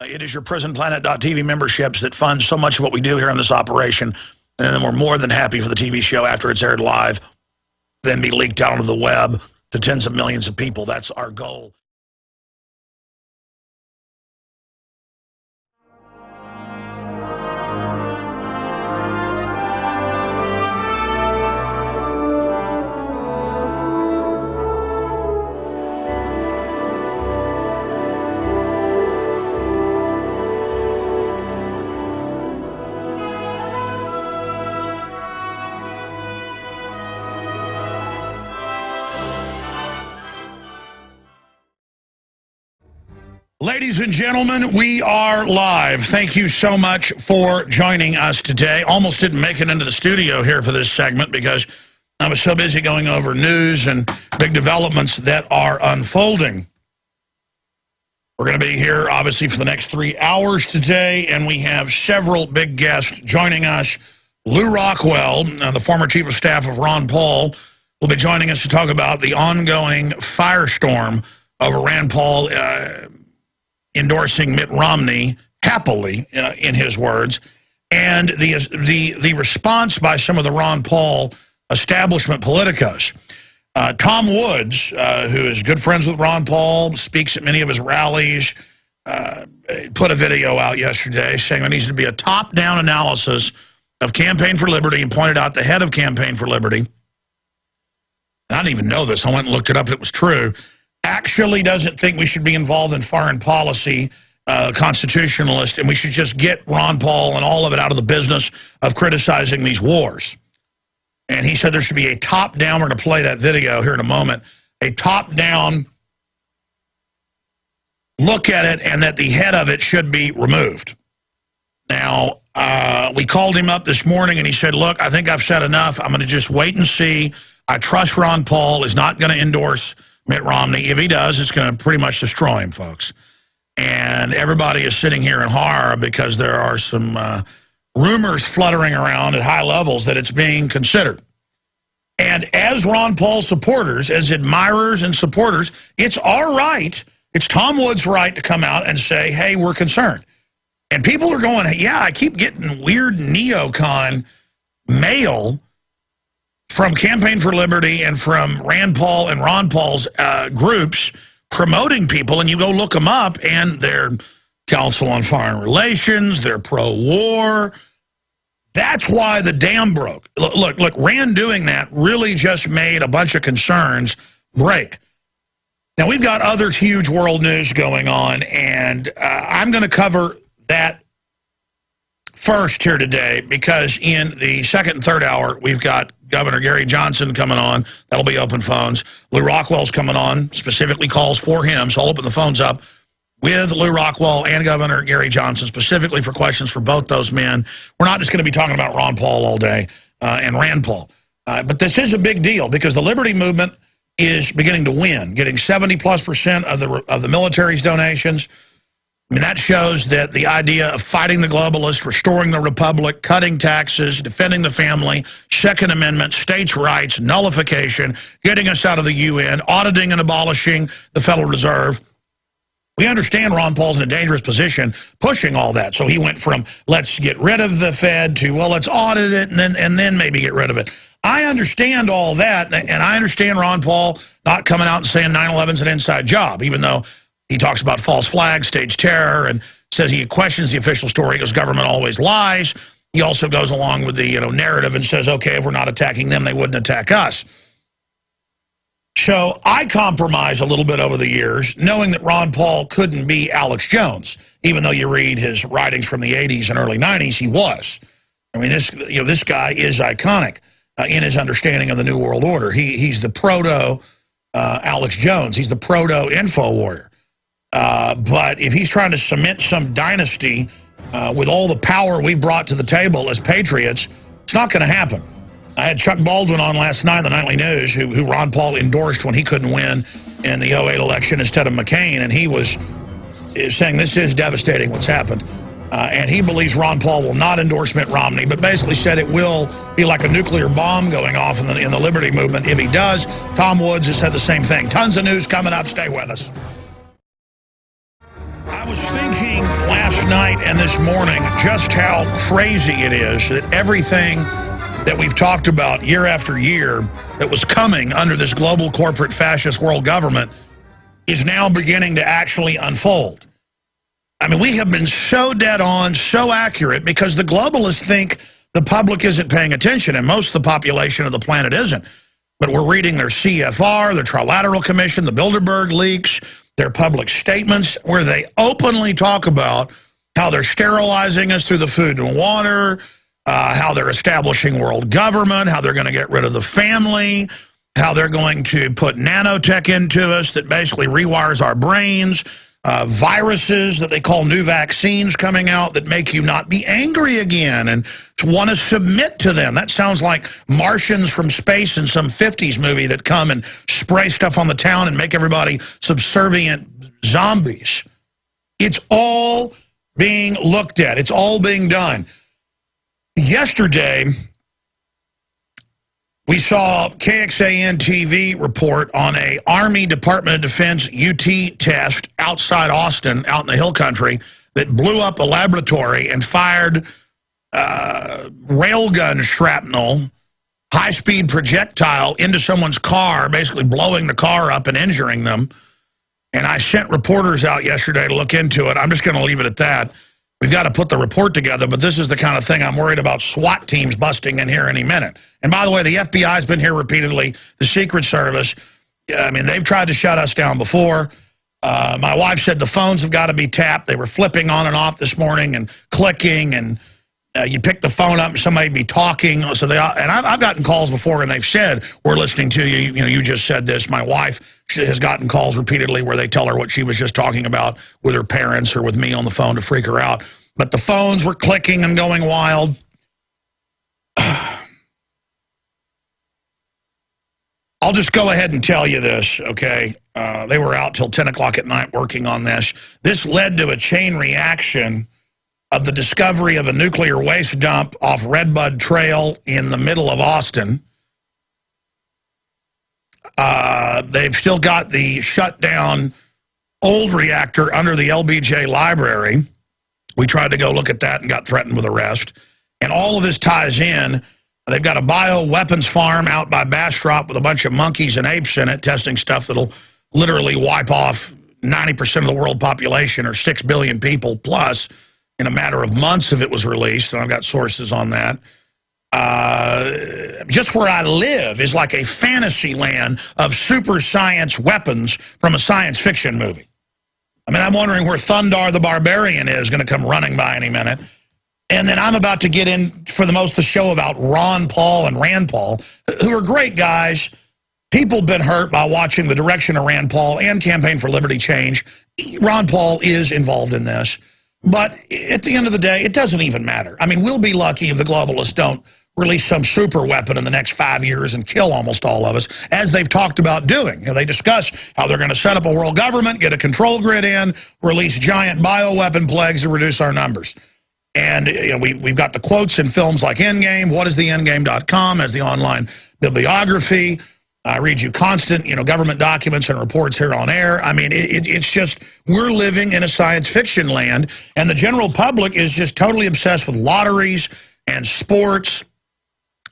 It is your prisonplanet.tv memberships that fund so much of what we do here on this operation. And then we're more than happy for the TV show after it's aired live, then be leaked out onto the web to tens of millions of people. That's our goal. Ladies and gentlemen, we are live. Thank you so much for joining us today. Almost didn't make it into the studio here for this segment because I was so busy going over news and big developments that are unfolding. We're going to be here, obviously, for the next 3 hours today, and we have several big guests joining us. Lew Rockwell, the former chief of staff of Ron Paul, will be joining us to talk about the ongoing firestorm over Rand Paul endorsing Mitt Romney, happily, in his words, and the response by some of the Ron Paul establishment politicos. Tom Woods, who is good friends with Ron Paul, speaks at many of his rallies, put a video out yesterday saying there needs to be a top-down analysis of Campaign for Liberty and pointed out the head of Campaign for Liberty, and I didn't even know this, I went and looked it up, it was true, actually doesn't think we should be involved in foreign policy, constitutionalist, and we should just get Ron Paul and all of it out of the business of criticizing these wars. And he said there should be a top-down, we're going to play that video here in a moment, a top-down look at it and that the head of it should be removed. Now, we called him up this morning and he said, look, I think I've said enough. I'm going to just wait and see. I trust Ron Paul is not going to endorse Mitt Romney. If he does, it's going to pretty much destroy him, folks. And everybody is sitting here in horror because there are some rumors fluttering around at high levels that it's being considered. And as Ron Paul supporters, as admirers and supporters, it's our right, it's Tom Woods' right to come out and say, hey, we're concerned. And people are going, yeah, I keep getting weird neocon mail from Campaign for Liberty and from Rand Paul and Ron Paul's groups promoting people, and you go look them up, and they're Council on Foreign Relations, they're pro-war. That's why the dam broke. Look, Rand doing that really just made a bunch of concerns break. Now, we've got other huge world news going on, and I'm going to cover that first here today because in the second and third hour, we've got Governor Gary Johnson coming on. That'll be open phones. Lew Rockwell's coming on, specifically calls for him, so I'll open the phones up with Lew Rockwell and Governor Gary Johnson, specifically for questions for both those men. We're not just going to be talking about Ron Paul all day and Rand Paul. But this is a big deal because the Liberty Movement is beginning to win, getting 70+% of the military's donations. I mean, that shows that the idea of fighting the globalists, restoring the republic, cutting taxes, defending the family, Second Amendment, states' rights, nullification, getting us out of the UN, auditing and abolishing the Federal Reserve. We understand Ron Paul's in a dangerous position pushing all that. So he went from let's get rid of the Fed to, well, let's audit it and then maybe get rid of it. I understand all that, and I understand Ron Paul not coming out and saying 9/11's an inside job, even though he talks about false flags, stage terror, and says he questions the official story because government always lies. He also goes along with the narrative and says, okay, if we're not attacking them, they wouldn't attack us. So I compromise a little bit over the years, knowing that Ron Paul couldn't be Alex Jones, even though you read his writings from the 80s and early 90s, he was. I mean, this guy is iconic in his understanding of the New World Order. He's the proto Alex Jones. He's the proto info warrior. But if he's trying to cement some dynasty with all the power we've brought to the table as patriots, it's not going to happen. I had Chuck Baldwin on last night on the Nightly News, who Ron Paul endorsed when he couldn't win in the 08 election instead of McCain, and he was saying this is devastating what's happened. And he believes Ron Paul will not endorse Mitt Romney, but basically said it will be like a nuclear bomb going off in the Liberty Movement if he does. Tom Woods has said the same thing. Tons of news coming up. Stay with us. I was thinking last night and this morning just how crazy it is that everything that we've talked about year after year that was coming under this global corporate fascist world government is now beginning to actually unfold. I mean, we have been so dead on, so accurate, because the globalists think the public isn't paying attention, and most of the population of the planet isn't. But we're reading their CFR, their Trilateral Commission, the Bilderberg leaks, their public statements, where they openly talk about how they're sterilizing us through the food and water, how they're establishing world government, how they're going to get rid of the family, how they're going to put nanotech into us that basically rewires our brains, viruses that they call new vaccines coming out that make you not be angry again and to want to submit to them. That sounds like Martians from space in some 50s movie that come and spray stuff on the town and make everybody subservient zombies. It's all being looked at. It's all being done. Yesterday, we saw KXAN TV report on a Army Department of Defense UT test outside Austin, out in the hill country, that blew up a laboratory and fired railgun shrapnel, high-speed projectile into someone's car, basically blowing the car up and injuring them. And I sent reporters out yesterday to look into it. I'm just going to leave it at that. We've got to put the report together, but this is the kind of thing I'm worried about SWAT teams busting in here any minute. And by the way, the FBI's been here repeatedly, the Secret Service. I mean, they've tried to shut us down before. My wife said the phones have got to be tapped. They were flipping on and off this morning and clicking, and you pick the phone up and somebody'd be talking. So I've gotten calls before, and they've said, we're listening to you. You know, you just said this. My wife has gotten calls repeatedly where they tell her what she was just talking about with her parents or with me on the phone to freak her out. But the phones were clicking and going wild. I'll just go ahead and tell you this, okay? They were out till 10 o'clock at night working on this. This led to a chain reaction of the discovery of a nuclear waste dump off Redbud Trail in the middle of Austin. They've still got the shut down old reactor under the LBJ library. We tried to go look at that and got threatened with arrest. And all of this ties in. They've got a bioweapons farm out by Bastrop with a bunch of monkeys and apes in it, testing stuff that'll literally wipe off 90% of the world population, or 6 billion people plus, in a matter of months if it was released. And I've got sources on that. Just where I live is like a fantasy land of super science weapons from a science fiction movie. I mean, I'm wondering where Thundar the Barbarian is going to come running by any minute. And then I'm about to get in for the most of the show about Ron Paul and Rand Paul, who are great guys. People have been hurt by watching the direction of Rand Paul and Campaign for Liberty change. Ron Paul is involved in this. But at the end of the day, it doesn't even matter. I mean, we'll be lucky if the globalists don't release some super weapon in the next 5 years and kill almost all of us, as they've talked about doing. You know, they discuss how they're going to set up a world government, get a control grid in, release giant bioweapon plagues to reduce our numbers. And you know, we've got the quotes in films like Endgame. Whatistheendgame.com as the online bibliography. I read you constant, government documents and reports here on air. I mean, it's just, we're living in a science fiction land, and the general public is just totally obsessed with lotteries and sports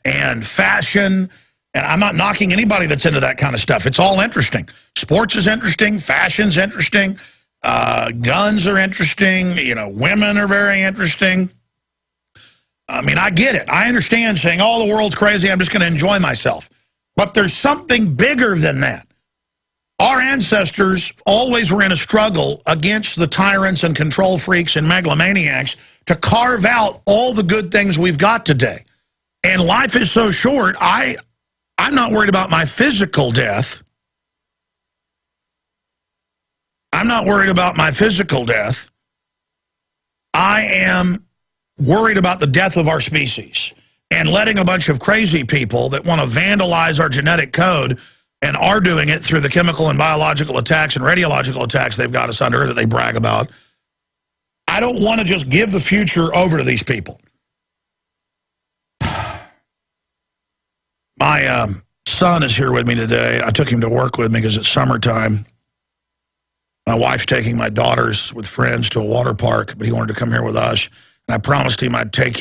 and fashion. And I'm not knocking anybody that's into that kind of stuff. It's all interesting. Sports is interesting. Fashion's interesting. Guns are interesting. Women are very interesting. I mean, I get it. I understand saying, oh, the world's crazy, I'm just going to enjoy myself. But there's something bigger than that. Our ancestors always were in a struggle against the tyrants and control freaks and megalomaniacs to carve out all the good things we've got today. And life is so short, I'm not worried about my physical death. I'm not worried about my physical death. I am worried about the death of our species and letting a bunch of crazy people that want to vandalize our genetic code and are doing it through the chemical and biological attacks and radiological attacks they've got us under that they brag about. I don't want to just give the future over to these people. My son is here with me today. I took him to work with me because it's summertime. My wife's taking my daughters with friends to a water park, but he wanted to come here with us. And I promised him I'd take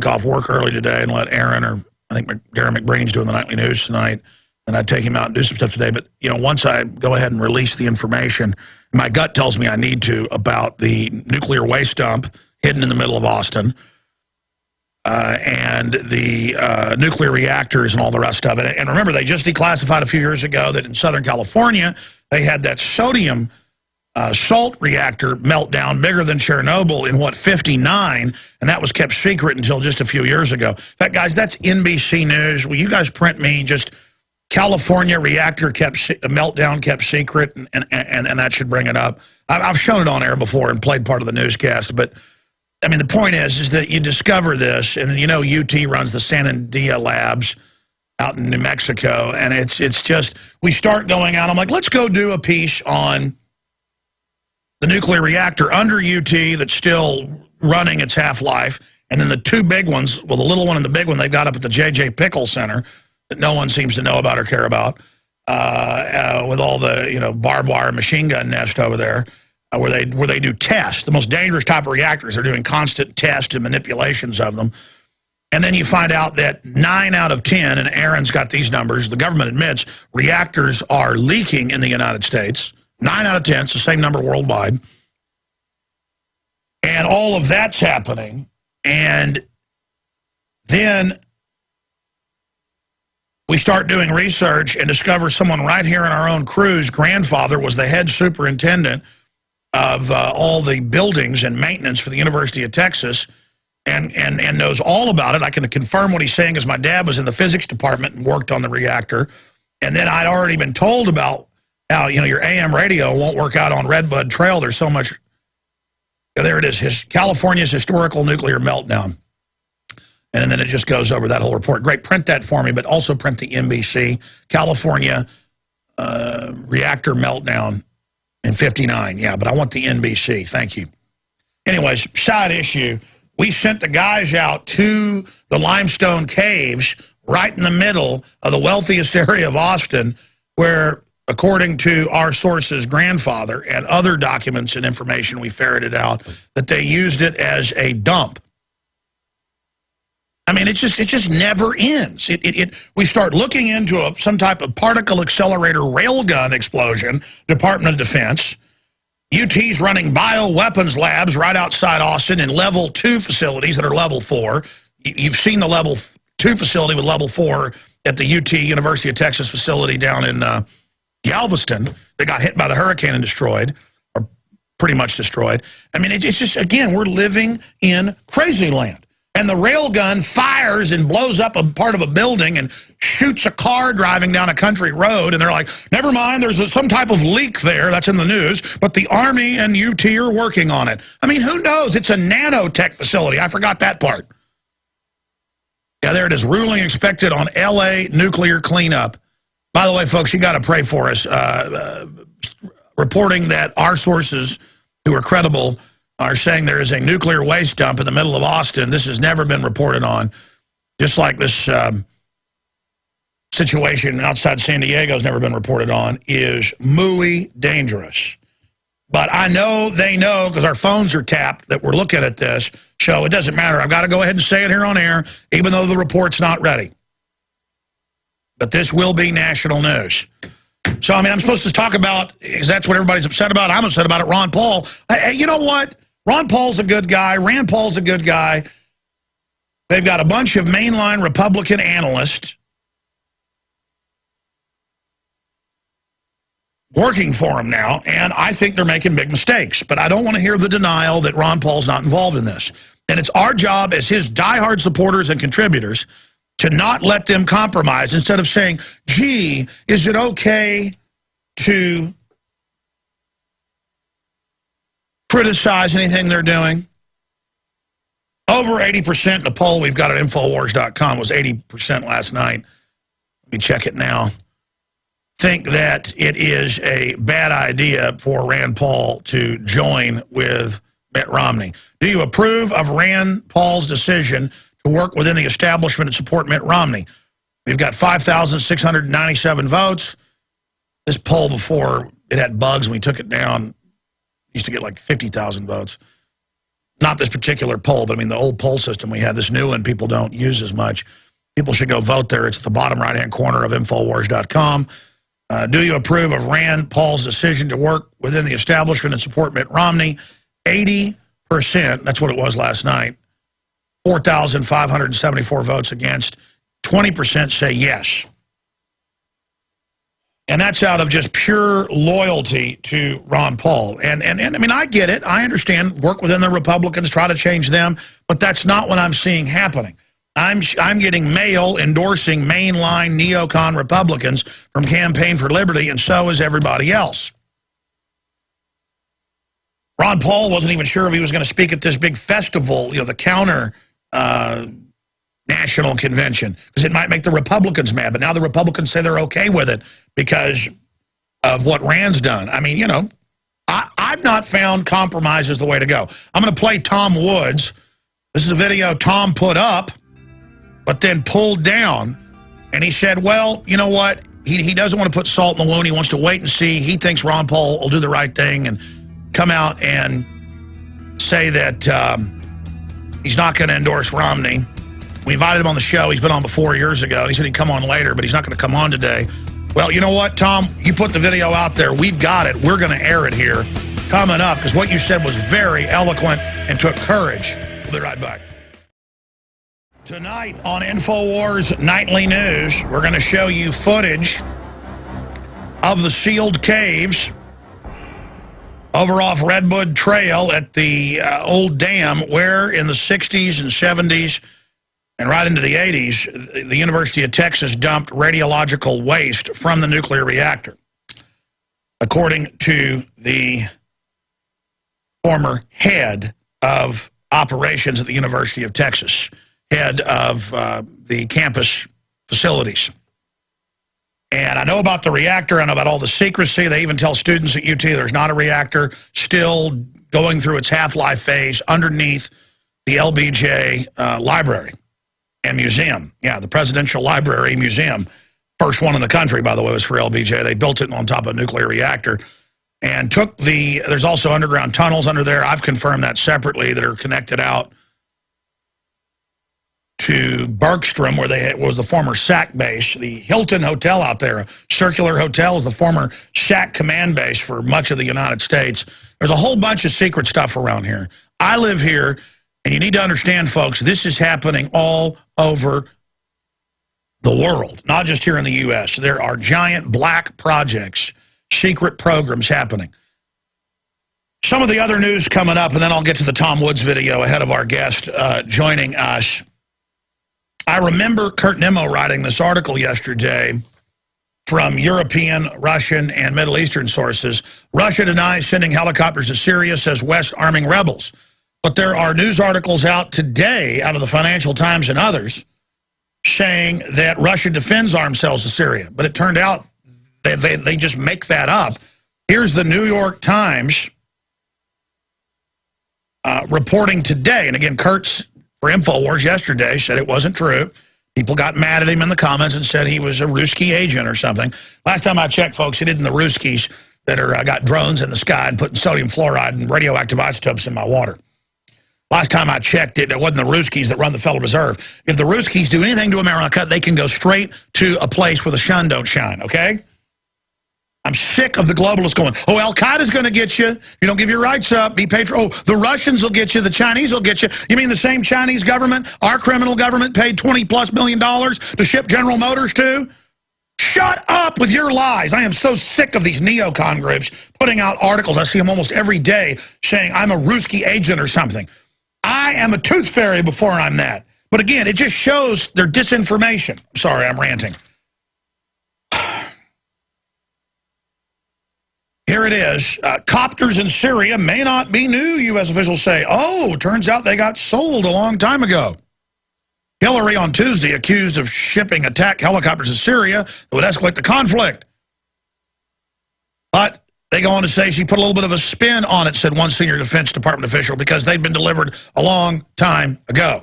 off work early today and let Aaron, or I think Darren McBreen's doing the nightly news tonight, and I'd take him out and do some stuff today. But, you know, once I go ahead and release the information, my gut tells me I need to, about the nuclear waste dump hidden in the middle of Austin, and the nuclear reactors and all the rest of it. And remember, they just declassified a few years ago that in Southern California, they had that sodium salt reactor meltdown bigger than Chernobyl in, 59, and that was kept secret until just a few years ago. In fact, guys, that's NBC News. Will you guys print me just California reactor meltdown kept secret, and that should bring it up. I've shown it on air before and played part of the newscast, but I mean, the point is that you discover this, and then, you know, UT runs the Sandia Labs out in New Mexico, and it's just, we start going out. I'm like, let's go do a piece on the nuclear reactor under UT that's still running its half-life, and then the two big ones, well, the little one and the big one, they've got up at the J.J. Pickle Center that no one seems to know about or care about, with all the, you know, barbed wire machine gun nest over there, where they do tests. The most dangerous type of reactors. They're doing constant tests and manipulations of them. And then you find out that 9 out of 10, and Aaron's got these numbers, the government admits reactors are leaking in the United States. 9 out of 10, it's the same number worldwide. And all of that's happening. And then we start doing research and discover someone right here in our own crew's grandfather was the head superintendent of all the buildings and maintenance for the University of Texas, and knows all about it. I can confirm what he's saying, is my dad was in the physics department and worked on the reactor. And then I'd already been told about how, you know, your AM radio won't work out on Redbud Trail. There's so much. There it is, California's historical nuclear meltdown. And then it just goes over that whole report. Great, print that for me, but also print the NBC, California reactor meltdown in 59. Yeah, but I want the NBC. Thank you. Anyways, side issue. We sent the guys out to the limestone caves right in the middle of the wealthiest area of Austin, where, according to our source's grandfather and other documents and information we ferreted out, that they used it as a dump. I mean, it just never ends. We start looking into some type of particle accelerator railgun explosion, Department of Defense. UT's running bioweapons labs right outside Austin in level 2 facilities that are level 4. You've seen the level 2 facility with level 4 at the UT University of Texas facility down in Galveston that got hit by the hurricane and destroyed, or pretty much destroyed. I mean, it's just, again, we're living in crazy land. And the railgun fires and blows up a part of a building and shoots a car driving down a country road. And they're like, never mind, there's some type of leak there. That's in the news. But the Army and UT are working on it. I mean, who knows? It's a nanotech facility. I forgot that part. Yeah, there it is. Ruling expected on L.A. nuclear cleanup. By the way, folks, you got to pray for us. Reporting that our sources, who are credible, are saying there is a nuclear waste dump in the middle of Austin. This has never been reported on. Just like this situation outside San Diego has never been reported on, is muy dangerous. But I know they know, because our phones are tapped, that we're looking at this. So it doesn't matter. I've got to go ahead and say it here on air, even though the report's not ready. But this will be national news. So, I mean, I'm supposed to talk about, because that's what everybody's upset about. I'm upset about it. Ron Paul. Hey, you know what? Ron Paul's a good guy. Rand Paul's a good guy. They've got a bunch of mainline Republican analysts working for him now, and I think they're making big mistakes. But I don't want to hear the denial that Ron Paul's not involved in this. And it's our job as his diehard supporters and contributors to not let them compromise, instead of saying, gee, is it okay to criticize anything they're doing? Over 80% in the poll we've got at Infowars.com, was 80% last night. Let me check it now. Think that it is a bad idea for Rand Paul to join with Mitt Romney. Do you approve of Rand Paul's decision to work within the establishment and support Mitt Romney? We've got 5,697 votes. This poll before it had bugs. When we took it down, used to get like 50,000 votes. Not this particular poll, but I mean the old poll system we had. This new one people don't use as much. People should go vote there. It's at the bottom right-hand corner of Infowars.com. Do you approve of Rand Paul's decision to work within the establishment and support Mitt Romney? 80%, that's what it was last night, 4,574 votes against, 20% say yes. And that's out of just pure loyalty to Ron Paul. And I mean, I get it. I understand, work within the Republicans, try to change them, but that's not what I'm seeing happening. I'm getting mail endorsing mainline neocon Republicans from Campaign for Liberty, and so is everybody else. Ron Paul wasn't even sure if he was going to speak at this big festival, you know, the counter national convention, because it might make the Republicans mad. But now the Republicans say they're okay with it because of what Rand's done. I mean, you know, I've not found compromise is the way to go. I'm going to play Tom Woods. This is a video Tom put up, but then pulled down. And he said, well, you know what? He doesn't want to put salt in the wound. He wants to wait and see. He thinks Ron Paul will do the right thing and come out and say that he's not going to endorse Romney. We invited him on the show. He's been on before years ago. And he said he'd come on later, but he's not going to come on today. Well, you know what, Tom? You put the video out there. We've got it. We're going to air it here coming up because what you said was very eloquent and took courage. We'll be right back. Tonight on InfoWars Nightly News, we're going to show you footage of the sealed caves over off Redwood Trail at the old dam where in the 60s and 70s and right into the 80s, the University of Texas dumped radiological waste from the nuclear reactor. According to the former head of operations at the University of Texas, head of the campus facilities. And I know about the reactor. I know about all the secrecy. They even tell students at UT there's not a reactor, still going through its half-life phase underneath the LBJ library and museum. Yeah, the Presidential Library Museum. First one in the country, by the way, was for LBJ. They built it on top of a nuclear reactor and took there's also underground tunnels under there. I've confirmed that separately that are connected out to Bergstrom, where was the former SAC base. The Hilton Hotel out there, a circular hotel, is the former SAC command base for much of the United States. There's a whole bunch of secret stuff around here. I live here, and you need to understand, folks, this is happening all over the world, not just here in the U.S. There are giant black projects, secret programs happening. Some of the other news coming up, and then I'll get to the Tom Woods video ahead of our guest joining us. I remember Kurt Nimmo writing this article yesterday from European, Russian, and Middle Eastern sources. Russia denies sending helicopters to Syria, says West arming rebels. But there are news articles out today out of the Financial Times and others saying that Russia defends arms sales to Syria. But it turned out they just make that up. Here's the New York Times reporting today. And again, Kurt's for InfoWars yesterday said it wasn't true. People got mad at him in the comments and said he was a Ruski agent or something. Last time I checked, folks, it isn't the Ruskis that are got drones in the sky and putting sodium fluoride and radioactive isotopes in my water. Last time I checked it wasn't the Ruskis that run the Federal Reserve. If the Ruskis do anything to America, they can go straight to a place where the sun don't shine, okay? I'm sick of the globalists going, oh, Al-Qaeda's going to get you. You don't give your rights up. Be patriot. Oh, the Russians will get you. The Chinese will get you. You mean the same Chinese government, our criminal government, paid $20+ million to ship General Motors to? Shut up with your lies. I am so sick of these neocon groups putting out articles. I see them almost every day saying I'm a Ruski agent or something. I am a tooth fairy before I'm that. But again, it just shows their disinformation. Sorry, I'm ranting. Here it is. Copters in Syria may not be new, U.S. officials say. Oh, turns out they got sold a long time ago. Hillary on Tuesday accused of shipping attack helicopters to Syria that would escalate the conflict. But they go on to say she put a little bit of a spin on it, said one senior Defense Department official, because they'd been delivered a long time ago.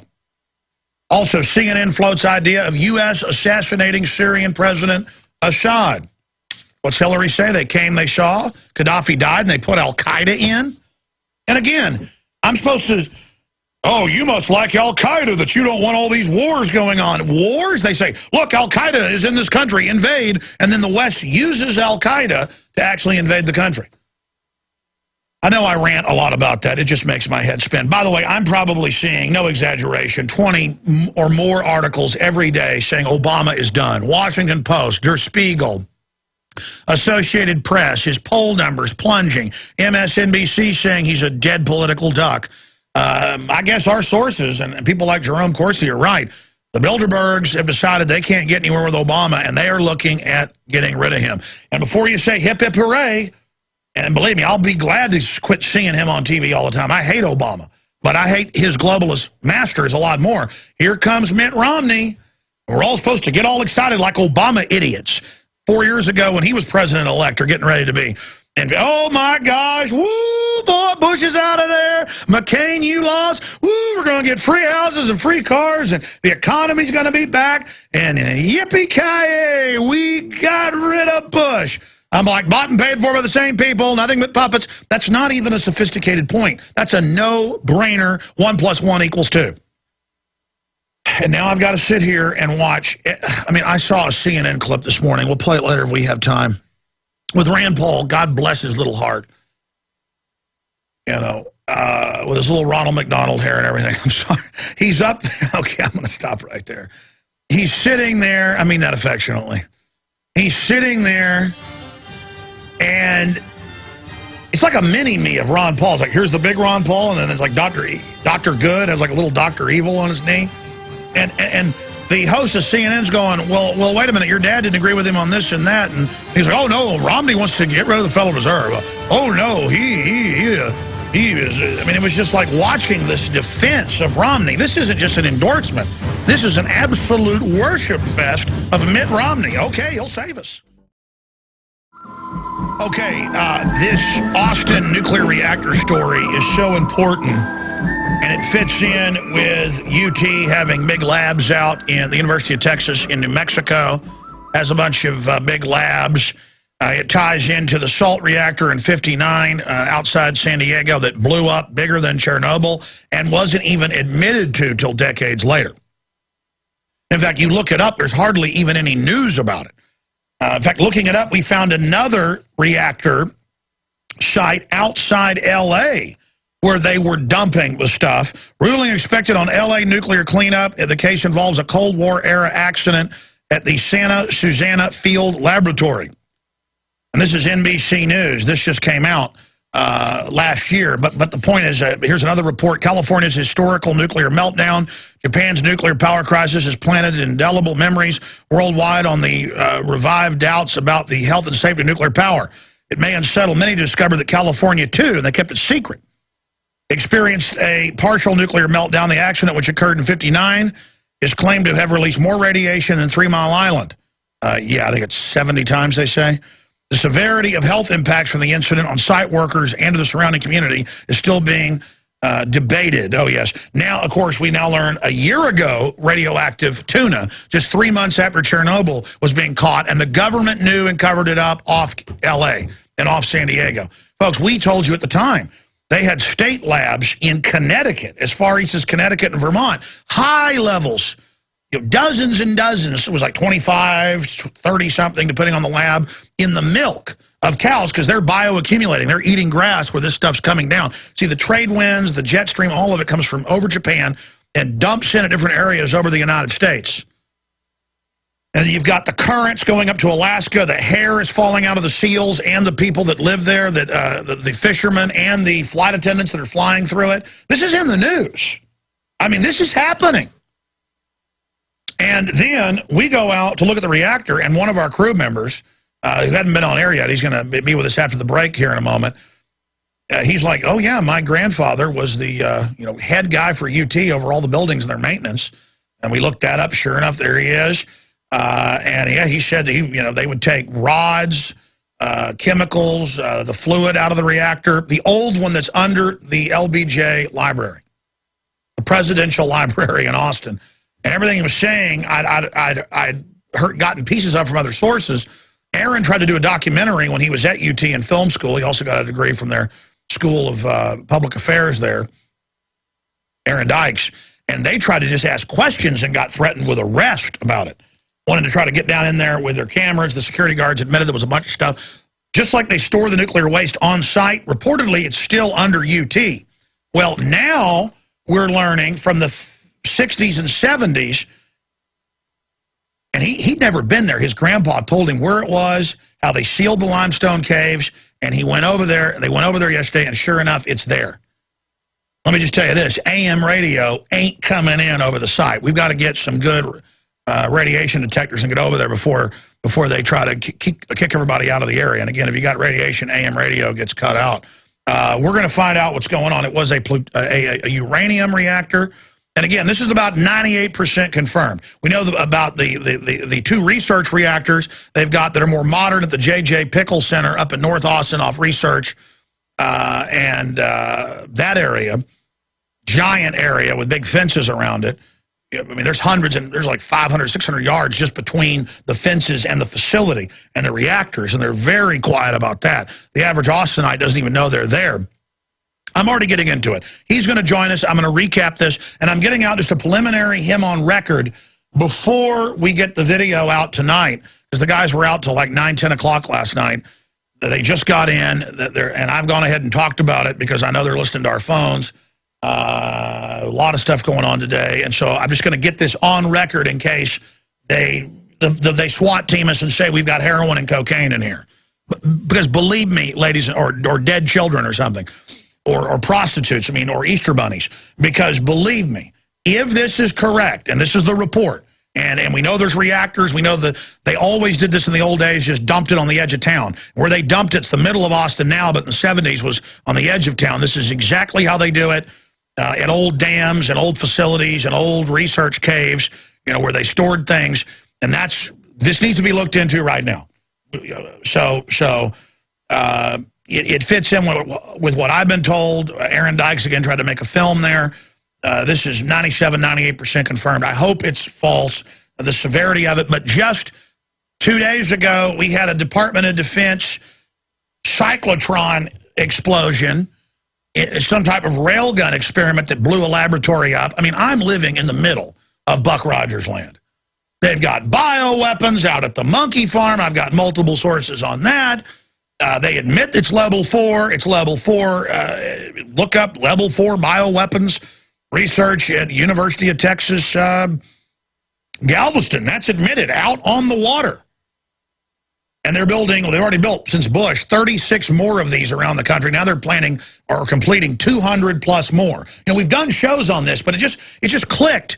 Also, CNN floats idea of U.S. assassinating Syrian President Assad. What's Hillary say? They came, they saw. Gaddafi died, and they put Al-Qaeda in. And again, I'm supposed to, oh, you must like Al-Qaeda that you don't want all these wars going on. Wars? They say, look, Al-Qaeda is in this country, invade. And then the West uses Al-Qaeda to actually invade the country. I know I rant a lot about that. It just makes my head spin. By the way, I'm probably seeing, no exaggeration, 20 or more articles every day saying Obama is done. Washington Post, Der Spiegel, Associated Press, his poll numbers plunging. MSNBC saying he's a dead political duck. I guess our sources, and people like Jerome Corsi are right. The Bilderbergs have decided they can't get anywhere with Obama, and they are looking at getting rid of him. And before you say hip, hip, hooray, and believe me, I'll be glad to quit seeing him on TV all the time. I hate Obama, but I hate his globalist masters a lot more. Here comes Mitt Romney. We're all supposed to get all excited like Obama idiots 4 years ago when he was president-elect or getting ready to be. And, oh, my gosh, woo, boy, Bush is out of there. McCain, you lost. Woo, we're going to get free houses and free cars, and the economy's going to be back. And yippee-ki-yay, we got rid of Bush. I'm like, bought and paid for by the same people, nothing but puppets. That's not even a sophisticated point. That's a no-brainer, 1 + 1 = 2. And now I've got to sit here and watch. I mean, I saw a CNN clip this morning. We'll play it later if we have time. With Rand Paul, God bless his little heart. You know, with his little Ronald McDonald hair and everything. I'm sorry. He's up there. Okay, I'm going to stop right there. He's sitting there. I mean that affectionately. He's sitting there. And it's like a mini-me of Ron Paul. It's like, here's the big Ron Paul, and then there's like Dr. Good has like a little Dr. Evil on his knee. And the host of CNN's going, well, wait a minute, your dad didn't agree with him on this and that. And he's like, oh, no, Romney wants to get rid of the Federal Reserve. Oh, no, he is. I mean, it was just like watching this defense of Romney. This isn't just an endorsement. This is an absolute worship fest of Mitt Romney. Okay, he'll save us. Okay, this Austin nuclear reactor story is so important, and it fits in with UT having big labs out in the University of Texas in New Mexico, has a bunch of big labs. It ties into the salt reactor in 59 outside San Diego that blew up bigger than Chernobyl and wasn't even admitted to till decades later. In fact, you look it up, there's hardly even any news about it. In fact, looking it up, we found another reactor site outside L.A. where they were dumping the stuff. Ruling expected on L.A. nuclear cleanup. The case involves a Cold War-era accident at the Santa Susana Field Laboratory. And this is NBC News. This just came out last year. But the point is, here's another report. California's historical nuclear meltdown. Japan's nuclear power crisis has planted indelible memories worldwide on the revived doubts about the health and safety of nuclear power. It may unsettle many to discover that California, too, and they kept it secret, experienced a partial nuclear meltdown. The accident, which occurred in 59, is claimed to have released more radiation than 3 Mile Island. Yeah, I think it's 70 times, they say. The severity of health impacts from the incident on site workers and to the surrounding community is still being debated. Oh, yes. Now, of course, we now learn a year ago radioactive tuna, just 3 months after Chernobyl, was being caught, and the government knew and covered it up off L.A. and off San Diego. Folks, we told you at the time, they had state labs in Connecticut, as far east as Connecticut and Vermont, high levels. You know, dozens and dozens, it was like 25, 30-something, depending on the lab, in the milk of cows, because they're bioaccumulating. They're eating grass where this stuff's coming down. See, the trade winds, the jet stream, all of it comes from over Japan and dumps in at different areas over the United States. And you've got the currents going up to Alaska. The hair is falling out of the seals and the people that live there, that the fishermen and the flight attendants that are flying through it. This is in the news. I mean, this is happening. And then we go out to look at the reactor, and one of our crew members, who hadn't been on air yet, he's going to be with us after the break here in a moment, he's like, oh, yeah, my grandfather was the head guy for UT over all the buildings and their maintenance. And we looked that up. Sure enough, there he is. And yeah, he said they would take rods, chemicals, the fluid out of the reactor, the old one that's under the LBJ library, the presidential library in Austin. And everything he was saying, I'd gotten pieces of from other sources. Aaron tried to do a documentary when he was at UT in film school. He also got a degree from their School of Public Affairs there, Aaron Dykes. And they tried to just ask questions and got threatened with arrest about it. Wanted to try to get down in there with their cameras. The security guards admitted there was a bunch of stuff. Just like they store the nuclear waste on site, reportedly it's still under UT. Well, now we're learning from the 60s and 70s, and he'd never been there. His grandpa told him where it was, how they sealed the limestone caves, and he went over there. They went over there yesterday, and sure enough, it's there. Let me just tell you this, AM radio ain't coming in over the site. We've got to get some good radiation detectors and get over there before they try to kick everybody out of the area. And again, if you got radiation, AM radio gets cut out. We're going to find out what's going on. It was a uranium reactor. And again, this is about 98% confirmed. We know about the two research reactors they've got that are more modern at the J.J. Pickle Center up in North Austin off Research. That area, giant area with big fences around it. I mean, there's hundreds and there's like 500, 600 yards just between the fences and the facility and the reactors, and they're very quiet about that. The average Austinite doesn't even know they're there. I'm already getting into it. He's going to join us. I'm going to recap this, and I'm getting out just a preliminary him on record before we get the video out tonight, because the guys were out till like 9, 10 o'clock last night. They just got in, and I've gone ahead and talked about it because I know they're listening to our phones. A lot of stuff going on today, and so I'm just going to get this on record in case they SWAT team us and say we've got heroin and cocaine in here. Because believe me, ladies, or dead children or something, or prostitutes, I mean, or Easter bunnies. Because believe me, if this is correct, and this is the report, and we know there's reactors, we know that they always did this in the old days, just dumped it on the edge of town. Where they dumped it's the middle of Austin now, but in the 70s was on the edge of town. This is exactly how they do it. At old dams and old facilities and old research caves, you know, where they stored things, and this needs to be looked into right now. So it fits in with what I've been told. Aaron Dykes again tried to make a film there. This is 97, 98% confirmed. I hope it's false, the severity of it. But just 2 days ago, we had a Department of Defense cyclotron explosion. It's some type of railgun experiment that blew a laboratory up. I mean, I'm living in the middle of Buck Rogers land. They've got bioweapons out at the monkey farm. I've got multiple sources on that. They admit it's level 4. It's level 4. Look up level 4 bioweapons research at University of Texas, Galveston. That's admitted out on the water. And they've already built, since Bush, 36 more of these around the country. Now they're planning or completing 200 plus more. You know, we've done shows on this, but it just clicked.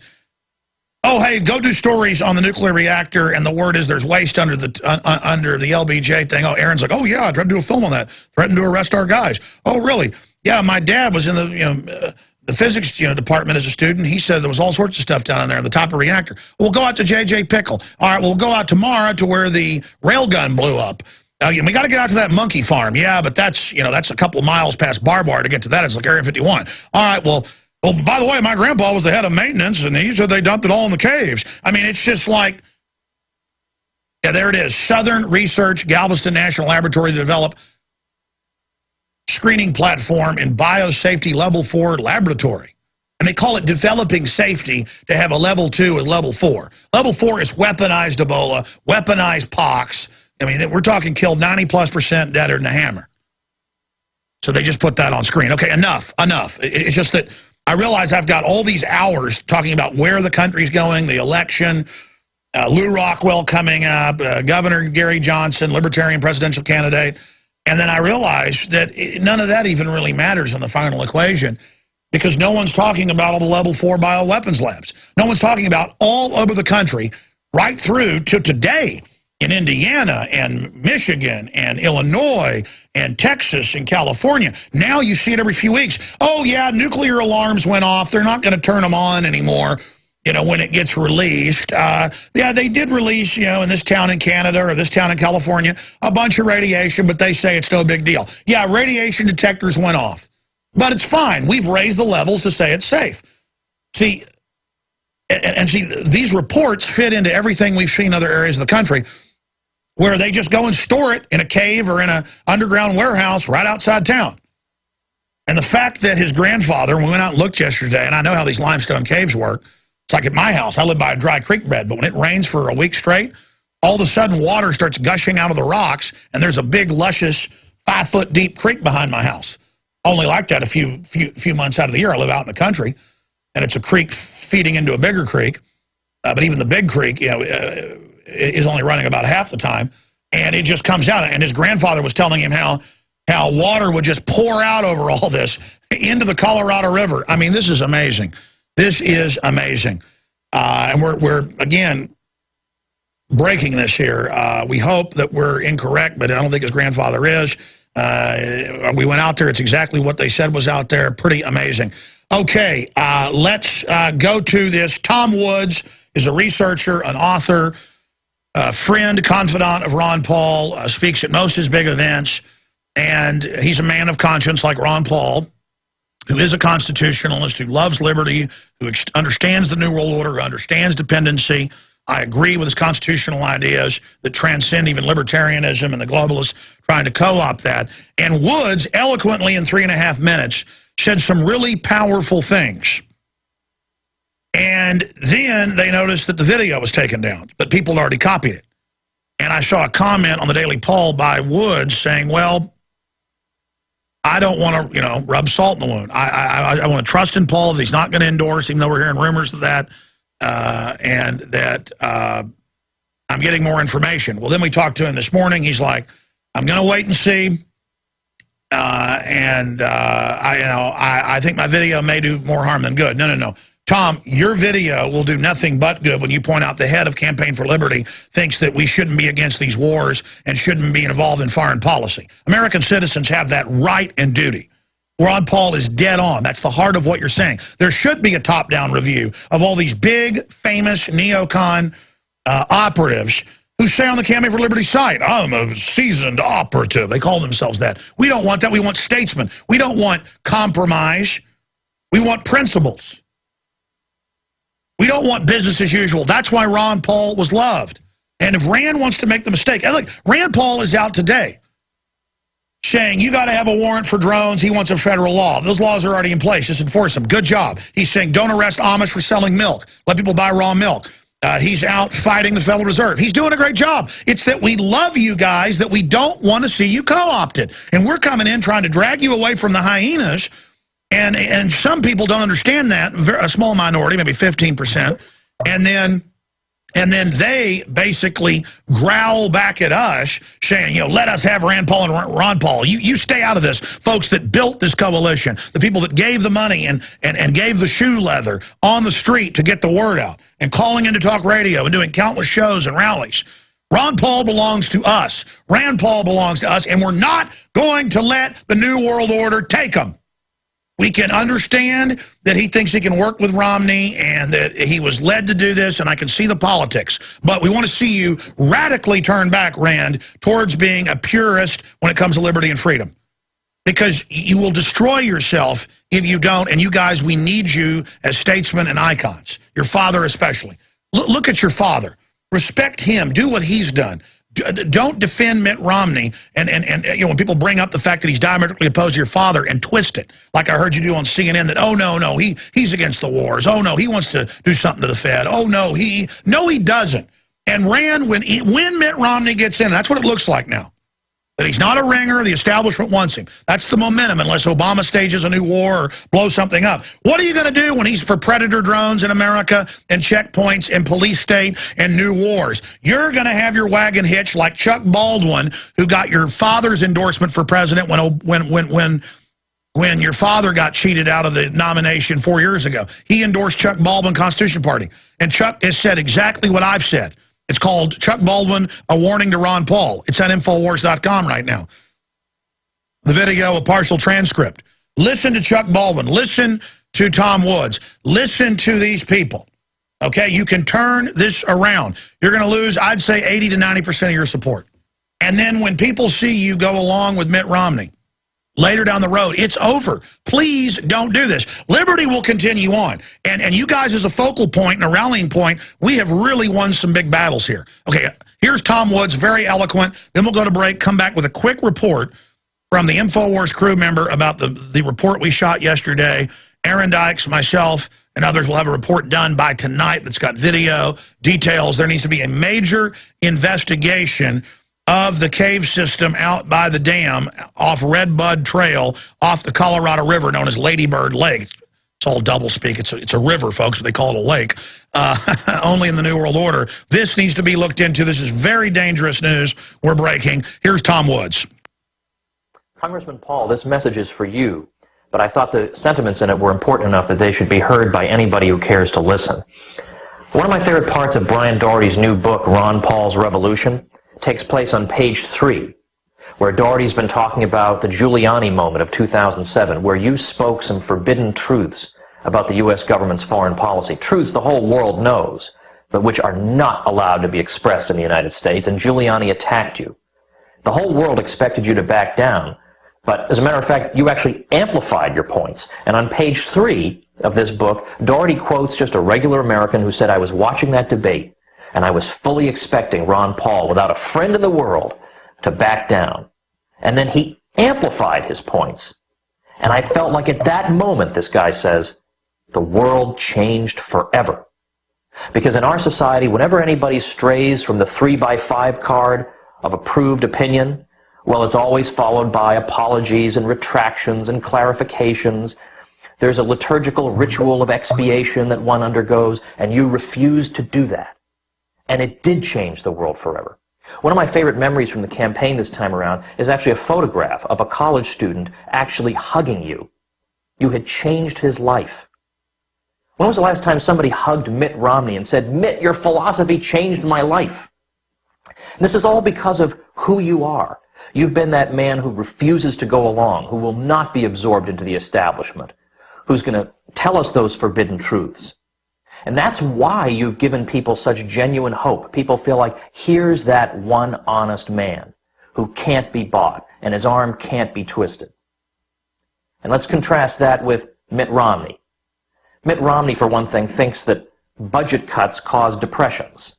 Oh, hey, go do stories on the nuclear reactor, and the word is there's waste under the LBJ thing. Oh, Aaron's like, oh, yeah, I tried to do a film on that. Threatened to arrest our guys. Oh, really? Yeah, my dad was in the physics department as a student. He said there was all sorts of stuff down in there on the top of the reactor. We'll go out to J.J. Pickle. All right, we'll go out tomorrow to where the railgun blew up. We got to get out to that monkey farm. Yeah, but that's a couple of miles past Barbar to get to that. It's like Area 51. All right, well, by the way, my grandpa was the head of maintenance, and he said they dumped it all in the caves. I mean, it's just like, yeah, there it is. Southern Research, Galveston National Laboratory to develop screening platform in biosafety level 4 laboratory. And they call it developing safety to have a level 2 and level 4. Level 4 is weaponized Ebola, weaponized pox. I mean, we're talking killed 90+% deader than a hammer. So they just put that on screen. Okay, enough. It's just that I realize I've got all these hours talking about where the country's going, the election, Lew Rockwell coming up, Governor Gary Johnson, Libertarian presidential candidate. And then I realized that none of that even really matters in the final equation because no one's talking about all the level 4 bioweapons labs. No one's talking about all over the country right through to today in Indiana and Michigan and Illinois and Texas and California. Now you see it every few weeks. Oh, yeah, nuclear alarms went off. They're not going to turn them on anymore, when it gets released. Yeah, they did release, in this town in Canada or this town in California, a bunch of radiation, but they say it's no big deal. Yeah, radiation detectors went off. But it's fine. We've raised the levels to say it's safe. See, and see, these reports fit into everything we've seen in other areas of the country. where they just go and store it in a cave or in an underground warehouse right outside town. And the fact that his grandfather, when we went out and looked yesterday, and I know how these limestone caves work, it's like at my house, I live by a dry creek bed, but when it rains for a week straight, all of a sudden water starts gushing out of the rocks, and there's a big, luscious, 5-foot deep creek behind my house. Only like that a few months out of the year. I live out in the country, and it's a creek feeding into a bigger creek. But even the big creek, is only running about half the time, and it just comes out. And his grandfather was telling him how water would just pour out over all this into the Colorado River. I mean, this is amazing. This is amazing. And we're again breaking this here. We hope that we're incorrect, but I don't think his grandfather is. We went out there. It's exactly what they said was out there. Pretty amazing. Okay, let's go to this. Tom Woods is a researcher, an author, friend, confidant of Ron Paul, speaks at most of his big events, and he's a man of conscience like Ron Paul, who is a constitutionalist, who loves liberty, who understands the New World Order, who understands dependency. I agree with his constitutional ideas that transcend even libertarianism and the globalists trying to co-opt that. And Woods, eloquently in 3.5 minutes, said some really powerful things. And then they noticed that the video was taken down, but people had already copied it. And I saw a comment on the Daily Poll by Woods saying, well, I don't want to, rub salt in the wound. I want to trust in Paul that he's not going to endorse, even though we're hearing rumors of that, and that I'm getting more information. Well, then we talked to him this morning. He's like, I'm going to wait and see. I think my video may do more harm than good. No. Tom, your video will do nothing but good when you point out the head of Campaign for Liberty thinks that we shouldn't be against these wars and shouldn't be involved in foreign policy. American citizens have that right and duty. Ron Paul is dead on. That's the heart of what you're saying. There should be a top-down review of all these big, famous neocon operatives who say on the Campaign for Liberty site, I'm a seasoned operative. They call themselves that. We don't want that. We want statesmen. We don't want compromise. We want principles. We don't want business as usual. That's why Ron Paul was loved. And if Rand wants to make the mistake, and look, Rand Paul is out today saying you got to have a warrant for drones. He wants a federal law. Those laws are already in place. Just enforce them. Good job. He's saying don't arrest Amish for selling milk. Let people buy raw milk. He's out fighting the Federal Reserve. He's doing a great job. It's that we love you guys, that we don't want to see you co-opted. And we're coming in trying to drag you away from the hyenas. And some people don't understand that, a small minority, maybe 15%, and then they basically growl back at us saying, let us have Rand Paul and Ron Paul. You stay out of this. Folks that built this coalition, the people that gave the money and gave the shoe leather on the street to get the word out and calling into talk radio and doing countless shows and rallies. Ron Paul belongs to us. Rand Paul belongs to us, and we're not going to let the New World Order take them. We can understand that he thinks he can work with Romney and that he was led to do this, and I can see the politics. But we want to see you radically turn back, Rand, towards being a purist when it comes to liberty and freedom. Because you will destroy yourself if you don't, and you guys, we need you as statesmen and icons, your father especially. Look at your father. Respect him. Do what he's done. Don't defend Mitt Romney and when people bring up the fact that he's diametrically opposed to your father and twist it, like I heard you do on CNN, that, oh, no, he's against the wars. Oh, no, he wants to do something to the Fed. Oh, no, he doesn't. And Rand, when Mitt Romney gets in, that's what it looks like now. That he's not a ringer, the establishment wants him. That's the momentum, unless Obama stages a new war or blows something up. What are you going to do when he's for predator drones in America and checkpoints and police state and new wars? You're going to have your wagon hitched like Chuck Baldwin, who got your father's endorsement for president when your father got cheated out of the nomination 4 years ago. He endorsed Chuck Baldwin Constitution Party. And Chuck has said exactly what I've said. It's called Chuck Baldwin, A Warning to Ron Paul. It's at Infowars.com right now. The video, a partial transcript. Listen to Chuck Baldwin. Listen to Tom Woods. Listen to these people. Okay, you can turn this around. You're going to lose, I'd say, 80 to 90% of your support. And then when people see you go along with Mitt Romney, later down the road, it's over. Please don't do this. Liberty will continue on. And you guys as a focal point and a rallying point, we have really won some big battles here. Okay, Here's Tom Woods, very eloquent. Then we'll go to break, come back with a quick report from the InfoWars crew member about the report we shot yesterday. Aaron Dykes, myself, and others will have a report done by tonight that's got video, details. There needs to be a major investigation of the cave system out by the dam off Red Bud Trail off the Colorado River known as Lady Bird Lake. It's all doublespeak. It's a river, folks, but they call it a lake. Only in the New World Order. This needs to be looked into. This is very dangerous news. We're breaking. Here's Tom Woods. Congressman Paul, this message is for you, but I thought the sentiments in it were important enough that they should be heard by anybody who cares to listen. One of my favorite parts of Brian Doherty's new book, Ron Paul's Revolution, takes place on page 3, where Doherty's been talking about the Giuliani moment of 2007, where you spoke some forbidden truths about the U.S. government's foreign policy, truths the whole world knows, but which are not allowed to be expressed in the United States, and Giuliani attacked you. The whole world expected you to back down, but as a matter of fact, you actually amplified your points. And on page 3 of this book, Doherty quotes just a regular American who said, "I was watching that debate, and I was fully expecting Ron Paul, without a friend in the world, to back down." And then he amplified his points. And I felt like at that moment, this guy says, the world changed forever. Because in our society, whenever anybody strays from the 3x5 card of approved opinion, well, it's always followed by apologies and retractions and clarifications. There's a liturgical ritual of expiation that one undergoes, and you refuse to do that. And it did change the world forever. One of my favorite memories from the campaign this time around is actually a photograph of a college student actually hugging you. You had changed his life. When was the last time somebody hugged Mitt Romney and said, "Mitt, your philosophy changed my life"? And this is all because of who you are. You've been that man who refuses to go along, who will not be absorbed into the establishment, who's going to tell us those forbidden truths. And that's why you've given people such genuine hope. People feel like, here's that one honest man who can't be bought, and his arm can't be twisted. And let's contrast that with Mitt Romney. Mitt Romney, for one thing, thinks that budget cuts cause depressions.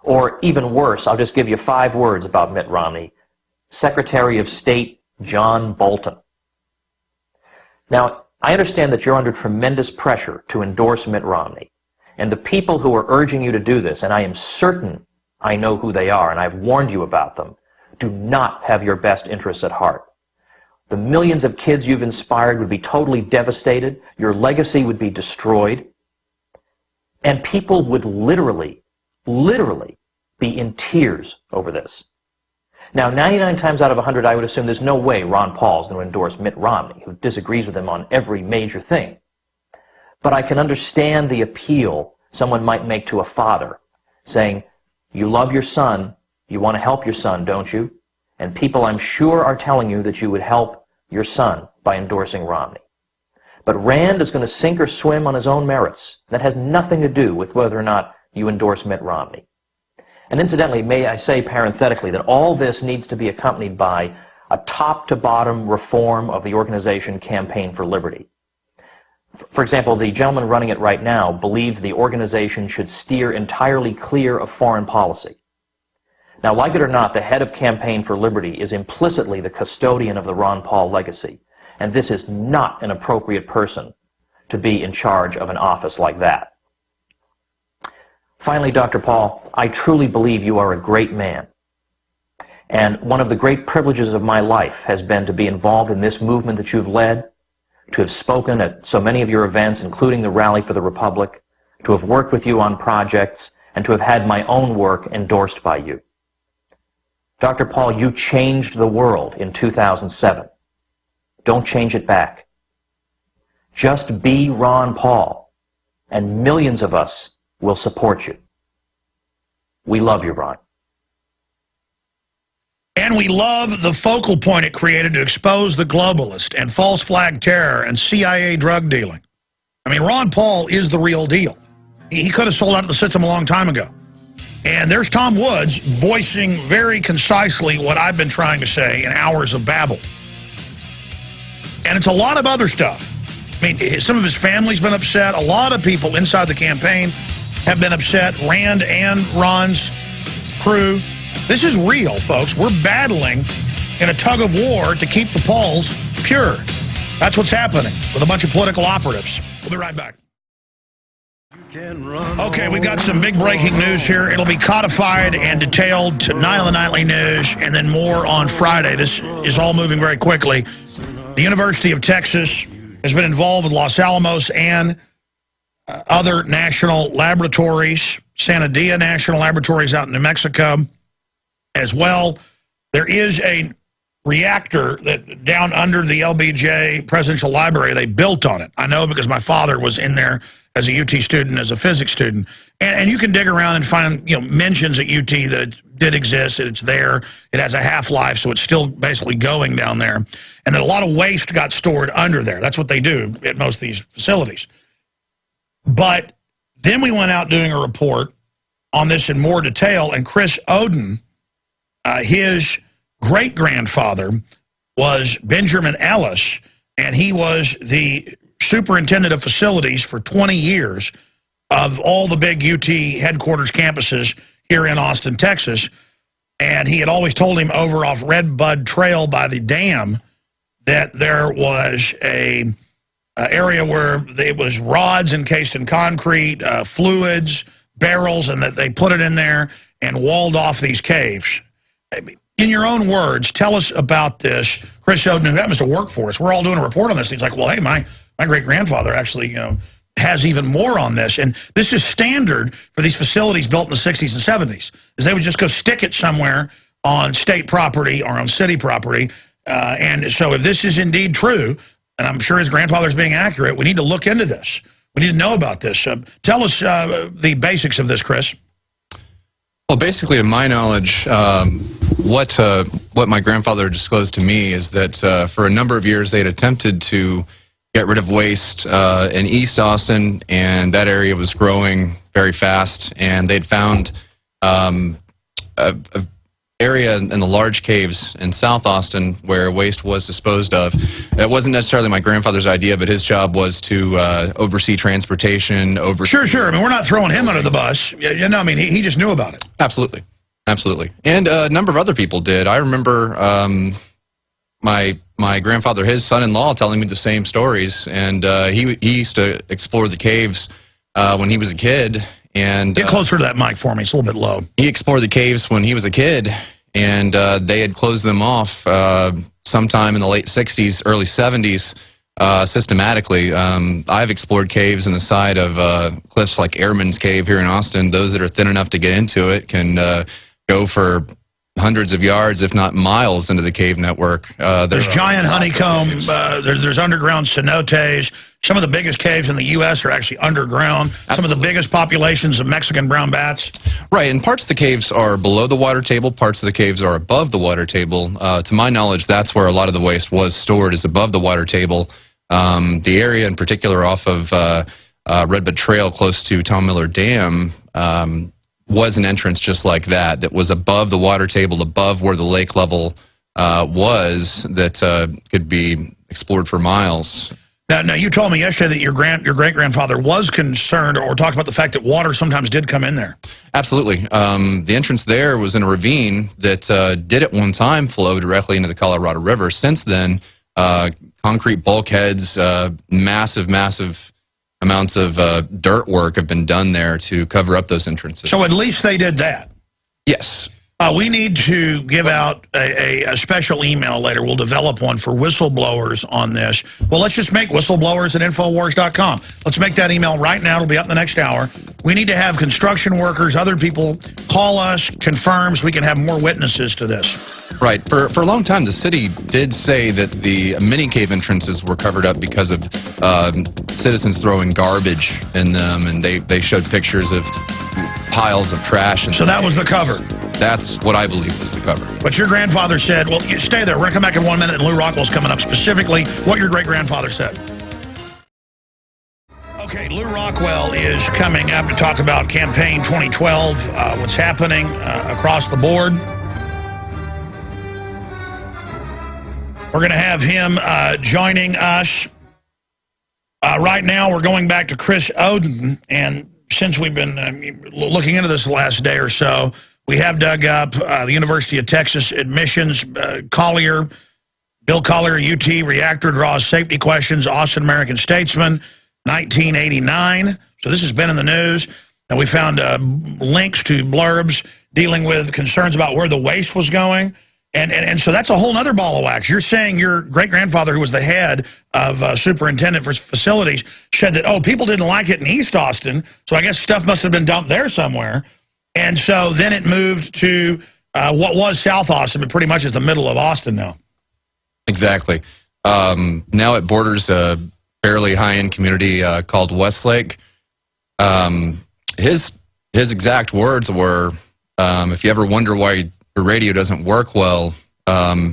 Or even worse, I'll just give you 5 words about Mitt Romney. Secretary of State John Bolton. Now, I understand that you're under tremendous pressure to endorse Mitt Romney. And the people who are urging you to do this, and I am certain I know who they are, and I've warned you about them, do not have your best interests at heart. The millions of kids you've inspired would be totally devastated. Your legacy would be destroyed. And people would literally be in tears over this. Now, 99 times out of 100, I would assume there's no way Ron Paul is going to endorse Mitt Romney, who disagrees with him on every major thing. But I can understand the appeal someone might make to a father, saying, you love your son, you want to help your son, don't you? And people, I'm sure, are telling you that you would help your son by endorsing Romney. But Rand is going to sink or swim on his own merits. That has nothing to do with whether or not you endorse Mitt Romney. And incidentally, may I say parenthetically that all this needs to be accompanied by a top-to-bottom reform of the organization Campaign for Liberty. For example, the gentleman running it right now believes the organization should steer entirely clear of foreign policy. Now, like it or not, the head of Campaign for Liberty is implicitly the custodian of the Ron Paul legacy, and this is not an appropriate person to be in charge of an office like that. Finally, Dr. Paul, I truly believe you are a great man. And one of the great privileges of my life has been to be involved in this movement that you've led, to have spoken at so many of your events, including the Rally for the Republic, to have worked with you on projects, and to have had my own work endorsed by you. Dr. Paul, you changed the world in 2007. Don't change it back. Just be Ron Paul, and millions of us will support you. We love you, Ron. And we love the focal point it created to expose the globalist and false flag terror and CIA drug dealing. I mean, Ron Paul is the real deal. He could have sold out the system a long time ago. And there's Tom Woods voicing very concisely what I've been trying to say in hours of babble. And it's a lot of other stuff. I mean, some of his family's been upset. A lot of people inside the campaign have been upset. Rand and Ron's crew. This is real, folks. We're battling in a tug of war to keep the polls pure. That's what's happening with a bunch of political operatives. We'll be right back. Okay, we got some big breaking news here. It'll be codified and detailed tonight on the Nightly News, and then more on Friday. This is all moving very quickly. The University of Texas has been involved with Los Alamos and other national laboratories, Sandia National Laboratories out in New Mexico as well. There is a reactor that down under the LBJ Presidential Library, they built on it. I know because my father was in there as a UT student, as a physics student. And you can dig around and find, mentions at UT that it did exist, that it's there. It has a half-life, so it's still basically going down there. And that a lot of waste got stored under there. That's what they do at most of these facilities. But then we went out doing a report on this in more detail, and Chris Oden, his great-grandfather was Benjamin Ellis, and he was the superintendent of facilities for 20 years of all the big UT headquarters campuses here in Austin, Texas. And he had always told him over off Red Bud Trail by the dam that there was a area where it was rods encased in concrete, fluids, barrels, and that they put it in there and walled off these caves. In your own words, tell us about this. Chris Oden, who happens to work for us, we're all doing a report on this. He's like, well, hey, my great-grandfather actually, has even more on this. And this is standard for these facilities built in the 60s and 70s, is they would just go stick it somewhere on state property or on city property. And so if this is indeed true, and I'm sure his grandfather's being accurate, we need to look into this. We need to know about this. Tell us the basics of this, Chris. Well, basically, to my knowledge, what my grandfather disclosed to me is that for a number of years they had attempted to get rid of waste in East Austin, and that area was growing very fast, and they'd found a area in the large caves in South Austin where waste was disposed of. It wasn't necessarily my grandfather's idea, but his job was to oversee transportation, Sure. I mean, we're not throwing him under the bus. I mean, he just knew about it. Absolutely. And a number of other people did. I remember my grandfather, his son-in-law, telling me the same stories, and he used to explore the caves when he was a kid. And get closer to that mic for me. It's a little bit low. He explored the caves when he was a kid, and they had closed them off sometime in the late 60s, early 70s, systematically. I've explored caves in the side of cliffs like Airman's Cave here in Austin. Those that are thin enough to get into it can go for hundreds of yards, if not miles, into the cave network. There's giant honeycombs. There's underground cenotes. Some of the biggest caves in the U.S. are actually underground. Absolutely. Some of the biggest populations of Mexican brown bats. Right, and parts of the caves are below the water table. Parts of the caves are above the water table. To my knowledge, that's where a lot of the waste was stored, is above the water table. The area in particular off of Redbud Trail close to Tom Miller Dam was an entrance just like that was above the water table, above where the lake level was, that could be explored for miles. Now, you told me yesterday that your great-grandfather was concerned or talked about the fact that water sometimes did come in there. Absolutely. The entrance there was in a ravine that did at one time flow directly into the Colorado River. Since then, concrete bulkheads, massive amounts of dirt work have been done there to cover up those entrances. So at least they did that? Yes. We need to give out a special email later. We'll develop one for whistleblowers on this. Well, let's just make whistleblowers at Infowars.com. Let's make that email right now. It'll be up in the next hour. We need to have construction workers, other people, call us, confirm, so we can have more witnesses to this. Right. For a long time, the city did say that the mini cave entrances were covered up because of citizens throwing garbage in them, and they showed pictures of piles of trash. So that was the cover? That's what I believe was the cover. But your grandfather said, well, you stay there. We're going to come back in 1 minute, and Lew Rockwell's coming up, specifically what your great-grandfather said. Okay, Lew Rockwell is coming up to talk about Campaign 2012, what's happening across the board. We're going to have him joining us. Right now, we're going back to Chris Oden, and since we've been looking into this the last day or so, We have dug up the University of Texas admissions, Collier, Bill Collier, UT, reactor draws safety questions, Austin American Statesman, 1989. So this has been in the news. And we found links to blurbs dealing with concerns about where the waste was going. And so that's a whole other ball of wax. You're saying your great-grandfather, who was the head of superintendent for facilities, said that, oh, people didn't like it in East Austin, so I guess stuff must have been dumped there somewhere. And so then it moved to what was South Austin, but pretty much is the middle of Austin now. Exactly. Now it borders a fairly high-end community called Westlake. His exact words were, if you ever wonder why your radio doesn't work well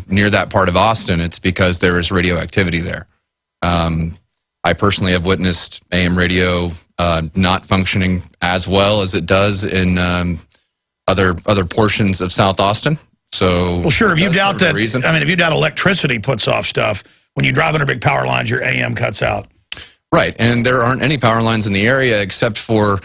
near that part of Austin, it's because there is radioactivity there. I personally have witnessed AM radio not functioning as well as it does in other portions of South Austin. So, well, sure. If you doubt that, I mean, if you doubt electricity puts off stuff, when you drive under big power lines, your AM cuts out. Right, and there aren't any power lines in the area except for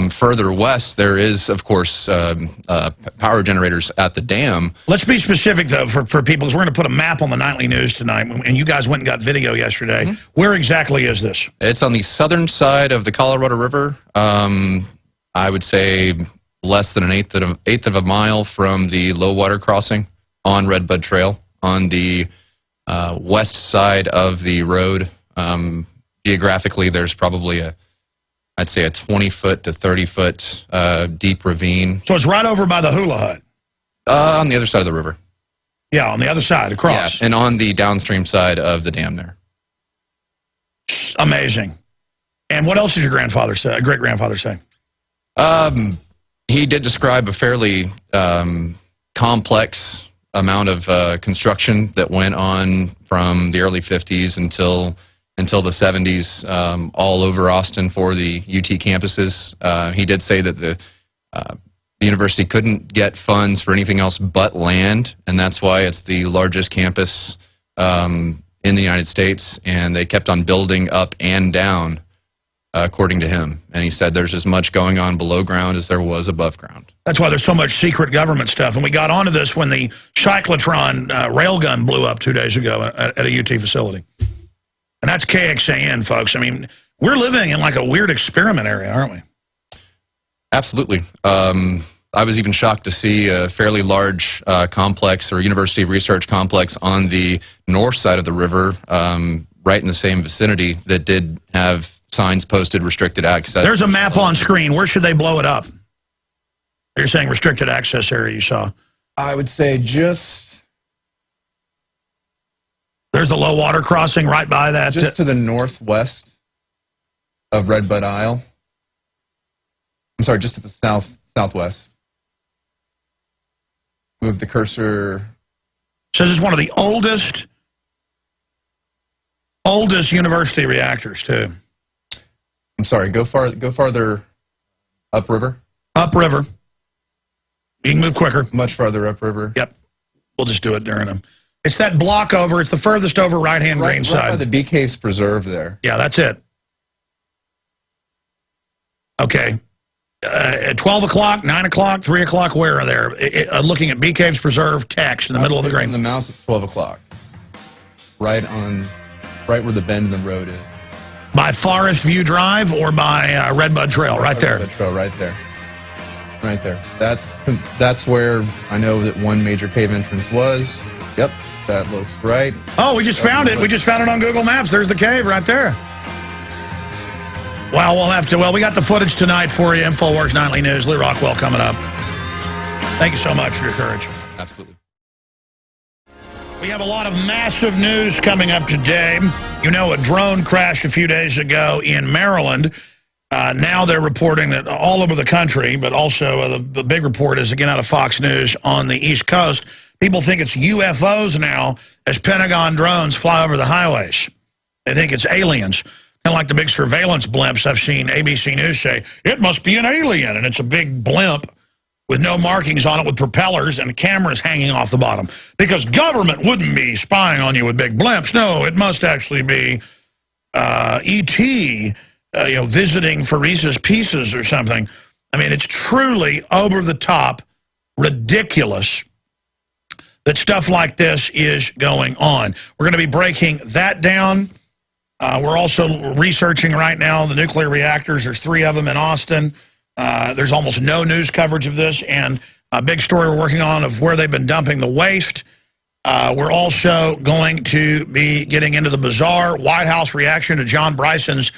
further west. There is, of course, power generators at the dam. Let's be specific, though, for people, because we're going to put a map on the nightly news tonight, and you guys went and got video yesterday. Mm-hmm. Where exactly is this? It's on the southern side of the Colorado River. I would say less than an eighth of a mile from the low water crossing on Redbud Trail. On the west side of the road, geographically, there's probably I'd say a 20-foot to 30-foot deep ravine. So it's right over by the hula hut? On the other side of the river. Yeah, on the other side, across. Yeah, and on the downstream side of the dam there. Amazing. And what else did your grandfather say, great-grandfather say? He did describe a fairly complex amount of construction that went on from the early 50s until the 70s, all over Austin for the UT campuses. He did say that the university couldn't get funds for anything else but land, and that's why it's the largest campus in the United States, and they kept on building up and down, according to him. And he said there's as much going on below ground as there was above ground. That's why there's so much secret government stuff. And we got onto this when the cyclotron railgun blew up 2 days ago at a UT facility. And that's KXAN, folks. I mean, we're living in like a weird experiment area, aren't we? Absolutely. I was even shocked to see a fairly large complex or university research complex on the north side of the river, right in the same vicinity, that did have signs posted, restricted access. There's a map on screen. Where should they blow it up? You're saying restricted access area you saw. I would say just... There's the low water crossing right by that. Just to the northwest of Redbud Isle. I'm sorry, just to the southwest. Move the cursor. Says it's one of the oldest university reactors too. I'm sorry, go farther upriver. Upriver. You can move quicker. Much farther upriver. Yep. We'll just do it during them. It's that block over. It's the furthest over right-hand green side. Right by the Bee Caves Preserve there. Yeah, that's it. Okay. At 12 o'clock, 9 o'clock, 3 o'clock, where are there? Looking at Bee Caves Preserve text in the middle of the green. On the mouse, it's 12 o'clock. Right where the bend in the road is. By Forest View Drive or by Redbud Trail? Right there. Redbud Trail, right there. Right there. That's where I know that one major cave entrance was. Yep, that looks right. Oh, we just found it. We just found it on Google Maps. There's the cave right there. Wow, we got the footage tonight for you. InfoWars Nightly News. Lew Rockwell coming up. Thank you so much for your courage. Absolutely. We have a lot of massive news coming up today. You know, a drone crashed a few days ago in Maryland. Now they're reporting that all over the country, but also the big report is, again, out of Fox News on the East Coast. People think it's UFOs now as Pentagon drones fly over the highways. They think it's aliens. Kind of like the big surveillance blimps I've seen ABC News say, it must be an alien, and it's a big blimp with no markings on it with propellers and cameras hanging off the bottom. Because government wouldn't be spying on you with big blimps. No, it must actually be E.T., visiting for Reese's Pieces or something. I mean, it's truly over the top ridiculous that stuff like this is going on. We're going to be breaking that down. We're also researching right now the nuclear reactors. There's 3 of them in Austin. There's almost no news coverage of this, and a big story we're working on of where they've been dumping the waste. We're also going to be getting into the bizarre White House reaction to John Bryson's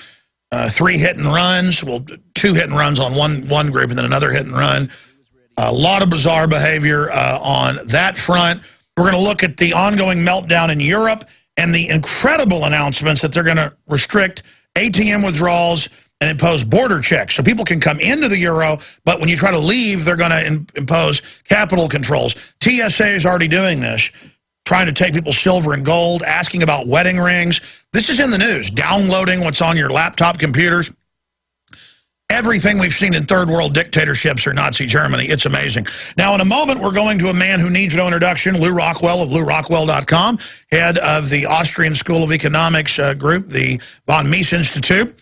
3 hit-and-runs. Well, 2 hit-and-runs on one group and then another hit-and-run. A lot of bizarre behavior on that front. We're going to look at the ongoing meltdown in Europe and the incredible announcements that they're going to restrict ATM withdrawals and impose border checks. So people can come into the euro, but when you try to leave, they're going to impose capital controls. TSA is already doing this, trying to take people's silver and gold, asking about wedding rings. This is in the news, downloading what's on your laptop computers. Everything we've seen in third world dictatorships or Nazi Germany, it's amazing. Now, in a moment, we're going to a man who needs no introduction, Lew Rockwell of LewRockwell.com, head of the Austrian School of Economics group, the von Mises Institute.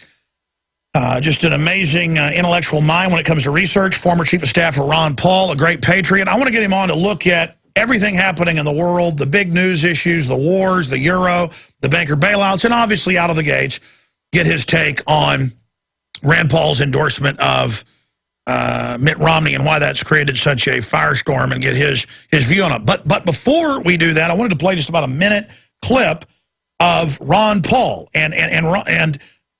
Just an amazing intellectual mind when it comes to research, former chief of staff for Ron Paul, a great patriot. I want to get him on to look at everything happening in the world, the big news issues, the wars, the euro, the banker bailouts, and obviously out of the gates, get his take on Rand Paul's endorsement of Mitt Romney and why that's created such a firestorm, and get his view on it. But before we do that, I wanted to play just about a minute clip of Ron Paul. And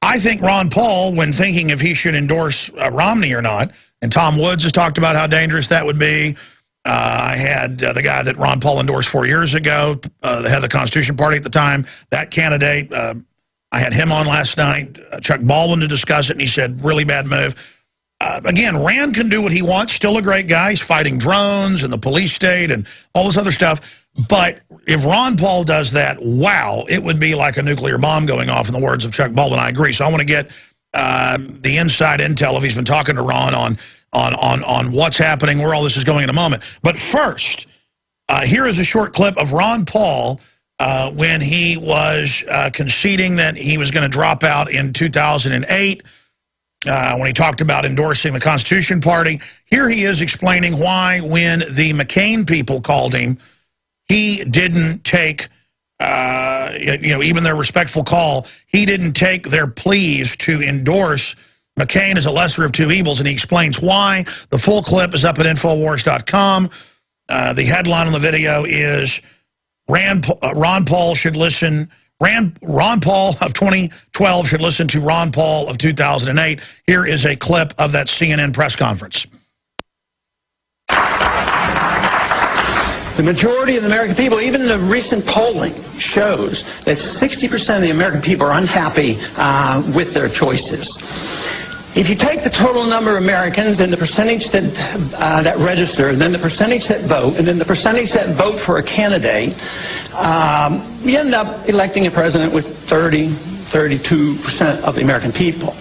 I think Ron Paul, when thinking if he should endorse Romney or not, and Tom Woods has talked about how dangerous that would be. I had the guy that Ron Paul endorsed 4 years ago, the head of the Constitution Party at the time, that candidate. I had him on last night, Chuck Baldwin, to discuss it, and he said, really bad move. Again, Rand can do what he wants, still a great guy. He's fighting drones and the police state and all this other stuff. But if Ron Paul does that, wow, it would be like a nuclear bomb going off, in the words of Chuck Baldwin. I agree. So I want to get the inside intel, if he's been talking to Ron on what's happening, where all this is going in a moment. But first, here is a short clip of Ron Paul when he was conceding that he was going to drop out in 2008, when he talked about endorsing the Constitution Party. Here he is explaining why, when the McCain people called him, he didn't take, even their respectful call, he didn't take their pleas to endorse McCain as a lesser of 2 evils, and he explains why. The full clip is up at Infowars.com. The headline on the video is Ron Paul should listen. Ron Paul of 2012 should listen to Ron Paul of 2008. Here is a clip of that CNN press conference. The majority of the American people, even the recent polling shows that 60% of the American people are unhappy with their choices. If you take the total number of Americans and the percentage that register, then the percentage that vote, and then the percentage that vote for a candidate, you end up electing a president with 32% of the American people.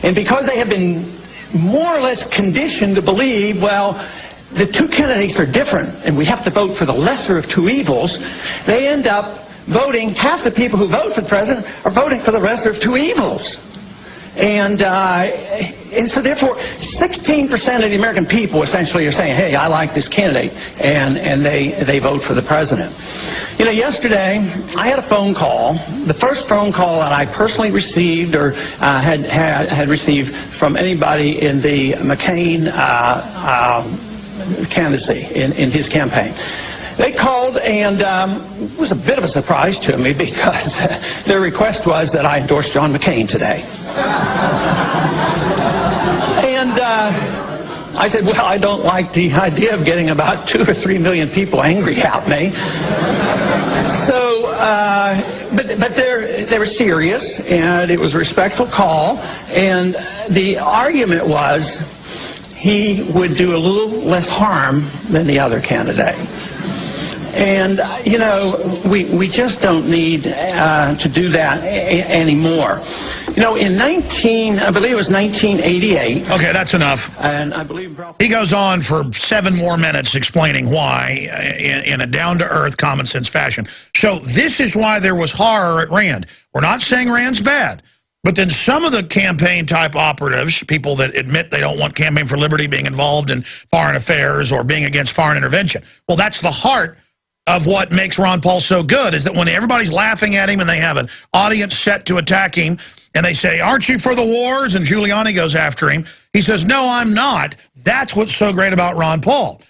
And because they have been more or less conditioned to believe, well, the 2 candidates are different, and we have to vote for the lesser of 2 evils, they end up voting, half the people who vote for the president are voting for the lesser of 2 evils. And so therefore, 16% of the American people essentially are saying, hey, I like this candidate, and they vote for the president. You know, yesterday, I had a phone call, the first phone call that I personally received or had received from anybody in the McCain candidacy, in his campaign. They called, and it was a bit of a surprise to me because their request was that I endorse John McCain today. And I said, well, I don't like the idea of getting about 2 or 3 million people angry at me. So, but they were serious, and it was a respectful call, and the argument was he would do a little less harm than the other candidate. And, you know, we just don't need to do that anymore. You know, in I believe it was 1988. Okay, that's enough. And I believe he goes on for 7 more minutes explaining why in a down-to-earth, common-sense fashion. So this is why there was horror at Rand. We're not saying Rand's bad. But then some of the campaign-type operatives, people that admit they don't want Campaign for Liberty being involved in foreign affairs or being against foreign intervention. Well, that's the heart of what makes Ron Paul so good, is that when everybody's laughing at him and they have an audience set to attack him, and they say, aren't you for the wars? And Giuliani goes after him. He says, no, I'm not. That's what's so great about Ron Paul.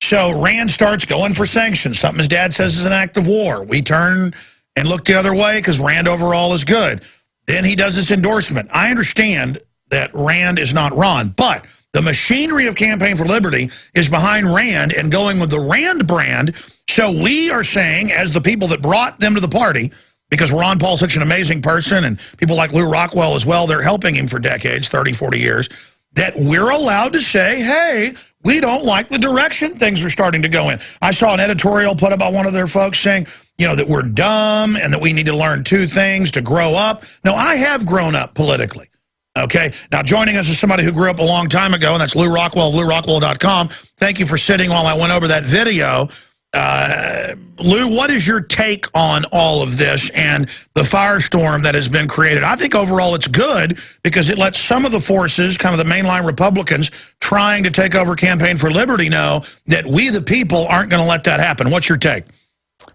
So Rand starts going for sanctions, something his dad says is an act of war. We turn and look the other way because Rand overall is good. Then he does this endorsement. I understand that Rand is not Ron, but the machinery of Campaign for Liberty is behind Rand and going with the Rand brand. So we are saying, as the people that brought them to the party, because Ron Paul's such an amazing person, and people like Lew Rockwell as well, they're helping him for decades, 30, 40 years, that we're allowed to say, hey, we don't like the direction things are starting to go in. I saw an editorial put up by one of their folks saying, you know, that we're dumb and that we need to learn two things to grow up. No, I have grown up politically. Okay, now joining us is somebody who grew up a long time ago, and that's Lew Rockwell, LewRockwell.com. Thank you for sitting while I went over that video. Lew, what is your take on all of this and the firestorm that has been created? I think overall it's good because it lets some of the forces, kind of the mainline Republicans, trying to take over Campaign for Liberty know that we the people aren't going to let that happen. What's your take?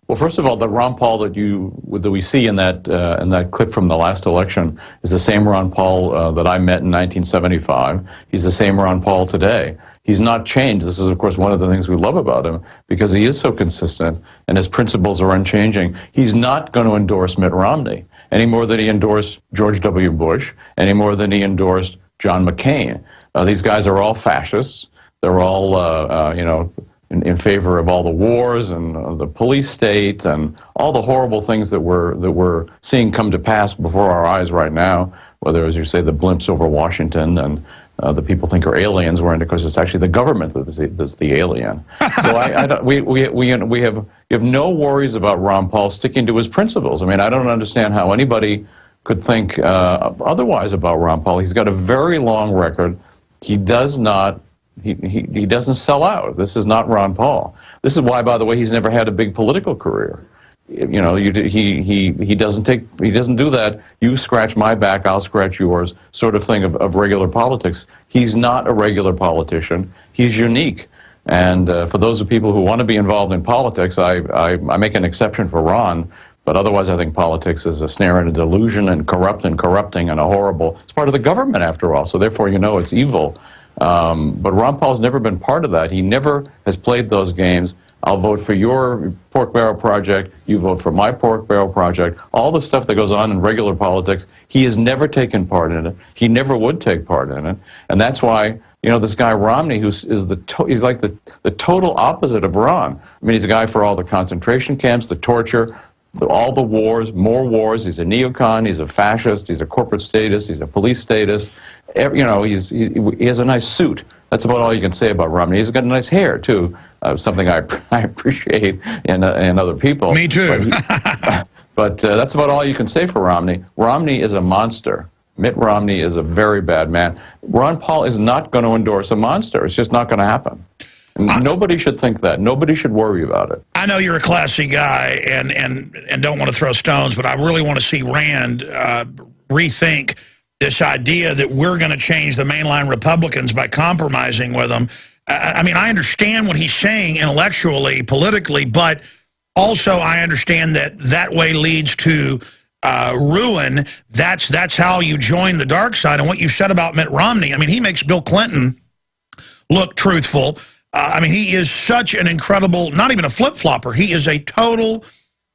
Well, first of all, the Ron Paul that we see in that clip from the last election is the same Ron Paul that I met in 1975. He's the same Ron Paul today. He's not changed. This is, of course, one of the things we love about him because he is so consistent and his principles are unchanging. He's not going to endorse Mitt Romney any more than he endorsed George W. Bush, any more than he endorsed John McCain. These guys are all fascists. They're all, you know, in favor of all the wars and the police state and all the horrible things that we're seeing come to pass before our eyes right now, whether, as you say, the blimps over Washington and the people think are aliens, when of course it's actually the government that's the alien. So we have no worries about Ron Paul sticking to his principles. I mean, I don't understand how anybody could think otherwise about Ron Paul. He's got a very long record. He does not. He doesn't sell out. This is not Ron Paul. This is why, by the way, he's never had a big political career. You know, he doesn't do that. You scratch my back, I'll scratch yours sort of thing of regular politics. He's not a regular politician. He's unique. And for those of people who want to be involved in politics, I make an exception for Ron. But otherwise, I think politics is a snare and a delusion and corrupting and a horrible. It's part of the government, after all. So therefore, you know, it's evil. But Ron Paul's never been part of that. He never has played those games. I'll vote for your pork barrel project, you vote for my pork barrel project. All the stuff that goes on in regular politics, he has never taken part in it. He never would take part in it. And that's why, you know, this guy Romney, he's like the total opposite of Ron. I mean, he's a guy for all the concentration camps, the torture, all the wars, more wars. He's a neocon, he's a fascist, he's a corporate statist, he's a police statist. You know, he has a nice suit. That's about all you can say about Romney. He's got nice hair, too, something I appreciate in other people. Me too. But that's about all you can say for Romney. Romney is a monster. Mitt Romney is a very bad man. Ron Paul is not going to endorse a monster. It's just not going to happen. And nobody should think that. Nobody should worry about it. I know you're a classy guy and don't want to throw stones, but I really want to see Rand rethink this idea that we're going to change the mainline Republicans by compromising with them. I mean, I understand what he's saying intellectually, politically, but also I understand that that way leads to ruin. That's how you join the dark side. And what you said about Mitt Romney, I mean, he makes Bill Clinton look truthful. I mean, he is such an incredible, not even a flip-flopper. He is a total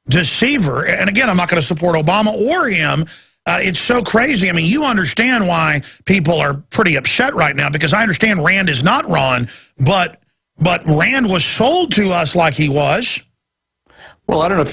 deceiver. And again, I'm not going to support Obama or him. It's so crazy. I mean, you understand why people are pretty upset right now, because I understand Rand is not Ron, but Rand was sold to us like he was. Well, I don't know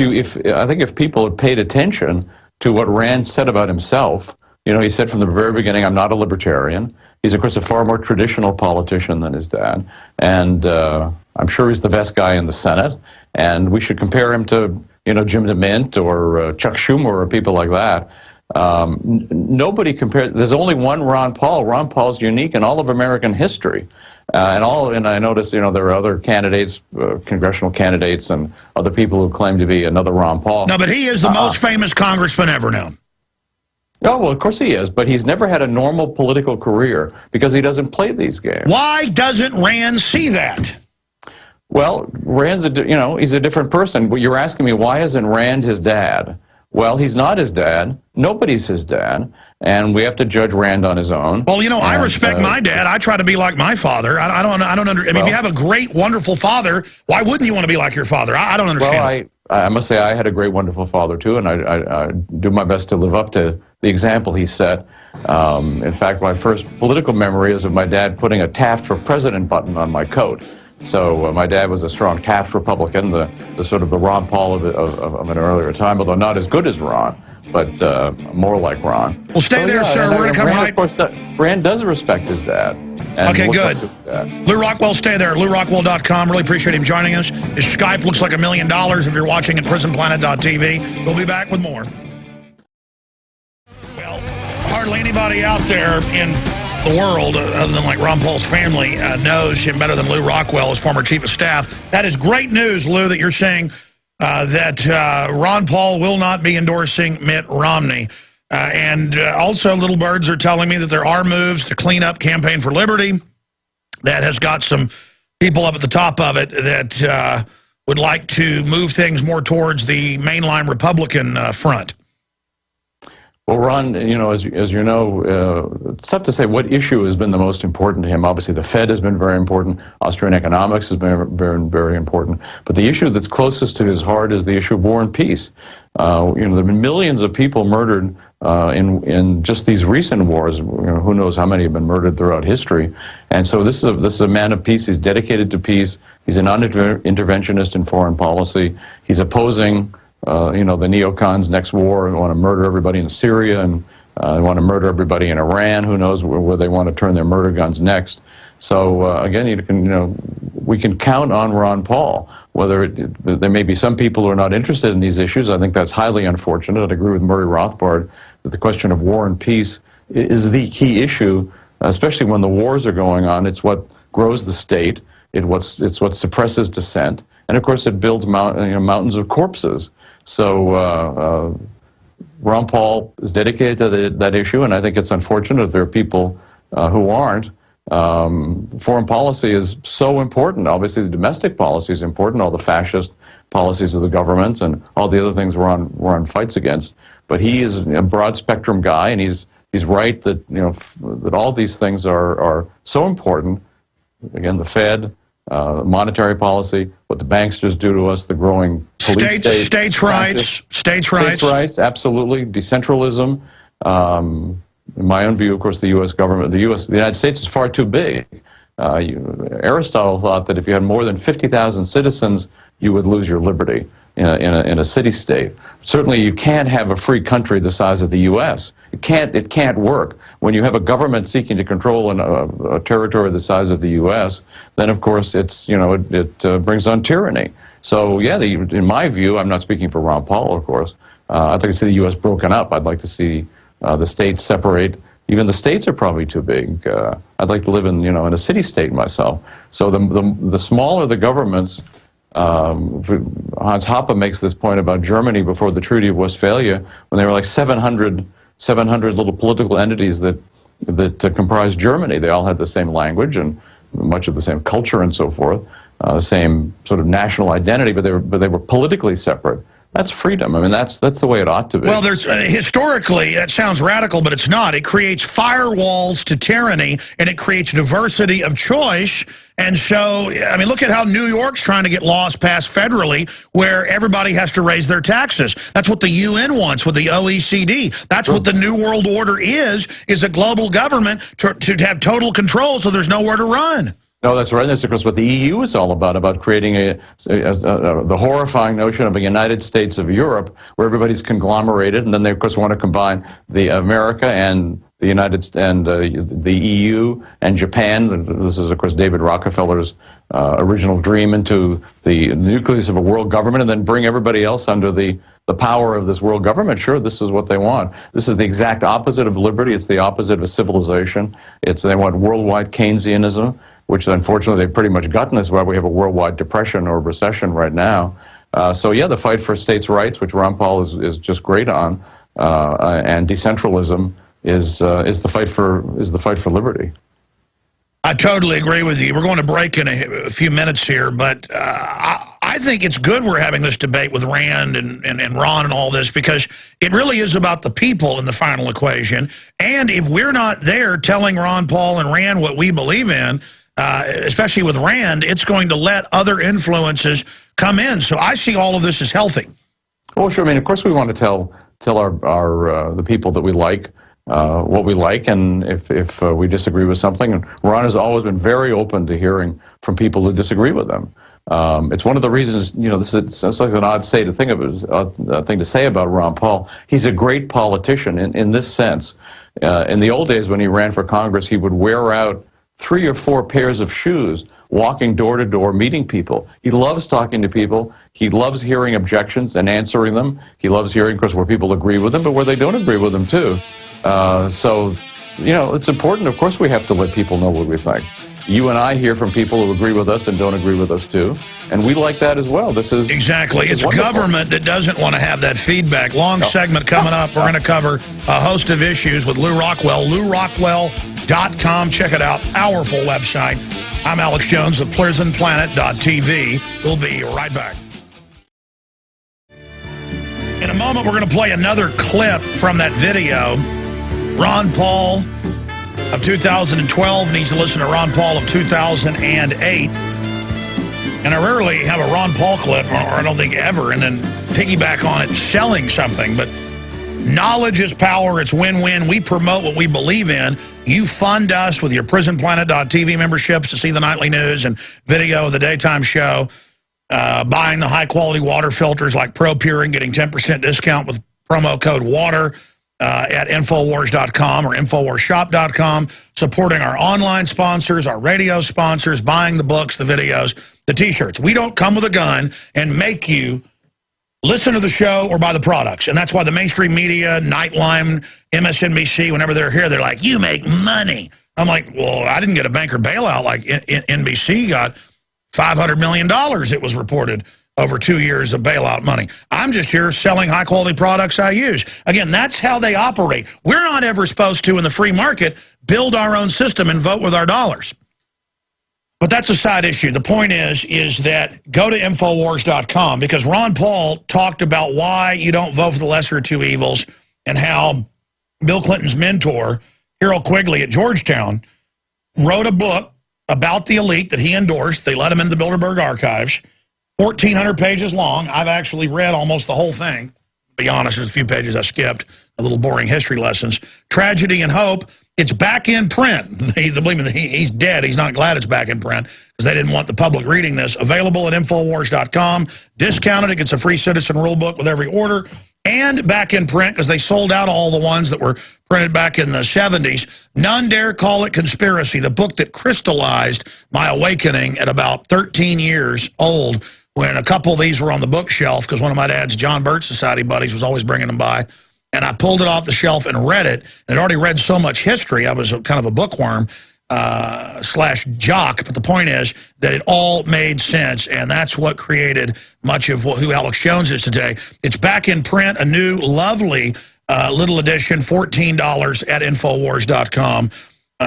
I think if people had paid attention to what Rand said about himself, you know, he said from the very beginning, I'm not a libertarian. He's, of course, a far more traditional politician than his dad. And I'm sure he's the best guy in the Senate. And we should compare him to, you know, Jim DeMint or Chuck Schumer or people like that. Nobody compares. There's only one Ron Paul. Ron Paul's unique in all of American history. And I noticed, you know, there are other candidates, congressional candidates and other people who claim to be another Ron Paul. No, but he is the most famous congressman ever known. Oh, well, of course he is, but he's never had a normal political career because he doesn't play these games. Why doesn't Rand see that? Well, Rand's he's a different person. But you're asking me, why isn't Rand his dad? Well, he's not his dad. Nobody's his dad. And we have to judge Rand on his own. Well, I respect my dad. I try to be like my father. I mean, if you have a great, wonderful father, why wouldn't you want to be like your father? I don't understand. Well, I must say I had a great, wonderful father, too, and I do my best to live up to the example he set. In fact, my first political memory is of my dad putting a Taft for President button on my coat. So my dad was a strong Taft Republican, the sort of the Ron Paul of an earlier time, although not as good as Ron, but more like Ron. Well, stay there, sir. We're going to come right. Of course, Rand does respect his dad. Okay, good. Lew Rockwell, stay there. LewRockwell.com. Really appreciate him joining us. His Skype looks like $1 million if you're watching at prisonplanet.tv. We'll be back with more. Well, hardly anybody out there in the world, other than like Ron Paul's family, knows him better than Lew Rockwell, his former chief of staff. That is great news, Lew, that you're saying that Ron Paul will not be endorsing Mitt Romney. And also, little birds are telling me that there are moves to clean up Campaign for Liberty. That has got some people up at the top of it that would like to move things more towards the mainline Republican front. Well, Ron, as you know, it's tough to say what issue has been the most important to him. Obviously, the Fed has been very important. Austrian economics has been very, very important. But the issue that's closest to his heart is the issue of war and peace. There have been millions of people murdered in just these recent wars. Who knows how many have been murdered throughout history. And so this is a man of peace. He's dedicated to peace. He's a non-interventionist in foreign policy. He's opposing the neocons next war. They want to murder everybody in Syria, and they want to murder everybody in Iran. Who knows where they want to turn their murder guns next. So again, we can count on Ron Paul. Whether there may be some people who are not interested in these issues, I think that's highly unfortunate. I agree with Murray Rothbard that the question of war and peace is the key issue, especially when the wars are going on. It's what grows the state. It's what suppresses dissent, and of course, it builds mountains of corpses. So Ron Paul is dedicated to that issue, and I think it's unfortunate there are people who aren't. Foreign policy is so important. Obviously, the domestic policy is important, all the fascist policies of the government and all the other things we're on fights against. But he is a broad-spectrum guy, and he's right that that all these things are so important. Again, the Fed, monetary policy, what the banksters do to us, the growing police state, states' rights, absolutely, decentralism. In my own view, of course, the U.S. government, the United States is far too big. Aristotle thought that if you had more than 50,000 citizens, you would lose your liberty in a city-state. Certainly, you can't have a free country the size of the U.S. It can't work. When you have a government seeking to control a territory the size of the U.S., then of course it brings on tyranny. So yeah, in my view, I'm not speaking for Ron Paul, of course. I'd like to see the U.S. broken up. I'd like to see the states separate. Even the states are probably too big. I'd like to live in a city-state myself. So the smaller the governments. Hans Hoppe makes this point about Germany before the Treaty of Westphalia, when there were like 700 little political entities that comprised Germany. They all had the same language and much of the same culture and so forth, the same sort of national identity, but they were politically separate. That's freedom. I mean, that's the way it ought to be. Well, there's historically, that sounds radical, but it's not. It creates firewalls to tyranny, and it creates diversity of choice. And so, I mean, look at how New York's trying to get laws passed federally where everybody has to raise their taxes. That's what the UN wants with the OECD. That's what the New World Order is a global government to have total control so there's nowhere to run. No, that's right. That's, of course, what the EU is all about creating the horrifying notion of a United States of Europe where everybody's conglomerated, and then they, of course, want to combine the America and the the EU and Japan. This is, of course, David Rockefeller's original dream into the nucleus of a world government, and then bring everybody else under the power of this world government. Sure, this is what they want. This is the exact opposite of liberty. It's the opposite of civilization. They want worldwide Keynesianism, which unfortunately they've pretty much gotten. That's why we have a worldwide depression or recession right now. So yeah, the fight for states' rights, which Ron Paul is just great on, and decentralism is the fight for liberty. I totally agree with you. We're going to break in a few minutes here, but I think it's good we're having this debate with Rand and Ron and all this, because it really is about the people in the final equation. And if we're not there telling Ron Paul and Rand what we believe in, especially with Rand, it's going to let other influences come in. So I see all of this as healthy. Well, sure. I mean, of course, we want to tell the people that we like what we like, and if we disagree with something. And Ron has always been very open to hearing from people who disagree with them. It's one of the reasons, you know, it's like an odd thing to say about Ron Paul. He's a great politician in this sense. In the old days when he ran for Congress, he would wear out 3 or 4 pairs of shoes walking door to door, meeting people. He loves talking to people. He loves hearing objections and answering them. He loves hearing, of course, where people agree with him, but where they don't agree with him, too. So, you know, it's important. Of course, we have to let people know what we think. You and I hear from people who agree with us and don't agree with us, too. And we like that as well. This is exactly. This is it's wonderful. Government that doesn't want to have that feedback. Long segment coming up. We're going to cover a host of issues with Lew Rockwell. LewRockwell.com. Check it out. Powerful website. I'm Alex Jones of PrisonPlanet.tv. We'll be right back. In a moment, we're going to play another clip from that video. Ron Paul of 2012 needs to listen to Ron Paul of 2008. And I rarely have a Ron Paul clip, or I don't think ever, and then piggyback on it selling something. But knowledge is power. It's win-win. We promote what we believe in. You fund us with your PrisonPlanet.tv memberships to see the nightly news and video of the daytime show. Buying the high-quality water filters like ProPure and getting 10% discount with promo code WATER. At Infowars.com or InfoWarsShop.com, supporting our online sponsors, our radio sponsors, buying the books, the videos, the T-shirts. We don't come with a gun and make you listen to the show or buy the products. And that's why the mainstream media, Nightline, MSNBC, whenever they're here, they're like, you make money. I'm like, well, I didn't get a banker bailout like NBC got. $500 million, it was reported, over 2 years of bailout money. I'm just here selling high-quality products I use. Again, that's how they operate. We're not ever supposed to, in the free market, build our own system and vote with our dollars. But that's a side issue. The point is that go to Infowars.com, because Ron Paul talked about why you don't vote for the lesser of two evils and how Bill Clinton's mentor, Harold Quigley at Georgetown, wrote a book about the elite that he endorsed. They let him into the Bilderberg archives. 1,400 pages long. I've actually read almost the whole thing. To be honest, there's a few pages I skipped, a little boring history lessons. Tragedy and Hope. It's back in print. Believe me, he's dead. He's not glad it's back in print because they didn't want the public reading this. Available at Infowars.com. Discounted. It gets a free citizen rule book with every order. And back in print because they sold out all the ones that were printed back in the 70s. None dare call it conspiracy. The book that crystallized my awakening at about 13 years old, when a couple of these were on the bookshelf, because one of my dad's John Birch Society buddies was always bringing them by. And I pulled it off the shelf and read it. And I'd already read so much history. I was kind of a bookworm slash jock. But the point is that it all made sense. And that's what created much of who Alex Jones is today. It's back in print, a new, lovely little edition, $14 at Infowars.com.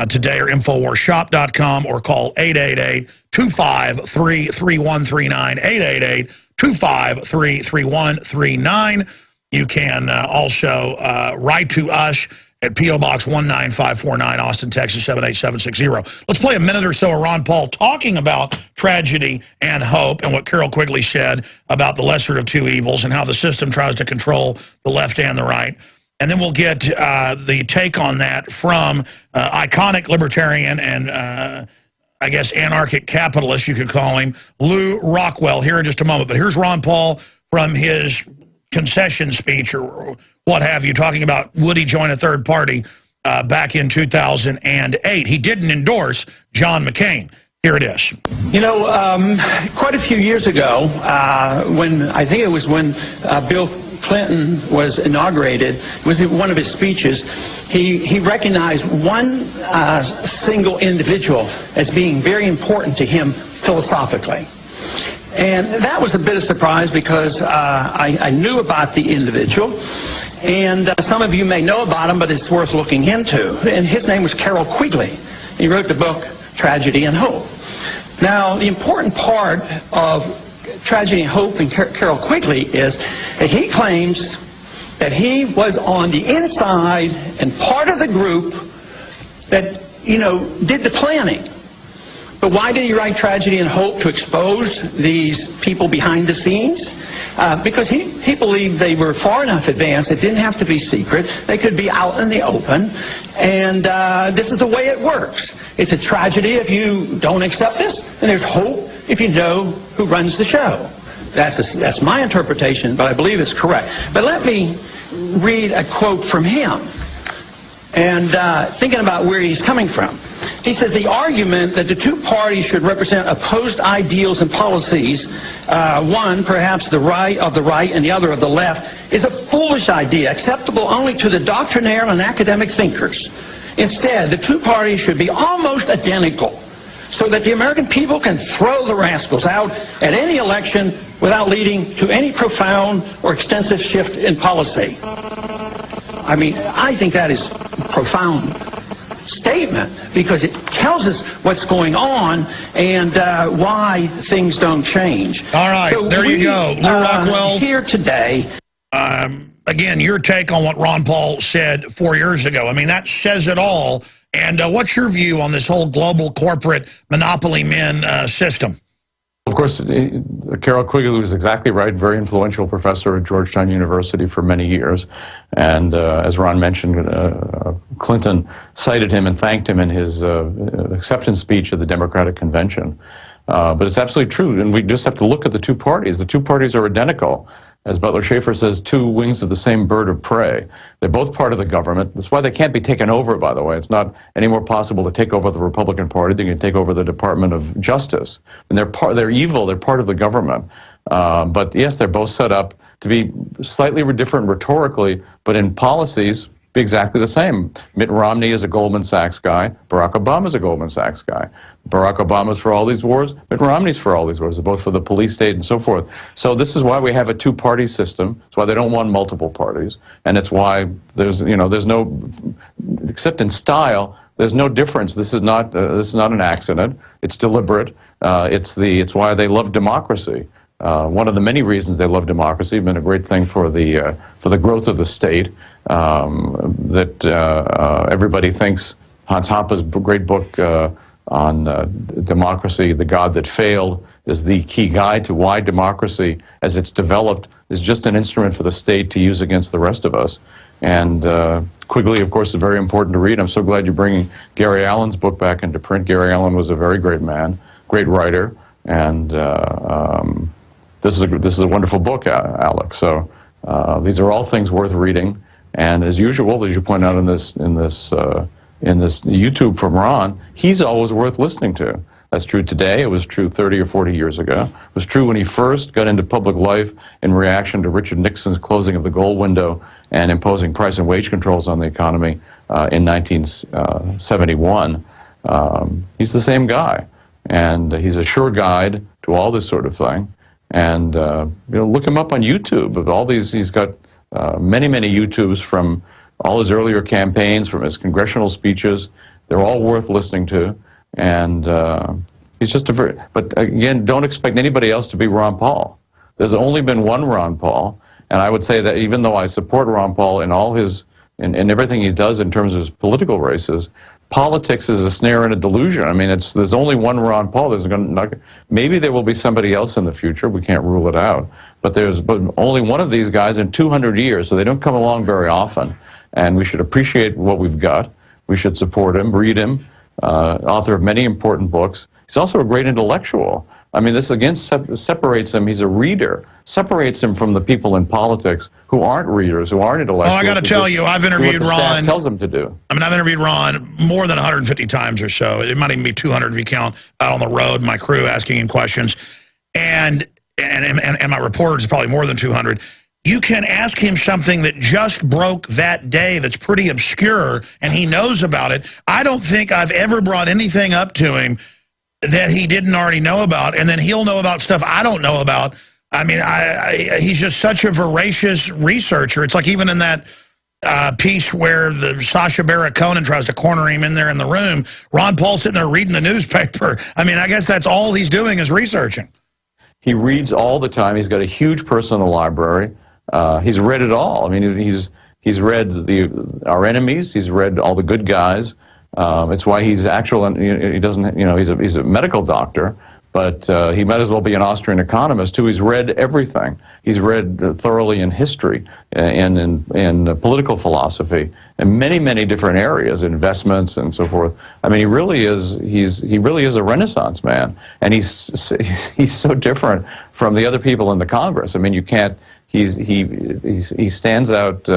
Today, or InfoWarsShop.com, or call 888-253-3139, 888-253-3139. You can also write to us at P.O. Box 19549, Austin, Texas, 78760. Let's play a minute or so of Ron Paul talking about tragedy and hope and what Carol Quigley said about the lesser of two evils and how the system tries to control the left and the right. And then we'll get the take on that from iconic libertarian and, I guess, anarcho-capitalist, you could call him, Lew Rockwell, here in just a moment. But here's Ron Paul from his concession speech or what have you, talking about would he join a third party back in 2008. He didn't endorse John McCain. Here it is. You know, quite a few years ago, when I think it was when Bill Clinton was inaugurated, it was one of his speeches, he recognized one single individual as being very important to him philosophically. And that was a bit of surprise because I knew about the individual, And some of you may know about him, but it's worth looking into. And his name was Carroll Quigley. He wrote the book, Tragedy and Hope. Now, the important part of Tragedy and Hope and Carroll Quigley is that he claims that he was on the inside and part of the group that, did the planning. But why did he write Tragedy and Hope? To expose these people behind the scenes? Because he believed they were far enough advanced, it didn't have to be secret, they could be out in the open, and this is the way it works. It's a tragedy if you don't accept this, and there's hope if you know who runs the show. That's my interpretation, but I believe it's correct. But let me read a quote from him, and thinking about where he's coming from. He says, the argument that the two parties should represent opposed ideals and policies, one, perhaps the right and the other of the left, is a foolish idea, acceptable only to the doctrinaire and academic thinkers. Instead, the two parties should be almost identical, so that the American people can throw the rascals out at any election without leading to any profound or extensive shift in policy. I mean, I think that is a profound statement, because it tells us what's going on and why things don't change. All right, so there you go. Lew Rockwell. Here today. Again, your take on what Ron Paul said 4 years ago. I mean, that says it all. And what's your view on this whole global corporate monopoly men system? Of course, Carroll Quigley was exactly right, very influential professor at Georgetown University for many years. And as Ron mentioned, Clinton cited him and thanked him in his acceptance speech at the Democratic Convention. But it's absolutely true, and we just have to look at the two parties. The two parties are identical. As Butler Schaefer says, two wings of the same bird of prey. They're both part of the government. That's why they can't be taken over, by the way. It's not any more possible to take over the Republican Party than you can take over the Department of Justice. And they're evil, they're part of the government. But yes, they're both set up to be slightly different rhetorically, but in policies, be exactly the same. Mitt Romney is a Goldman Sachs guy. Barack Obama is a Goldman Sachs guy. Barack Obama's for all these wars. Mitt Romney's for all these wars. They're both for the police state and so forth. So this is why we have a two-party system. It's why they don't want multiple parties, and it's why there's no, except in style, there's no difference. This is not an accident. It's deliberate. It's why they love democracy. One of the many reasons they love democracy. It's been a great thing for the growth of the state. Everybody thinks Hans Hoppe's great book on democracy, The God That Failed, is the key guide to why democracy, as it's developed, is just an instrument for the state to use against the rest of us. And Quigley, of course, is very important to read. I'm so glad you're bringing Gary Allen's book back into print. Gary Allen was a very great man, great writer, and this is a wonderful book, Alex. So these are all things worth reading. And as usual, as you point out in this YouTube from Ron, he's always worth listening to. That's true today. It was true 30 or 40 years ago. It was true when he first got into public life in reaction to Richard Nixon's closing of the gold window and imposing price and wage controls on the economy in 1971. He's the same guy, and he's a sure guide to all this sort of thing. And look him up on YouTube. Of all these, he's got many YouTubes from all his earlier campaigns, from his congressional speeches. They're all worth listening to. And he's just but again, don't expect anybody else to be Ron Paul. There's only been one Ron Paul, and I would say that even though I support Ron Paul in all his, in everything he does in terms of his political races, politics is a snare and a delusion. I mean, there's only one Ron Paul. Maybe there will be somebody else in the future. We can't rule it out. But there's only one of these guys in 200 years, so they don't come along very often. And we should appreciate what we've got. We should support him, read him. Author of many important books. He's also a great intellectual. I mean, this again separates him. He's a reader. Separates him from the people in politics who aren't readers, who aren't intellectuals. Oh, I got to tell you, I've interviewed Ron. Tells him to do. I mean, I've interviewed Ron more than 150 times or so. It might even be 200 if you count out on the road, my crew asking him questions, and my reporters probably more than 200. You can ask him something that just broke that day that's pretty obscure, and he knows about it. I don't think I've ever brought anything up to him that he didn't already know about, and then he'll know about stuff I don't know about. I mean, he's just such a voracious researcher. It's like even in that piece where the Sacha Baron Cohen tries to corner him in there in the room, Ron Paul's sitting there reading the newspaper. I mean, I guess that's all he's doing is researching. He reads all the time. He's got a huge personal library. He's read it all. I mean, he's read our enemies. He's read all the good guys. It's why he's he doesn't, you know, he's a medical doctor, but he might as well be an Austrian economist too. He's read everything. He's read thoroughly in history and in political philosophy and many different areas, investments and so forth. I mean, he really is a Renaissance man, and he's so different from the other people in the Congress. I mean, you can't. He stands out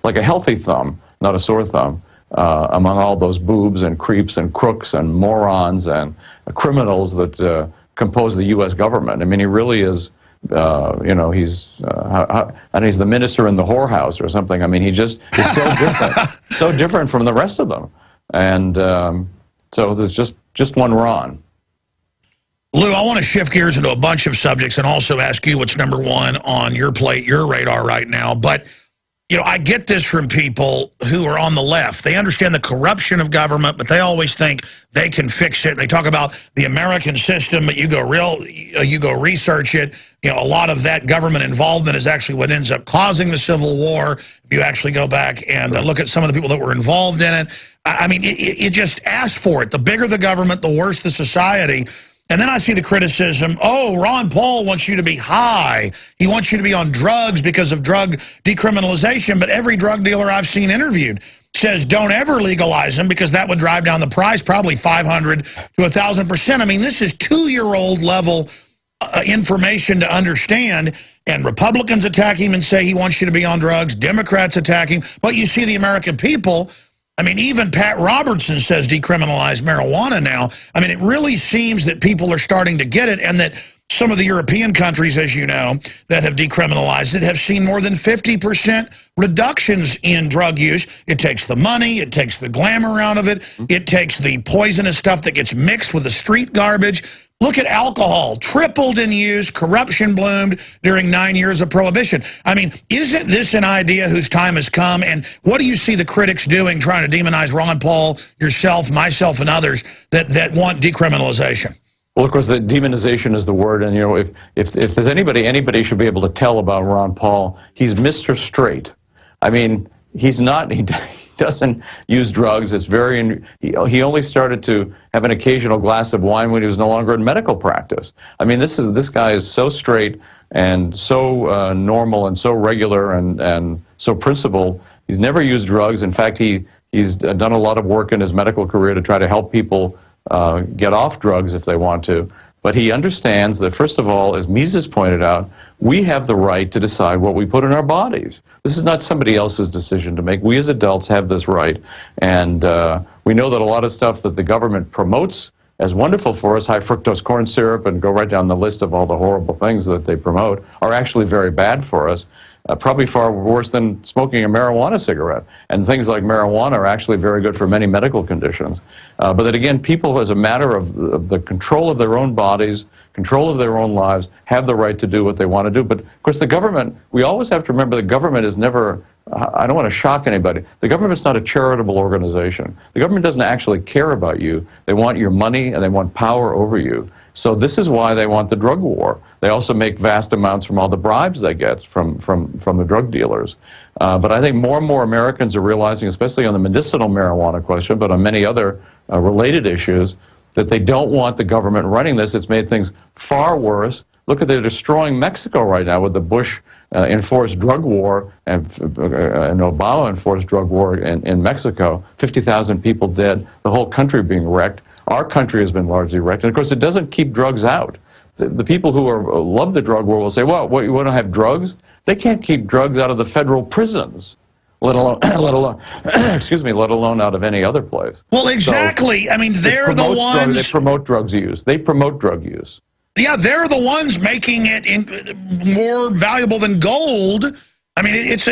like a healthy thumb, not a sore thumb, among all those boobs and creeps and crooks and morons and criminals that compose the U.S. government. I mean, he really is. You know, he's the minister in the whorehouse or something. I mean, he's so different, so different from the rest of them. And so there's just one Ron. Lew, I want to shift gears into a bunch of subjects and also ask you what's number one on your plate, your radar right now. But, you know, I get this from people who are on the left. They understand the corruption of government, but they always think they can fix it. They talk about the American system, but you go research it. You know, a lot of that government involvement is actually what ends up causing the Civil War. If you actually go back and look at some of the people that were involved in it, I mean, it just asks for it. The bigger the government, the worse the society. And then I see the criticism, oh, Ron Paul wants you to be high. He wants you to be on drugs because of drug decriminalization. But every drug dealer I've seen interviewed says don't ever legalize them because that would drive down the price probably 500 to 1,000%. I mean, this is 2-year-old level information to understand. And Republicans attack him and say he wants you to be on drugs. Democrats attack him. But you see the American people. I mean, even Pat Robertson says decriminalize marijuana now. I mean, it really seems that people are starting to get it, and that some of the European countries, as you know, that have decriminalized it have seen more than 50% reductions in drug use. It takes the money, it takes the glamour out of it, it takes the poisonous stuff that gets mixed with the street garbage. Look at alcohol, tripled in use, corruption bloomed during 9 years of prohibition. I mean, isn't this an idea whose time has come? And what do you see the critics doing, trying to demonize Ron Paul, yourself, myself, and others that want decriminalization? Well, of course, the demonization is the word, and you know, if there's anybody should be able to tell about Ron Paul, he's Mr. Straight. I mean, he's not. He doesn't use drugs. It's he only started to have an occasional glass of wine when he was no longer in medical practice. I mean, this guy is so straight and so normal and so regular and so principled. He's never used drugs. In fact, he's done a lot of work in his medical career to try to help people get off drugs if they want to. But he understands that, first of all, as Mises pointed out, we have the right to decide what we put in our bodies. This is not somebody else's decision to make. We as adults have this right. And we know that a lot of stuff that the government promotes as wonderful for us, high fructose corn syrup, and go right down the list of all the horrible things that they promote, are actually very bad for us. Probably far worse than smoking a marijuana cigarette. And things like marijuana are actually very good for many medical conditions. But that again, people, as a matter of the control of their own bodies, control of their own lives, have the right to do what they want to do. But of course the government, we always have to remember the government is never, I don't want to shock anybody, the government's not a charitable organization. The government doesn't actually care about you. They want your money and they want power over you. So this is why they want the drug war. They also make vast amounts from all the bribes they get from the drug dealers. But I think more and more Americans are realizing, especially on the medicinal marijuana question, but on many other related issues, that they don't want the government running this. It's made things far worse. Look at, they're destroying Mexico right now with the Bush enforced drug war and Obama enforced drug war in Mexico. 50,000 people dead, the whole country being wrecked. Our country has been largely wrecked. And of course, it doesn't keep drugs out. The people who love the drug war will say, well, what, you want to have drugs? They can't keep drugs out of the federal prisons, let alone excuse me, let alone out of any other place. Well, exactly. So, I mean, they're the ones... They promote drugs use. They promote drug use. Yeah, they're the ones making it more valuable than gold. I mean, it's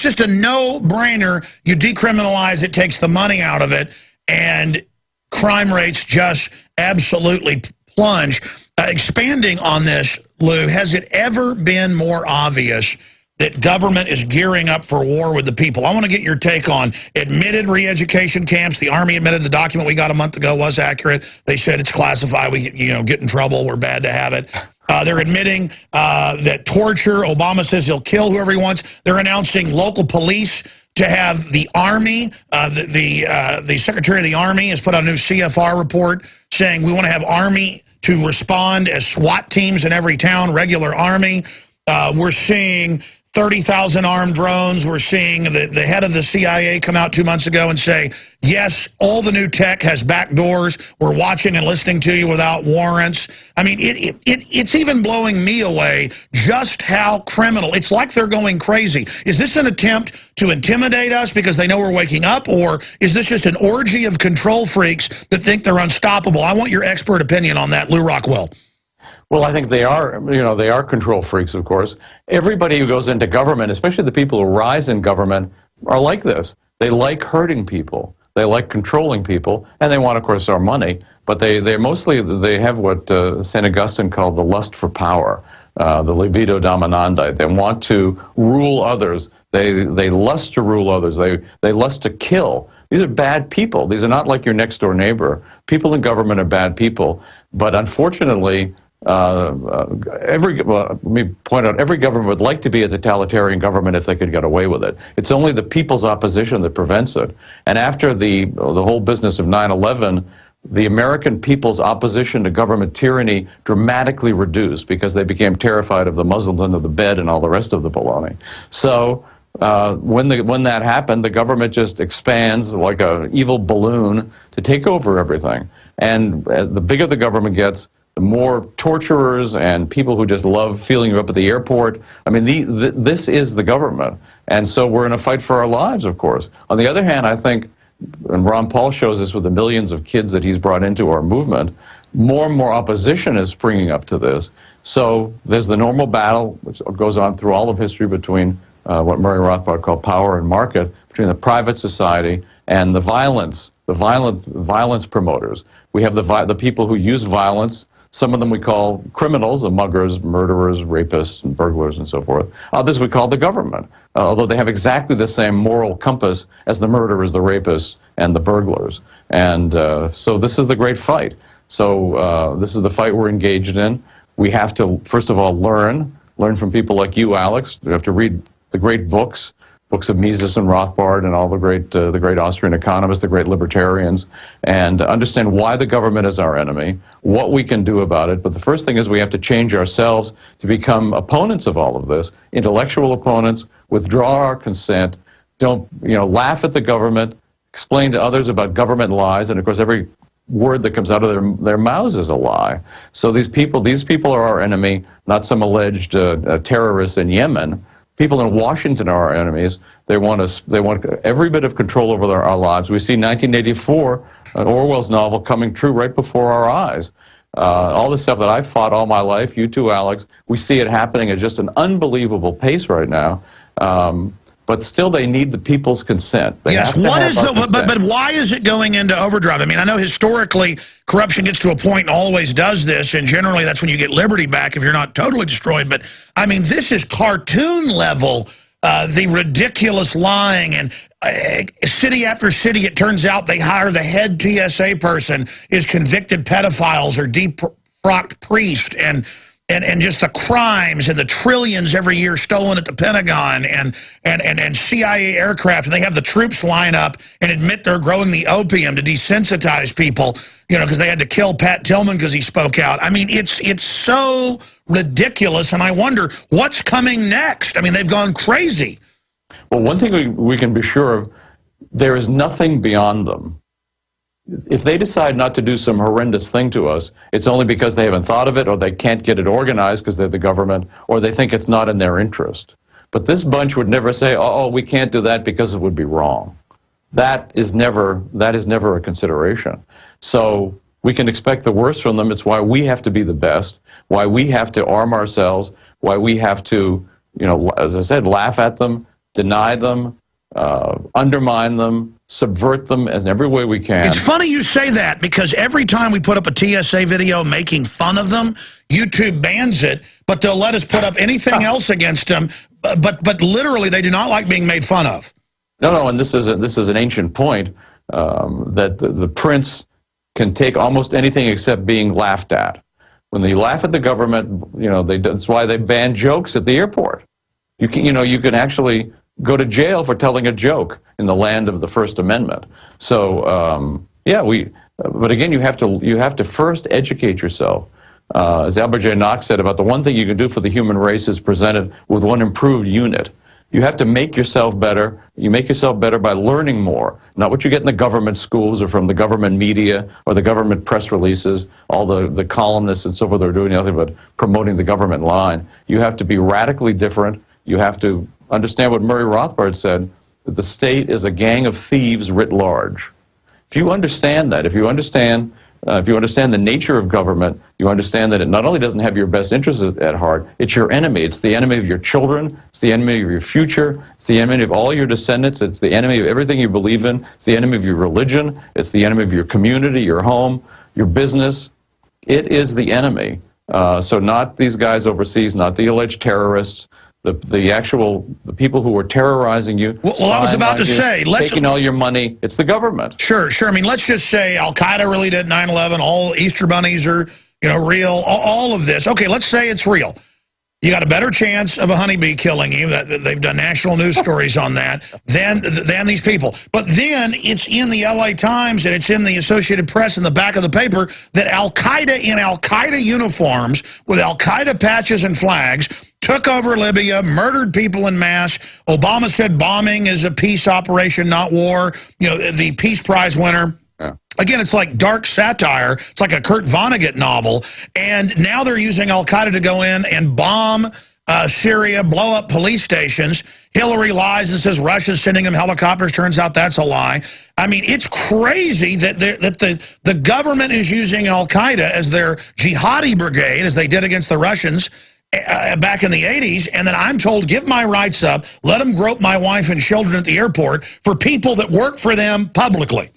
just a no-brainer. You decriminalize it, takes the money out of it, and crime rates just absolutely plunge. Expanding on this, Lou, has it ever been more obvious that government is gearing up for war with the people? I want to get your take on admitted re-education camps. The Army admitted the document we got a month ago was accurate. They said it's classified. We get in trouble. We're bad to have it. They're admitting that torture. Obama says he'll kill whoever he wants. They're announcing local police to have the Army. The Secretary of the Army has put out a new CFR report saying we want to have Army to respond as SWAT teams in every town, regular Army. We're seeing 30,000 armed drones. We're seeing the head of the CIA come out 2 months ago and say, yes, all the new tech has back doors. We're watching and listening to you without warrants. I mean, it's even blowing me away just how criminal. It's like they're going crazy. Is this an attempt to intimidate us because they know we're waking up, or is this just an orgy of control freaks that think they're unstoppable? I want your expert opinion on that, Lew Rockwell. Well, I think they are, they are control freaks, of course. Everybody who goes into government, especially the people who rise in government, are like this. They like hurting people. They like controlling people, and they want, of course, our money. But they have what St. Augustine called the lust for power, the libido dominandi. They want to rule others. They lust to rule others. They lust to kill. These are bad people. These are not like your next door neighbor. People in government are bad people. But unfortunately, let me point out, every government would like to be a totalitarian government if they could get away with it. It's only the people's opposition that prevents it. And after the whole business of 9/11, the American people's opposition to government tyranny dramatically reduced because they became terrified of the Muslims under the bed and all the rest of the baloney. So when that happened, the government just expands like an evil balloon to take over everything. And the bigger the government gets, the more torturers and people who just love feeling you up at the airport. I mean, this is the government. And so we're in a fight for our lives, of course. On the other hand, I think, and Ron Paul shows this with the millions of kids that he's brought into our movement, more and more opposition is springing up to this. So there's the normal battle, which goes on through all of history between what Murray Rothbard called power and market, between the private society and the violence promoters. We have the people who use violence. Some of them we call criminals, the muggers, murderers, rapists, and burglars, and so forth. Others we call the government, although they have exactly the same moral compass as the murderers, the rapists, and the burglars. And so this is the great fight. So this is the fight we're engaged in. We have to, first of all, learn from people like you, Alex. We have to read the great books of Mises and Rothbard and all the great Austrian economists, the great libertarians, and understand why the government is our enemy, what we can do about it. But the first thing is we have to change ourselves to become opponents of all of this, intellectual opponents, withdraw our consent, don't laugh at the government, explain to others about government lies, and of course every word that comes out of their mouths is a lie. So these people are our enemy, not some alleged terrorists in Yemen. People in Washington are our enemies. They want every bit of control over our lives. We see 1984, Orwell's novel, coming true right before our eyes. All the stuff that I've fought all my life, you too, Alex, we see it happening at just an unbelievable pace right now. But still, they need the people's consent. Yes, but why is it going into overdrive? I mean, I know historically corruption gets to a point and always does this, and generally that's when you get liberty back if you're not totally destroyed. But, I mean, this is cartoon level, the ridiculous lying, and city after city, it turns out they hire the head TSA person is convicted pedophiles or deep-frocked priest, and just the crimes and the trillions every year stolen at the Pentagon and CIA aircraft, and they have the troops line up and admit they're growing the opium to desensitize people, because they had to kill Pat Tillman because he spoke out. I mean, it's so ridiculous, and I wonder what's coming next. I mean, they've gone crazy. Well, one thing we can be sure of, there is nothing beyond them. If they decide not to do some horrendous thing to us, it's only because they haven't thought of it, or they can't get it organized because they're the government, or they think it's not in their interest. But this bunch would never say, oh, we can't do that because it would be wrong. That is never a consideration. So we can expect the worst from them. It's why we have to be the best, why we have to arm ourselves, why we have to, as I said, laugh at them, deny them, undermine them, subvert them in every way we can. It's funny you say that, because every time we put up a TSA video making fun of them, YouTube bans it, but they'll let us put up anything else against them. But literally, they do not like being made fun of. No, and this is an ancient point, that the prince can take almost anything except being laughed at. When they laugh at the government, that's why they ban jokes at the airport. You can actually go to jail for telling a joke in the land of the First Amendment. So but again, you have to first educate yourself. As Albert J. Knox said, about the one thing you can do for the human race is present it with one improved unit. You have to make yourself better. You make yourself better by learning more, not what you get in the government schools or from the government media or the government press releases. All the columnists and so forth are doing nothing but promoting the government line. You have to be radically different. You have to understand what Murray Rothbard said, that the state is a gang of thieves writ large. If you understand that, if you understand the nature of government, you understand that it not only doesn't have your best interests at heart, it's your enemy. It's the enemy of your children. It's the enemy of your future. It's the enemy of all your descendants. It's the enemy of everything you believe in. It's the enemy of your religion. It's the enemy of your community, your home, your business. It is the enemy. So not these guys overseas, not the alleged terrorists, the people who were terrorizing you. Well, I was about to say, taking all your money. It's the government. Sure. I mean, let's just say Al-Qaeda really did 9/11. All Easter bunnies are, real. All of this. Okay, let's say it's real. You got a better chance of a honeybee killing you. They've done national news stories on that than these people. But then it's in the LA Times and it's in the Associated Press in the back of the paper that Al-Qaeda in Al-Qaeda uniforms with Al-Qaeda patches and flags took over Libya, murdered people en masse. Obama said bombing is a peace operation, not war. The Peace Prize winner. Yeah. Again, it's like dark satire. It's like a Kurt Vonnegut novel. And now they're using Al-Qaeda to go in and bomb Syria, blow up police stations. Hillary lies and says Russia's sending them helicopters. Turns out that's a lie. I mean, it's crazy that the government is using Al-Qaeda as their jihadi brigade, as they did against the Russians back in the 80s, and then I'm told, give my rights up, let them grope my wife and children at the airport for people that work for them publicly.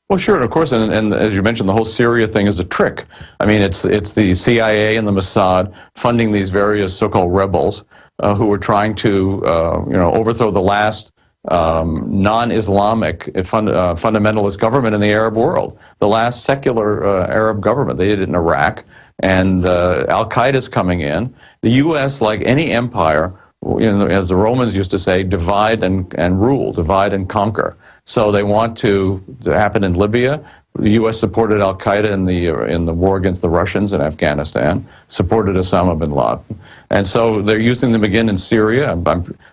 Well, sure, and of course, and as you mentioned, the whole Syria thing is a trick. I mean, it's the CIA and the Mossad funding these various so-called rebels who were trying to, overthrow the last non-Islamic fundamentalist government in the Arab world, the last secular Arab government. They did it in Iraq, and Al-Qaeda's coming in. The U.S., like any empire, as the Romans used to say, divide and rule, divide and conquer. So they want to happen in Libya. The U.S. supported Al-Qaeda in the war against the Russians in Afghanistan, supported Osama bin Laden. And so they're using them again in Syria.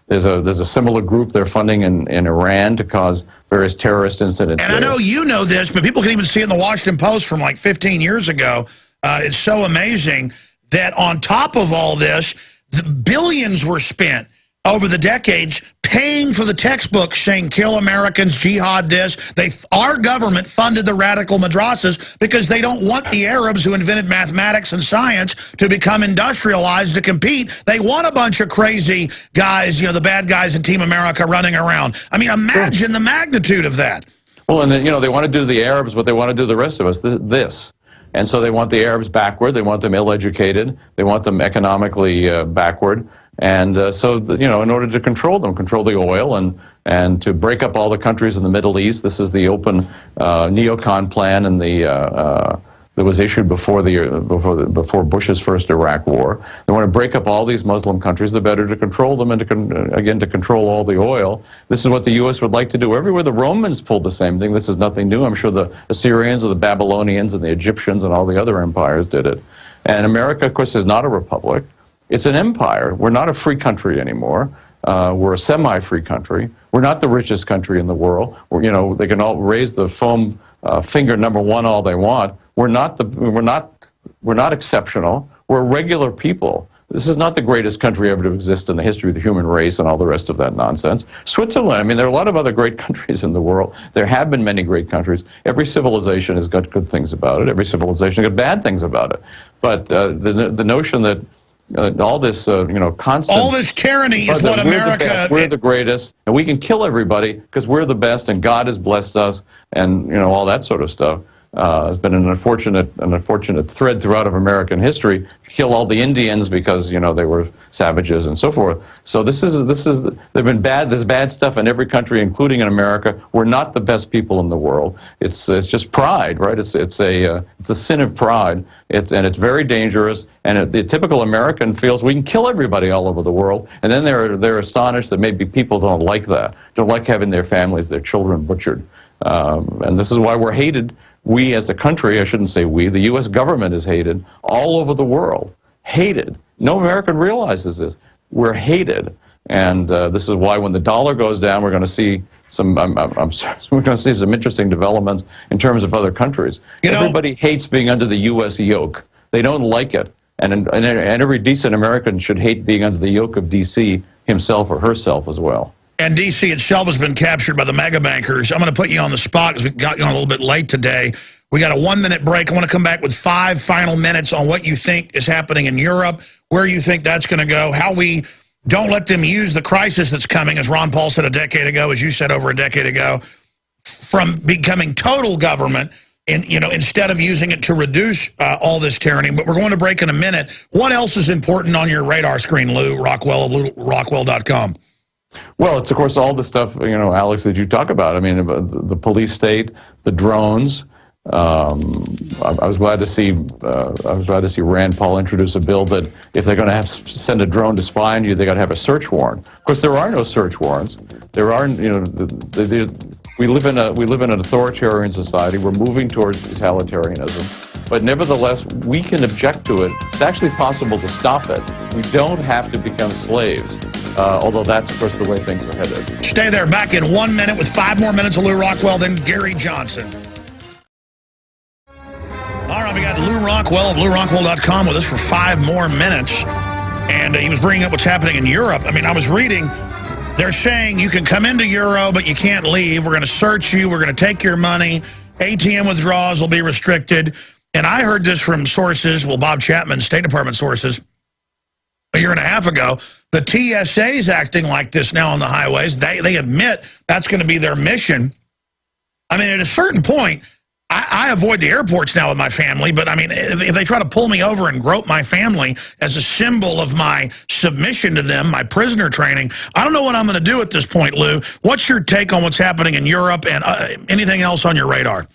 There's a similar group they're funding in Iran to cause various terrorist incidents. And I know you know this, but people can even see it in the Washington Post from like 15 years ago. It's so amazing that on top of all this, the billions were spent over the decades paying for the textbooks saying kill Americans, jihad this. Our government funded the radical madrasas because they don't want the Arabs who invented mathematics and science to become industrialized to compete. They want a bunch of crazy guys, the bad guys in Team America running around. I mean, imagine the magnitude of that. Well, and then, they want to do the Arabs what they want to do the rest of us, this. And so they want the Arabs backward. They want them ill-educated. They want them economically backward. And so, in order to control them, control the oil, and to break up all the countries in the Middle East. This is the open neocon plan and that was issued before Bush's first Iraq war. They want to break up all these Muslim countries. The better to control them and to control all the oil. This is what the U.S. would like to do everywhere. The Romans pulled the same thing. This is nothing new. I'm sure the Assyrians and the Babylonians and the Egyptians and all the other empires did it. And America, of course, is not a republic. It's an empire. We're not a free country anymore. We're a semi-free country. We're not the richest country in the world. They can all raise the foam finger #1 all they want. We're not exceptional. We're regular people. This is not the greatest country ever to exist in the history of the human race and all the rest of that nonsense. Switzerland, I mean, there are a lot of other great countries in the world. There have been many great countries. Every civilization has got good things about it. Every civilization has got bad things about it. But the notion that all this, constant... All this tyranny is what America... We're the greatest, and we can kill everybody because we're the best, and God has blessed us, and, all that sort of stuff. It's been an unfortunate thread throughout of American history. Kill all the Indians because they were savages and so forth. So there's bad stuff in every country, including in America. We're not the best people in the world. It's just pride, right? It's a sin of pride. And it's very dangerous. And the typical American feels we can kill everybody all over the world, and then they're astonished that maybe people don't like that, don't like having their families, their children butchered. And this is why we're hated. We as a country, I shouldn't say we, the U.S. government is hated all over the world. Hated. No American realizes this. We're hated. And this is why when the dollar goes down, we're going to see some, we're going to see some interesting developments in terms of other countries. Everybody hates being under the U.S. yoke. They don't like it. And every decent American should hate being under the yoke of D.C. himself or herself as well. And D.C. itself has been captured by the mega bankers. I'm going to put you on the spot because we got you on a little bit late today. We got a 1-minute break. I want to come back with 5 final minutes on what you think is happening in Europe, where you think that's going to go, how we don't let them use the crisis that's coming, as Ron Paul said a decade ago, as you said over a decade ago, from becoming total government, and instead of using it to reduce all this tyranny. But we're going to break in a minute. What else is important on your radar screen, Lew Rockwell of LewRockwell.com? Well, it's of course all the stuff, Alex, that you talk about. I mean, the police state, the drones. I was glad to see Rand Paul introduce a bill that if they're going to send a drone to spy on you, they got to have a search warrant. Of course, there are no search warrants. There are, we live in an authoritarian society. We're moving towards totalitarianism. But nevertheless, we can object to it. It's actually possible to stop it. We don't have to become slaves. Although that's, of course, the way things are headed. Stay there. Back in 1 minute with 5 more minutes of Lew Rockwell, then Gary Johnson. All right, we got Lew Rockwell of LewRockwell.com with us for 5 more minutes. And he was bringing up what's happening in Europe. I mean, I was reading, they're saying you can come into Euro, but you can't leave. We're going to search you. We're going to take your money. ATM withdrawals will be restricted. And I heard this from sources, well, Bob Chapman, State Department sources, a year and a half ago. The TSA is acting like this now on the highways. They admit that's going to be their mission. I mean, at a certain point, I avoid the airports now with my family, but I mean, if they try to pull me over and grope my family as a symbol of my submission to them, my prisoner training, I don't know what I'm going to do at this point, Lew. What's your take on what's happening in Europe and anything else on your radar?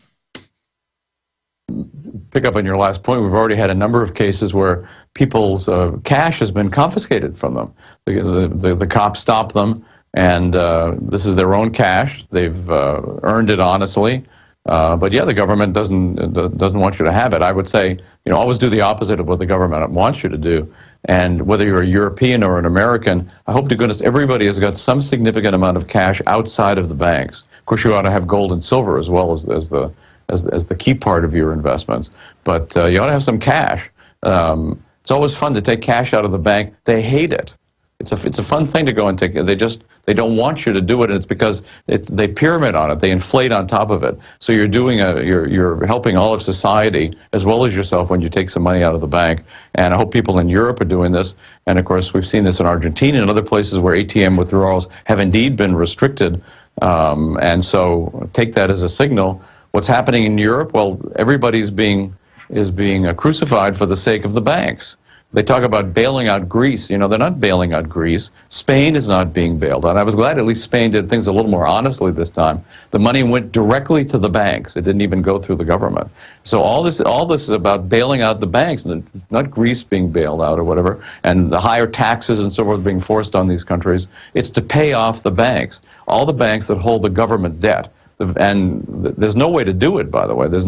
Pick up on your last point. We've already had a number of cases where people's cash has been confiscated from them. The cops stop them, and this is their own cash. They've earned it honestly. But yeah, the government doesn't want you to have it. I would say, always do the opposite of what the government wants you to do. And whether you're a European or an American, I hope to goodness everybody has got some significant amount of cash outside of the banks. Of course, you ought to have gold and silver as well as the key part of your investments. But you ought to have some cash. It's always fun to take cash out of the bank. They hate it. It's a fun thing to go and take. They don't want you to do it, and it's because they pyramid on it. They inflate on top of it. So you're helping all of society as well as yourself when you take some money out of the bank. And I hope people in Europe are doing this. And of course, we've seen this in Argentina and other places where ATM withdrawals have indeed been restricted. And so take that as a signal. What's happening in Europe? Well, everybody's being crucified for the sake of the banks. They talk about bailing out Greece. They're not bailing out Greece. Spain is not being bailed out. I was glad at least Spain did things a little more honestly this time. The money went directly to the banks. It didn't even go through the government. So all this is about bailing out the banks, not Greece being bailed out or whatever, and the higher taxes and so forth being forced on these countries. It's to pay off the banks, all the banks that hold the government debt. And there's no way to do it, by the way. There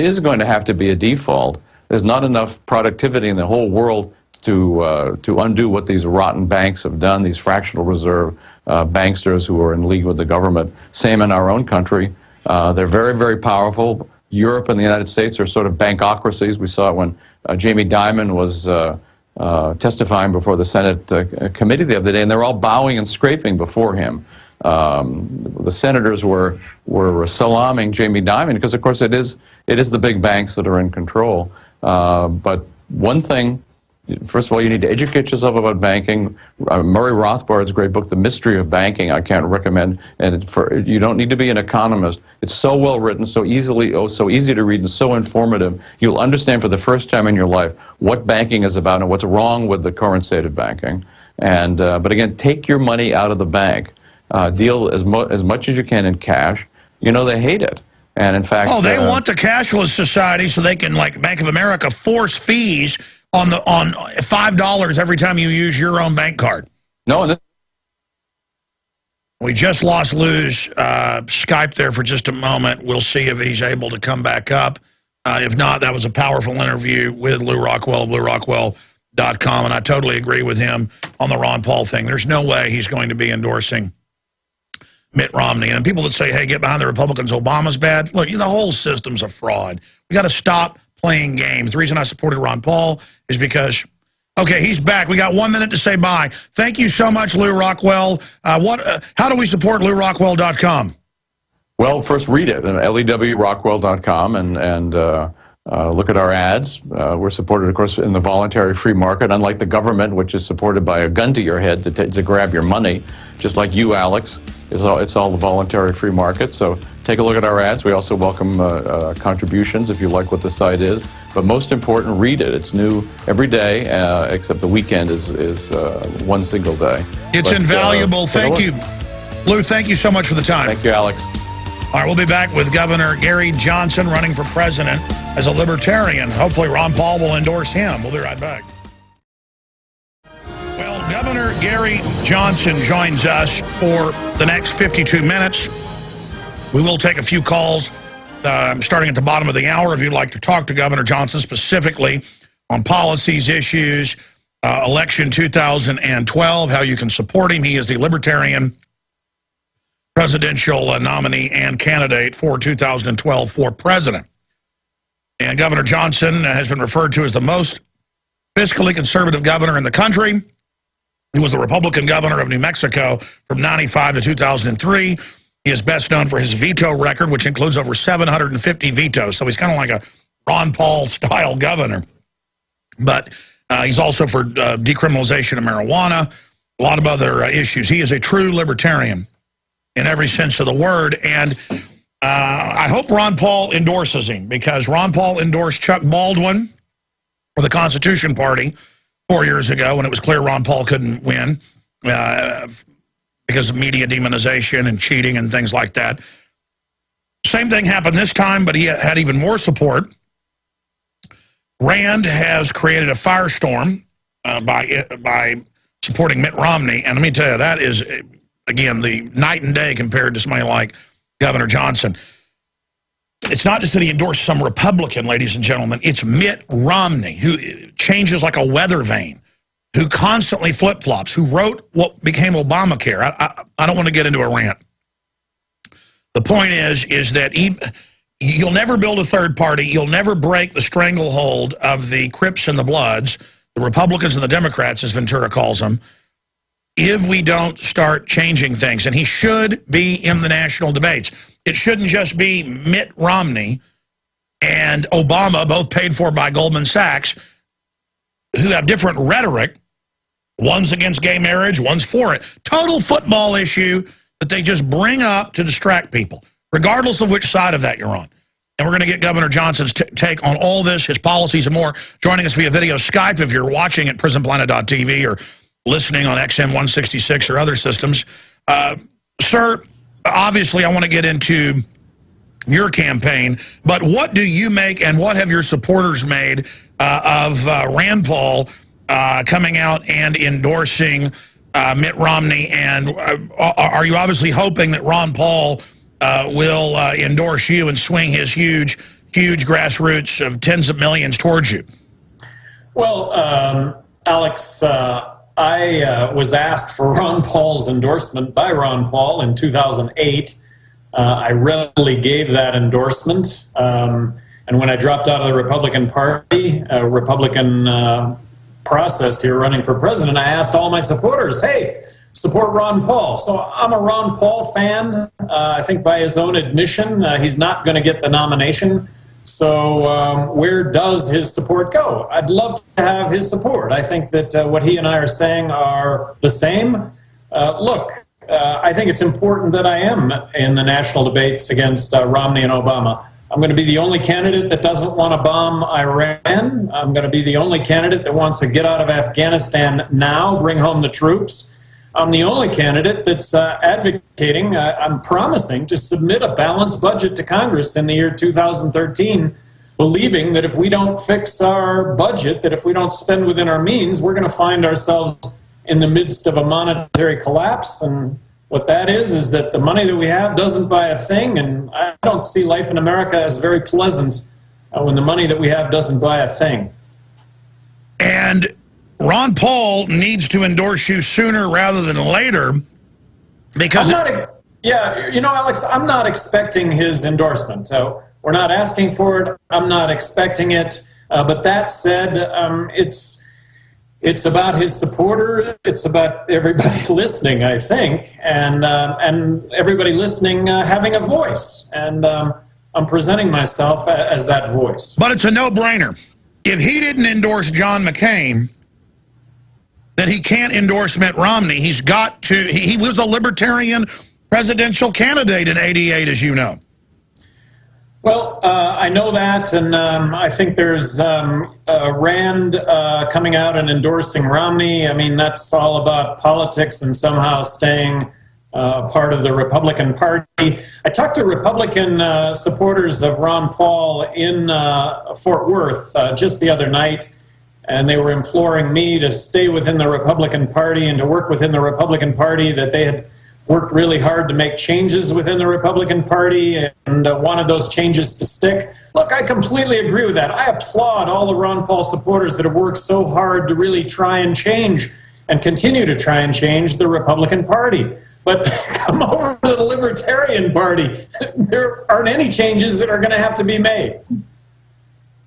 is going to have to be a default. There's not enough productivity in the whole world to undo what these rotten banks have done, these fractional reserve banksters who are in league with the government. Same in our own country. They're very, very powerful. Europe and the United States are sort of bankocracies. We saw it when Jamie Dimon was testifying before the Senate committee the other day, and they're all bowing and scraping before him. The senators were salaaming Jamie Dimon because, of course, it is the big banks that are in control. But one thing First of all, you need to educate yourself about banking. Murray Rothbard's great book, The Mystery of Banking, I can't recommend. And you don't need to be an economist. It's so well written, so easy to read, and so informative. You'll understand for the first time in your life what banking is about and what's wrong with the current state of banking. And but again, take your money out of the bank. Deal as much as you can in cash. You know, they hate it. And in fact, they want the cashless society so they can, like Bank of America, force fees on $5 every time you use your own bank card. No, we just lost Lew's Skype there for just a moment. We'll see if he's able to come back up. If not, that was a powerful interview with Lew Rockwell, LewRockwell.com, and I totally agree with him on the Ron Paul thing. There's no way he's going to be endorsing Mitt Romney. And people that say, hey, get behind the Republicans, Obama's bad. Look, the whole system's a fraud. We got to stop playing games. The reason I supported Ron Paul is because, okay, he's back. We got 1 minute to say bye. Thank you so much, Lew Rockwell. How do we support LewRockwell.com? Well, first read it, lewrockwell.com, and look at our ads. We're supported, of course, in the voluntary free market, unlike the government, which is supported by a gun to your head to grab your money, just like you, Alex. It's all the voluntary free market. So take a look at our ads. We also welcome contributions if you like what the site is. But most important, read it. It's new every day, except the weekend is one single day. It's invaluable. Thank you. Lew, thank you so much for the time. Thank you, Alex. All right, we'll be back with Governor Gary Johnson running for president as a libertarian. Hopefully Ron Paul will endorse him. We'll be right back. Well, Governor Gary Johnson joins us for the next 52 minutes. We will take a few calls starting at the bottom of the hour if you'd like to talk to Governor Johnson specifically on policies, issues, election 2012, how you can support him. He is the libertarian presidential nominee and candidate for 2012 for president. And Governor Johnson has been referred to as the most fiscally conservative governor in the country. He was the Republican governor of New Mexico from 95 to 2003. He is best known for his veto record, which includes over 750 vetoes. So he's kind of like a Ron Paul-style governor. But he's also for decriminalization of marijuana, a lot of other issues. He is a true libertarian in every sense of the word. And I hope Ron Paul endorses him, because Ron Paul endorsed Chuck Baldwin for the Constitution Party 4 years ago when it was clear Ron Paul couldn't win because of media demonization and cheating and things like that. Same thing happened this time, but he had even more support. Rand has created a firestorm by supporting Mitt Romney. And let me tell you, that is, again, the night and day compared to somebody like Governor Johnson. It's not just that he endorsed some Republican, ladies and gentlemen. It's Mitt Romney, who changes like a weather vane, who constantly flip-flops, who wrote what became Obamacare. I don't want to get into a rant. The point is that you'll never build a third party. You'll never break the stranglehold of the Crips and the Bloods, the Republicans and the Democrats, as Ventura calls them, if we don't start changing things. And he should be in the national debates. It shouldn't just be Mitt Romney and Obama, both paid for by Goldman Sachs, who have different rhetoric. One's against gay marriage, one's for it. Total football issue that they just bring up to distract people, regardless of which side of that you're on. And we're going to get Governor Johnson's take on all this, his policies and more, joining us via video Skype if you're watching at prisonplanet.tv or listening on XM 166 or other systems. Sir, obviously I want to get into your campaign, but what do you make and what have your supporters made of Rand Paul coming out and endorsing Mitt Romney? And are you obviously hoping that Ron Paul will endorse you and swing his huge grassroots of tens of millions towards you? Well, Alex, I was asked for Ron Paul's endorsement by Ron Paul in 2008. I readily gave that endorsement. And when I dropped out of the Republican Party, Republican process here running for president, I asked all my supporters, hey, support Ron Paul. So I'm a Ron Paul fan. I think by his own admission, he's not going to get the nomination. So where does his support go? I'd love to have his support. I think that what he and I are saying are the same. Look, I think it's important that I am in the national debates against Romney and Obama. I'm going to be the only candidate that doesn't want to bomb Iran. I'm going to be the only candidate that wants to get out of Afghanistan now, bring home the troops. I'm the only candidate that's advocating, I'm promising to submit a balanced budget to Congress in the year 2013, believing that if we don't fix our budget, that if we don't spend within our means, we're going to find ourselves in the midst of a monetary collapse. And what that is that the money that we have doesn't buy a thing, and I don't see life in America as very pleasant when the money that we have doesn't buy a thing. And Ron Paul needs to endorse you sooner rather than later, because... Yeah, you know, Alex, I'm not expecting his endorsement. So we're not asking for it. I'm not expecting it. But that said, it's about his supporter. It's about everybody listening, I think, and everybody listening having a voice. And I'm presenting myself as that voice. But it's a no-brainer. If he didn't endorse John McCain, then he can't endorse Mitt Romney. He's got to. He was a libertarian presidential candidate in '88, as you know. Well, I know that, and I think there's Rand coming out and endorsing Romney. I mean, that's all about politics and somehow staying part of the Republican Party. I talked to Republican supporters of Ron Paul in Fort Worth just the other night, and they were imploring me to stay within the Republican Party and to work within the Republican Party, that they had worked really hard to make changes within the Republican Party and wanted those changes to stick. Look, I completely agree with that. I applaud all the Ron Paul supporters that have worked so hard to really try and change and continue to try and change the Republican Party. But come over to the Libertarian Party. There aren't any changes that are going to have to be made.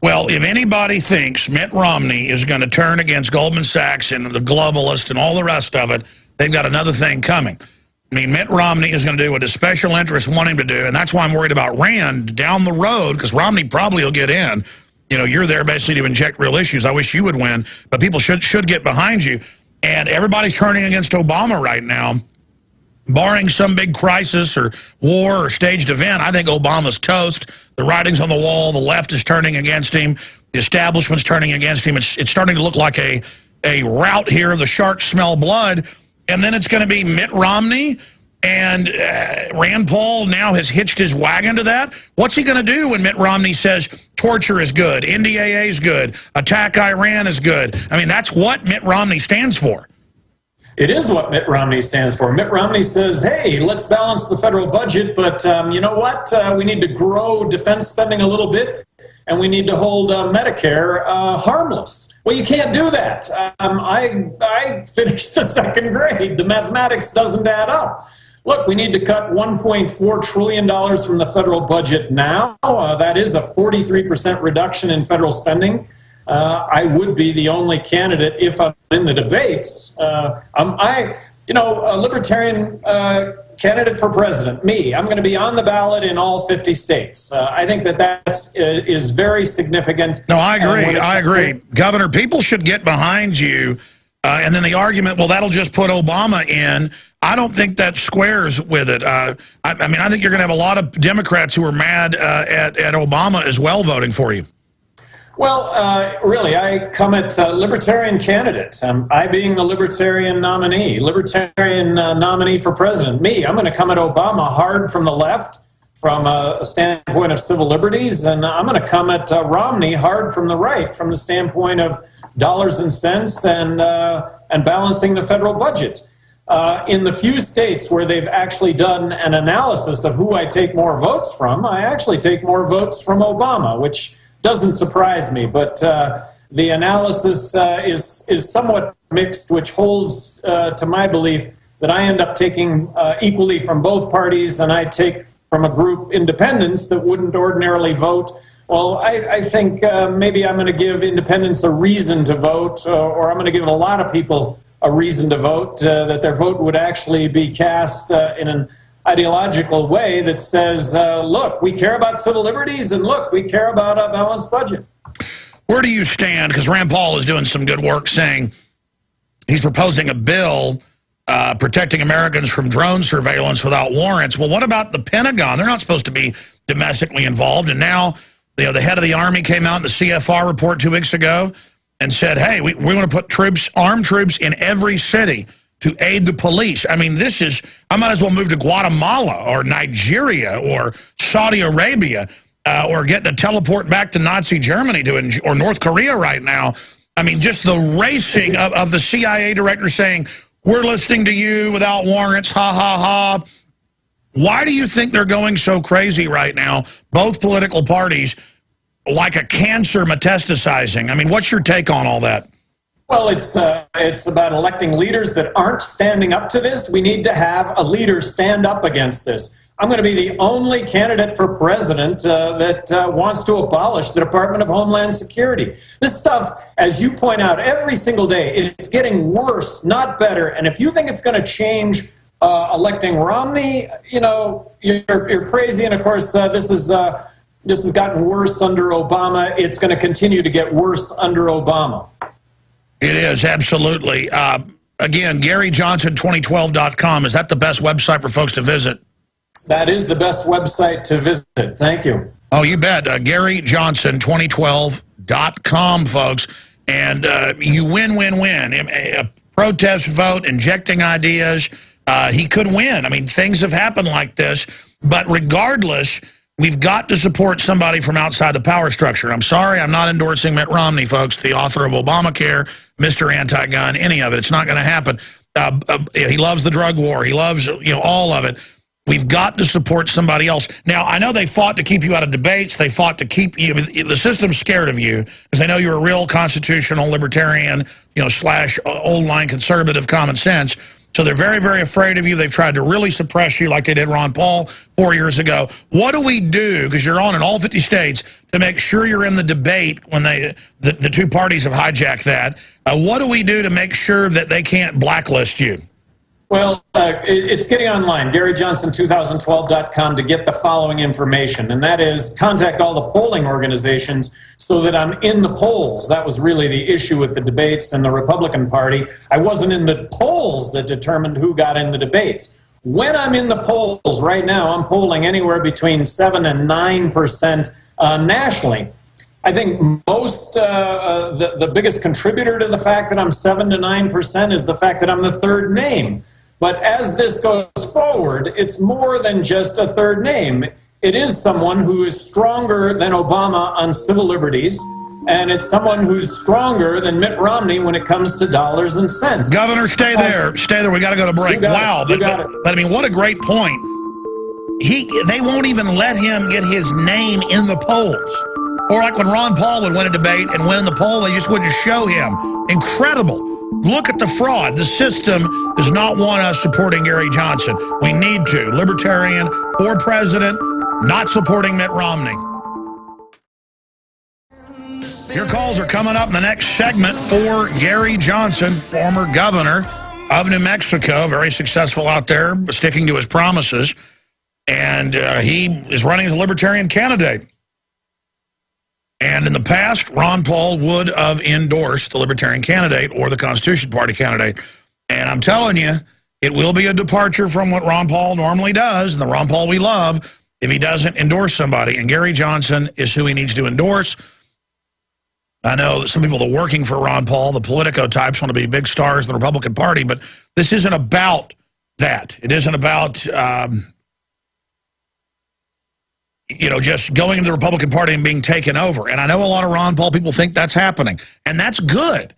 Well, if anybody thinks Mitt Romney is going to turn against Goldman Sachs and the globalists and all the rest of it, they've got another thing coming. I mean, Mitt Romney is going to do what his special interests want him to do, and that's why I'm worried about Rand down the road, because Romney probably will get in. You know, you're there basically to inject real issues. I wish you would win, but people should get behind you. And everybody's turning against Obama right now. Barring some big crisis or war or staged event, I think Obama's toast. The writing's on the wall. The left is turning against him. The establishment's turning against him. It's starting to look like a rout here. The sharks smell blood. And then it's going to be Mitt Romney, and Rand Paul now has hitched his wagon to that. What's he going to do when Mitt Romney says torture is good, NDAA is good, attack Iran is good? I mean, that's what Mitt Romney stands for. It is what Mitt Romney stands for. Mitt Romney says, hey, let's balance the federal budget, but you know what? We need to grow defense spending a little bit, and we need to hold Medicare harmless. Well, you can't do that. I finished the second grade. The mathematics doesn't add up. Look, we need to cut $1.4 trillion from the federal budget now. That is a 43% reduction in federal spending. I would be the only candidate if I'm in the debates. A libertarian candidate for president, me. I'm going to be on the ballot in all 50 states. I think that is very significant. No, I agree. I agree. Governor, people should get behind you. And then the argument, well, that'll just put Obama in. I don't think that squares with it. I mean, I think you're going to have a lot of Democrats who are mad at Obama as well voting for you. Well, really, I come at libertarian candidate. I being a libertarian nominee for president. Me, I'm going to come at Obama hard from the left, from a standpoint of civil liberties, and I'm going to come at Romney hard from the right, from the standpoint of dollars and cents and balancing the federal budget. In the few states where they've actually done an analysis of who I take more votes from, I actually take more votes from Obama, which doesn't surprise me, but the analysis is somewhat mixed, which holds to my belief that I end up taking equally from both parties, and I take from a group independents that wouldn't ordinarily vote. Well, I think maybe I'm going to give independents a reason to vote, or I'm going to give a lot of people a reason to vote, that their vote would actually be cast in ideological way that says, look, we care about civil liberties, and look, we care about a balanced budget. Where do you stand? Because Rand Paul is doing some good work saying he's proposing a bill protecting Americans from drone surveillance without warrants. Well, what about the Pentagon? They're not supposed to be domestically involved. And now, the head of the Army came out in the CFR report 2 weeks ago and said, hey, we want to put troops, armed troops in every city to aid the police. I mean, I might as well move to Guatemala or Nigeria or Saudi Arabia or get to teleport back to Nazi Germany or North Korea right now. I mean, just the racing of the CIA director saying, we're listening to you without warrants, ha, ha, ha. Why do you think they're going so crazy right now, both political parties, like a cancer metastasizing? I mean, what's your take on all that? Well, it's about electing leaders that aren't standing up to this. We need to have a leader stand up against this. I'm going to be the only candidate for president that wants to abolish the Department of Homeland Security. This stuff, as you point out, every single day, it's getting worse, not better. And if you think it's going to change electing Romney, you know, you're crazy. And of course, this has gotten worse under Obama. It's going to continue to get worse under Obama. It is, absolutely. Again, GaryJohnson2012.com. Is that the best website for folks to visit? That is the best website to visit. Thank you. Oh, you bet. GaryJohnson2012.com, folks. And you win. A protest vote, injecting ideas. He could win. I mean, things have happened like this. But regardless, we've got to support somebody from outside the power structure. I'm sorry, I'm not endorsing Mitt Romney, folks, the author of Obamacare, Mr. Anti-Gun, any of it. It's not going to happen. He loves the drug war. He loves, all of it. We've got to support somebody else. Now, I know they fought to keep you out of debates. They fought to keep you. The system's scared of you because they know you're a real constitutional libertarian, / old line conservative common sense. So they're very, very afraid of you. They've tried to really suppress you like they did Ron Paul 4 years ago. What do we do, because you're on in all 50 states, to make sure you're in the debate when the two parties have hijacked that? What do we do to make sure that they can't blacklist you? Well, it's getting online, GaryJohnson2012.com, to get the following information, and that is contact all the polling organizations so that I'm in the polls. That was really the issue with the debates and the Republican Party. I wasn't in the polls that determined who got in the debates. When I'm in the polls right now, I'm polling anywhere between 7 and 9% nationally. I think the biggest contributor to the fact that I'm 7 to 9% is the fact that I'm the third name. But as this goes forward, it's more than just a third name. It is someone who is stronger than Obama on civil liberties, and it's someone who's stronger than Mitt Romney when it comes to dollars and cents. Governor, stay there. Stay there. We got to go to break. Wow. But I mean, what a great point. They won't even let him get his name in the polls. Or like when Ron Paul would win a debate and win in the poll, they just wouldn't show him. Incredible. Look at the fraud. The system does not want us supporting Gary Johnson. We need to. Libertarian or president, not supporting Mitt Romney. Your calls are coming up in the next segment for Gary Johnson, former governor of New Mexico, very successful out there, sticking to his promises. And he is running as a libertarian candidate. And in the past, Ron Paul would have endorsed the Libertarian candidate or the Constitution Party candidate. And I'm telling you, it will be a departure from what Ron Paul normally does, and the Ron Paul we love, if he doesn't endorse somebody. And Gary Johnson is who he needs to endorse. I know that some people that are working for Ron Paul, the Politico types, want to be big stars in the Republican Party, but this isn't about that. It isn't about... just going into the Republican Party and being taken over. And I know a lot of Ron Paul people think that's happening, and that's good.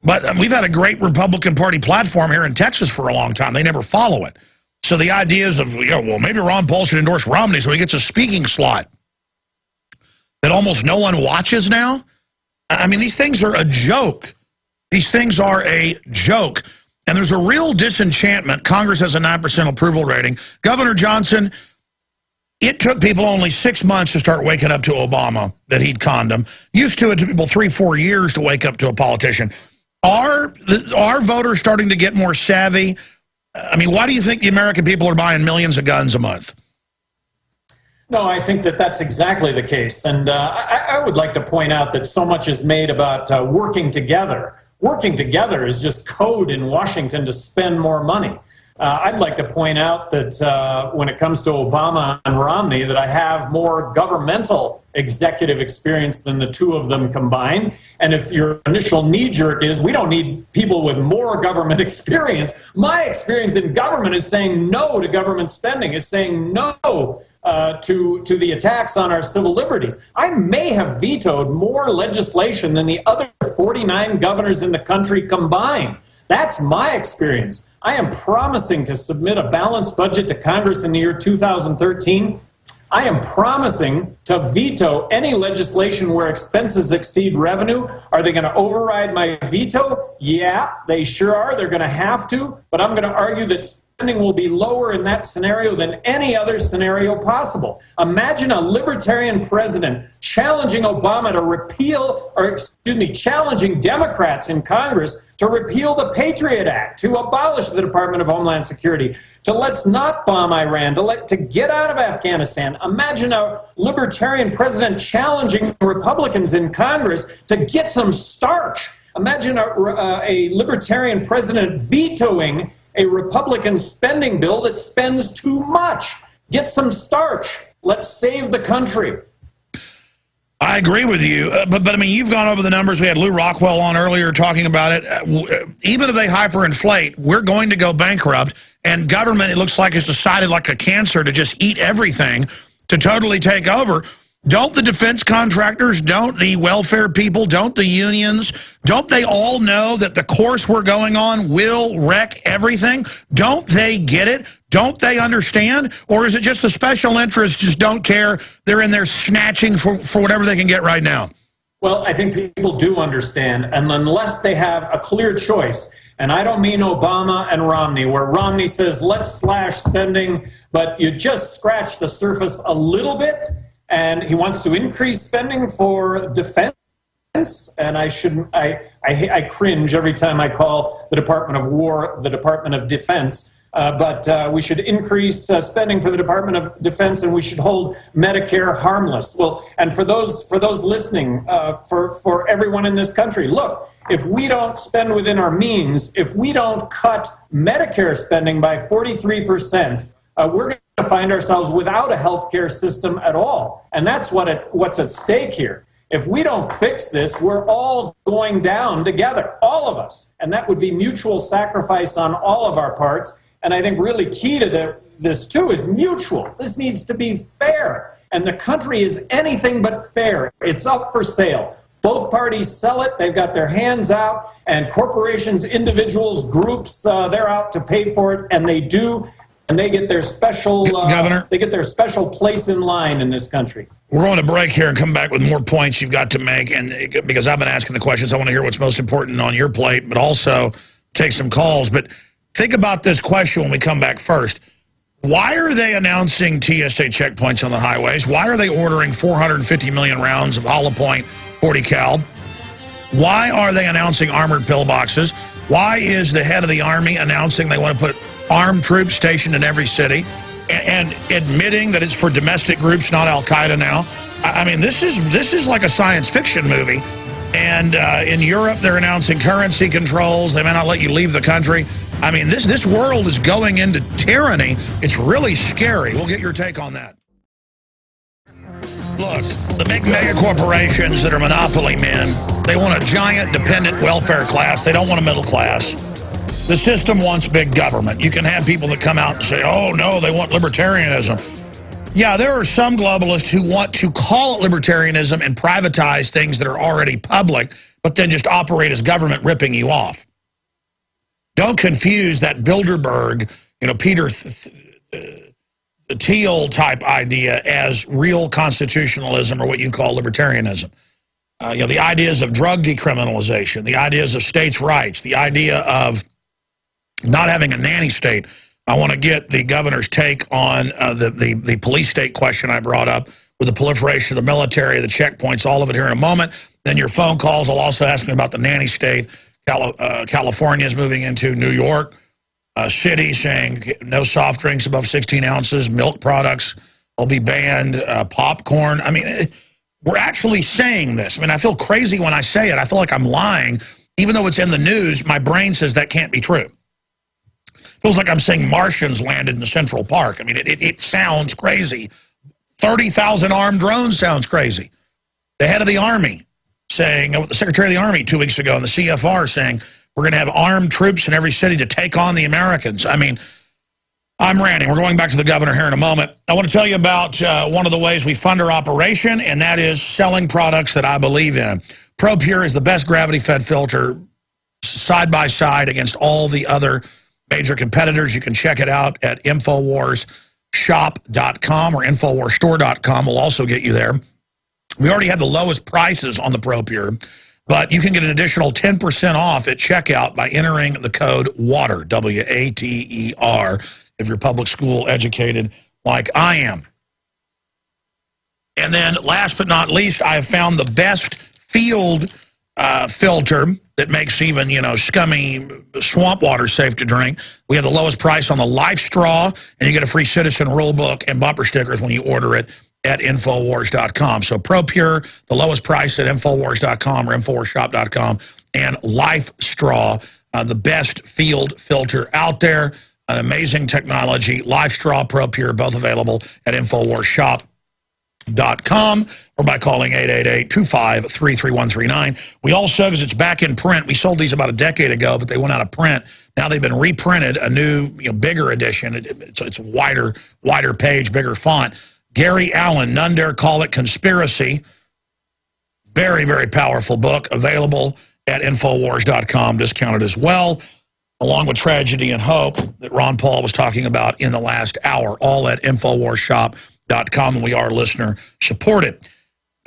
But we've had a great Republican Party platform here in Texas for a long time. They never follow it. So the ideas of, well, maybe Ron Paul should endorse Romney so he gets a speaking slot that almost no one watches now. I mean, these things are a joke. These things are a joke. And there's a real disenchantment. Congress has a 9% approval rating. Governor Johnson... It took people only 6 months to start waking up to Obama, that he'd conned them. Used to, it took people 3-4 years to wake up to a politician. Are voters starting to get more savvy? I mean, why do you think the American people are buying millions of guns a month? No, I think that that's exactly the case. And I would like to point out that so much is made about working together. Working together is just code in Washington to spend more money. I'd like to point out that when it comes to Obama and Romney, that I have more governmental executive experience than the two of them combined. And if your initial knee-jerk is, we don't need people with more government experience, my experience in government is saying no to government spending, is saying no to the attacks on our civil liberties. I may have vetoed more legislation than the other 49 governors in the country combined. That's my experience. I am promising to submit a balanced budget to Congress in the year 2013. I am promising to veto any legislation where expenses exceed revenue. Are they going to override my veto? Yeah, they sure are. They're going to have to. But I'm going to argue that spending will be lower in that scenario than any other scenario possible. Imagine a libertarian president challenging Obama to repeal, or excuse me, challenging Democrats in Congress to repeal the Patriot Act, to abolish the Department of Homeland Security, to let's not bomb Iran, to get out of Afghanistan. Imagine a libertarian president challenging Republicans in Congress to get some starch. Imagine a libertarian president vetoing a Republican spending bill that spends too much. Get some starch. Let's save the country. I agree with you, but I mean, you've gone over the numbers. We had Lew Rockwell on earlier talking about it. Even if they hyperinflate, we're going to go bankrupt, and government, it looks like, has decided like a cancer to just eat everything, to totally take over. Don't the defense contractors, don't the welfare people, don't the unions, don't they all know that the course we're going on will wreck everything? Don't they get it? Don't they understand? Or is it just the special interests just don't care? They're in there snatching for whatever they can get right now. Well, I think people do understand, and unless they have a clear choice, and I don't mean Obama and Romney, where Romney says, let's slash spending, but you just scratch the surface a little bit, and he wants to increase spending for defense. And I cringe every time I call the Department of War the Department of Defense. But we should increase spending for the Department of Defense, and we should hold Medicare harmless. Well, and for those listening, for everyone in this country, look, if we don't spend within our means, if we don't cut Medicare spending by 43%, we're going to find ourselves without a healthcare system at all. And that's what's at stake here. If we don't fix this, we're all going down together, all of us. And that would be mutual sacrifice on all of our parts. And I think really key to this, too, is mutual. This needs to be fair. And the country is anything but fair. It's up for sale. Both parties sell it. They've got their hands out. And corporations, individuals, groups, they're out to pay for it. And they do. And they get their special Governor, they get their special place in line in this country. We're going to break here and come back with more points you've got to make. And because I've been asking the questions, I want to hear what's most important on your plate, but also take some calls. But think about this question when we come back first. Why are they announcing TSA checkpoints on the highways? Why are they ordering 450 million rounds of hollow point 40 cal? Why are they announcing armored pillboxes? Why is the head of the Army announcing they want to put armed troops stationed in every city and admitting that it's for domestic groups, not Al-Qaeda now? I mean, this is like a science fiction movie. And in Europe, they're announcing currency controls. They may not let you leave the country. I mean, this world is going into tyranny. It's really scary. We'll get your take on that. Look, the big mega corporations that are monopoly men, they want a giant dependent welfare class. They don't want a middle class. The system wants big government. You can have people that come out and say, oh, no, they want libertarianism. Yeah, there are some globalists who want to call it libertarianism and privatize things that are already public, but then just operate as government ripping you off. Don't confuse that Bilderberg, Peter Thiel type idea as real constitutionalism or what you call libertarianism. The ideas of drug decriminalization, the ideas of states' rights, the idea of not having a nanny state. I want to get the governor's take on the police state question I brought up with the proliferation of the military, the checkpoints, all of it here in a moment. Then your phone calls. I'll also ask me about the nanny state. California is moving into New York. city saying no soft drinks above 16 ounces, milk products will be banned, popcorn. I mean, we're actually saying this. I mean, I feel crazy when I say it. I feel like I'm lying. Even though it's in the news, my brain says that can't be true. Feels like I'm saying Martians landed in the Central Park. I mean, it sounds crazy. 30,000 armed drones sounds crazy. The head of the Army saying, the Secretary of the Army 2 weeks ago, and the CFR saying, we're going to have armed troops in every city to take on the Americans. I mean, I'm ranting. We're going back to the governor here in a moment. I want to tell you about one of the ways we fund our operation, and that is selling products that I believe in. ProPure is the best gravity-fed filter side by side against all the other major competitors. You can check it out at InfoWarsShop.com or InfoWarsStore.com. We'll also get you there. We already have the lowest prices on the ProPure, but you can get an additional 10% off at checkout by entering the code WATER, W-A-T-E-R, if you're public school educated like I am. And then last but not least, I have found the best field filter that makes even, scummy swamp water safe to drink. We have the lowest price on the Life Straw, and you get a free citizen rule book and bumper stickers when you order it at Infowars.com. So ProPure, the lowest price at Infowars.com or InfoWarsShop.com, and Life Straw, the best field filter out there. An amazing technology. Life Straw, ProPure, both available at InfoWarsShop.com or by calling 888-253-3139. We also, because it's back in print, we sold these about a decade ago, but they went out of print. Now they've been reprinted, a new, bigger edition. It's a wider page, bigger font. Gary Allen, None Dare Call It Conspiracy. Very, very powerful book, available at Infowars.com, discounted as well, along with Tragedy and Hope that Ron Paul was talking about in the last hour, all at InfoWarsShop.com, and we are listener supported.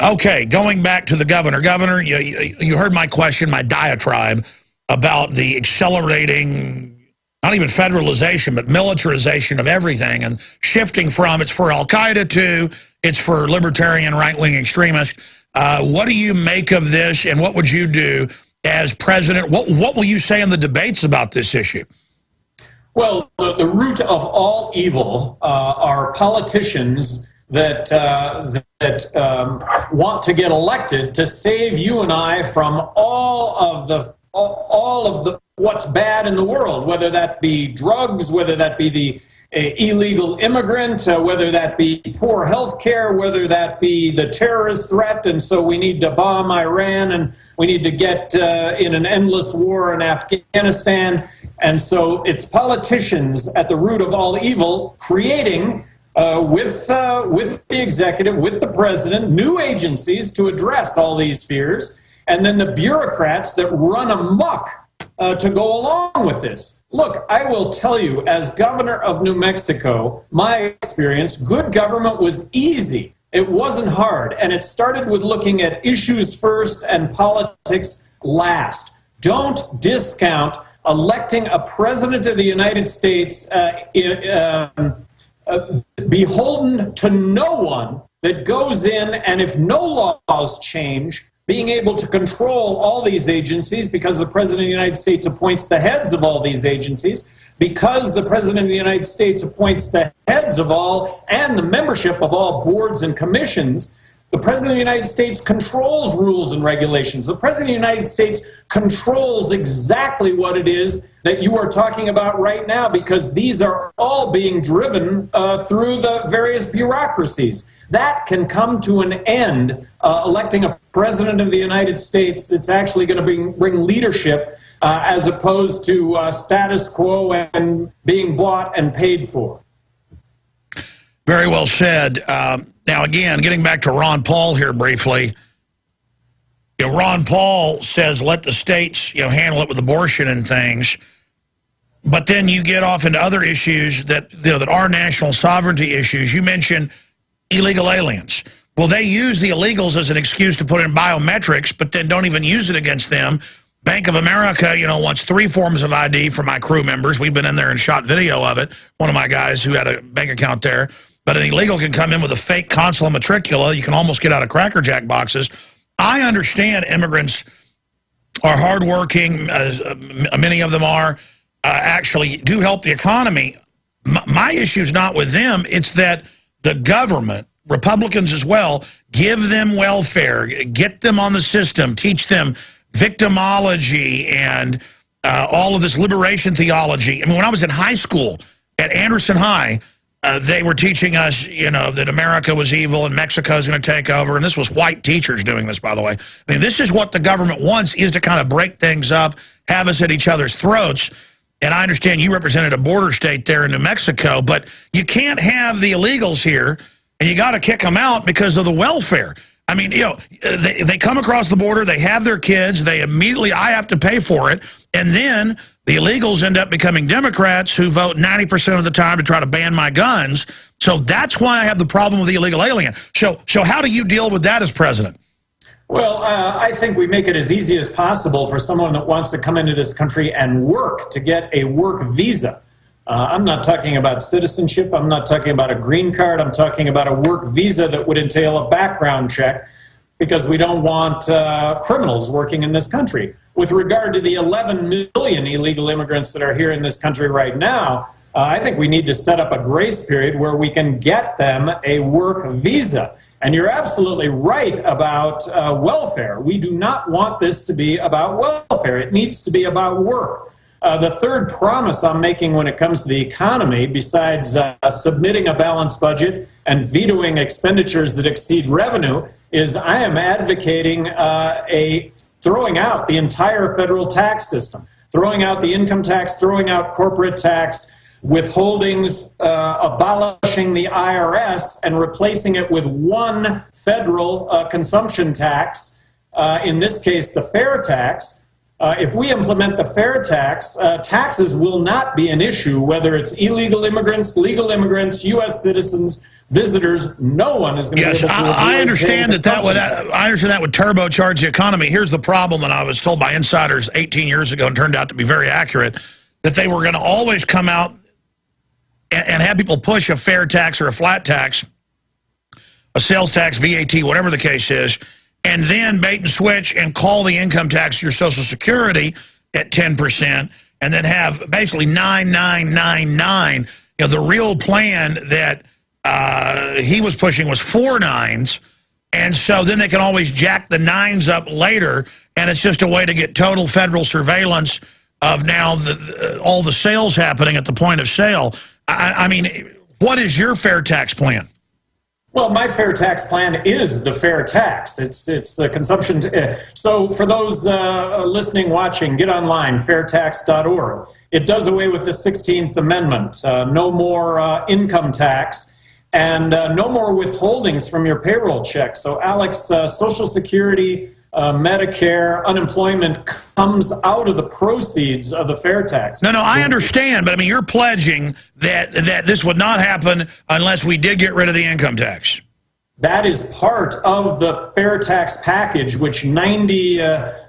Okay, going back to the governor. Governor, you heard my question, my diatribe about the accelerating, not even federalization, but militarization of everything, and shifting from it's for Al-Qaeda to it's for libertarian right-wing extremists. What do you make of this, and what would you do as president? What will you say in the debates about this issue? Well, the root of all evil are politicians that want to get elected to save you and I from all of the what's bad in the world, whether that be drugs, whether that be the illegal immigrant, whether that be poor health care, whether that be the terrorist threat, and so we need to bomb Iran, and we need to get in an endless war in Afghanistan. And so it's politicians at the root of all evil, creating with the executive, with the president, new agencies to address all these fears, and then the bureaucrats that run amok to go along with this. Look, I will tell you, as governor of New Mexico, my experience, good government was easy. It wasn't hard, and it started with looking at issues first and politics last. Don't discount electing a president of the United States beholden to no one, that goes in, and if no laws change, being able to control all these agencies, because the President of the United States appoints the heads of all these agencies, because the President of the United States appoints the heads of all and the membership of all boards and commissions, the President of the United States controls rules and regulations. The President of the United States controls exactly what it is that you are talking about right now, because these are all being driven through the various bureaucracies. That can come to an end, electing a president of the United States that's actually going to bring leadership as opposed to status quo and being bought and paid for. Very well said. Now, again, getting back to Ron Paul here briefly, Ron Paul says let the states handle it with abortion and things, but then you get off into other issues that that are national sovereignty issues. You mentioned illegal aliens. Well, they use the illegals as an excuse to put in biometrics, but then don't even use it against them. Bank of America, wants 3 forms of ID for my crew members. We've been in there and shot video of it. One of my guys who had a bank account there. But an illegal can come in with a fake consular matricula. You can almost get out of Cracker Jack boxes. I understand immigrants are hardworking, as many of them are, actually do help the economy. My issue is not with them. It's that the government, Republicans as well, give them welfare, get them on the system, teach them victimology and all of this liberation theology. I mean, when I was in high school at Anderson High, they were teaching us, you know, that America was evil and Mexico's going to take over. And this was white teachers doing this, by the way. I mean, this is what the government wants, is to kind of break things up, have us at each other's throats. And I understand you represented a border state there in New Mexico, but you can't have the illegals here, and you got to kick them out because of the welfare. I mean, you know, they come across the border, they have their kids, they immediately, I have to pay for it, and then the illegals end up becoming Democrats who vote 90% of the time to try to ban my guns. So that's why I have the problem with the illegal alien. So how do you deal with that as president? Well, I think we make it as easy as possible for someone that wants to come into this country and work to get a work visa. I'm not talking about citizenship. I'm not talking about a green card. I'm talking about a work visa that would entail a background check, because we don't want criminals working in this country. With regard to the 11 million illegal immigrants that are here in this country right now, I think we need to set up a grace period where we can get them a work visa. And you're absolutely right about welfare. We do not want this to be about welfare. It needs to be about work. The third promise I'm making when it comes to the economy, besides submitting a balanced budget and vetoing expenditures that exceed revenue, is I am advocating throwing out the entire federal tax system, throwing out the income tax, throwing out corporate tax, withholdings, abolishing the IRS, and replacing it with one federal consumption tax, in this case the fair tax. If we implement the fair tax, taxes will not be an issue, whether it's illegal immigrants, legal immigrants, U.S. citizens, visitors. No one is going to be able to I understand I understand that would turbocharge the economy. Here's the problem, and I was told by insiders 18 years ago, and turned out to be very accurate, that they were going to always come out and have people push a fair tax or a flat tax, a sales tax, VAT, whatever the case is, and then bait and switch and call the income tax your Social Security at 10%, and then have basically 9999. You know, the real plan that he was pushing was 4 nines, and so then they can always jack the 9s up later, and it's just a way to get total federal surveillance of now all the sales happening at the point of sale. I mean, what is your fair tax plan? Well, my fair tax plan is the fair tax. It's the consumption. So for those listening, watching, get online, fairtax.org. It does away with the 16th Amendment. No more income tax, and no more withholdings from your payroll check. So, Alex, Social Security, Medicare, unemployment comes out of the proceeds of the fair tax. No, I understand, but I mean, you're pledging that this would not happen unless we did get rid of the income tax. That is part of the fair tax package, which 90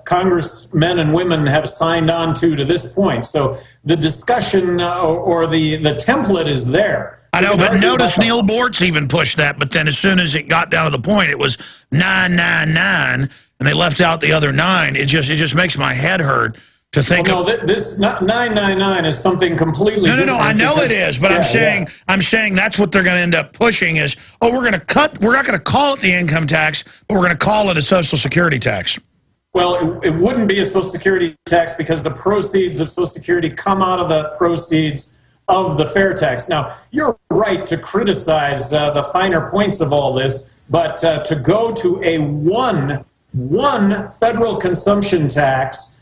congressmen and women have signed on to this point. So the discussion or the template is there. I know, but notice Neil Bortz even pushed that, but then as soon as it got down to the point, it was 999. And they left out the other 9. It just makes my head hurt to think. Well, no, this 999 is something completely different. No. I know it is, but I'm saying that's what they're going to end up pushing is, oh, we're not going to call it the income tax, but we're going to call it a Social Security tax. Well, it wouldn't be a Social Security tax because the proceeds of Social Security come out of the proceeds of the fair tax. Now, you're right to criticize the finer points of all this, but to go to a one federal consumption tax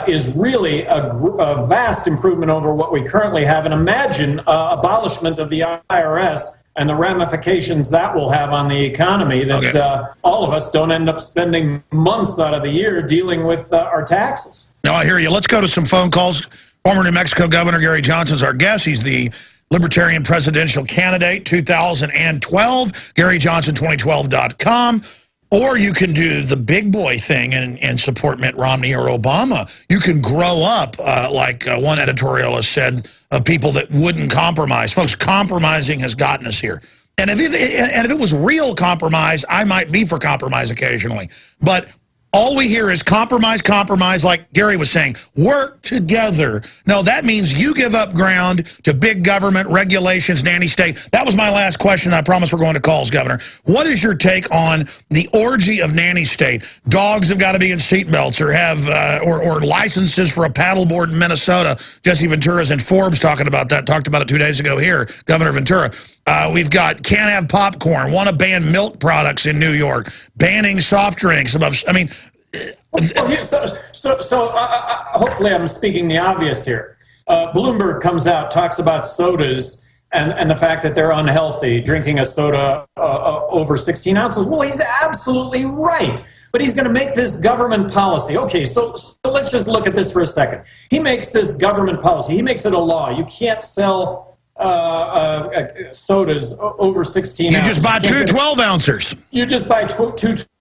is really a vast improvement over what we currently have. And imagine abolishment of the IRS and the ramifications that will have on the economy, that all of us don't end up spending months out of the year dealing with our taxes. No, I hear you. Let's go to some phone calls. Former New Mexico Governor Gary Johnson's our guest. He's the Libertarian presidential candidate, 2012, GaryJohnson2012.com. Or you can do the big boy thing and support Mitt Romney or Obama. You can grow up, like one editorialist said, of people that wouldn't compromise. Folks, compromising has gotten us here. And if it was real compromise, I might be for compromise occasionally. But All we hear is compromise, compromise, like Gary was saying. Work together. No, that means you give up ground to big government, regulations, nanny state. That was my last question. I promise we're going to calls, Governor. What is your take on the orgy of nanny state? Dogs have got to be in seatbelts or have or licenses for a paddleboard in Minnesota. Jesse Ventura's in Forbes talking about that. Talked about it 2 days ago here, Governor Ventura. We've got can't have popcorn. Want to ban milk products in New York. Banning soft drinks. I mean. Hopefully I'm speaking the obvious here. Bloomberg comes out, talks about sodas and the fact that they're unhealthy, drinking a soda over 16 ounces. Well, he's absolutely right. But he's going to make this government policy. Okay, so let's just look at this for a second. He makes this government policy. He makes it a law. You can't sell sodas over 16 ounces. You just buy two 12-ounces. You just buy two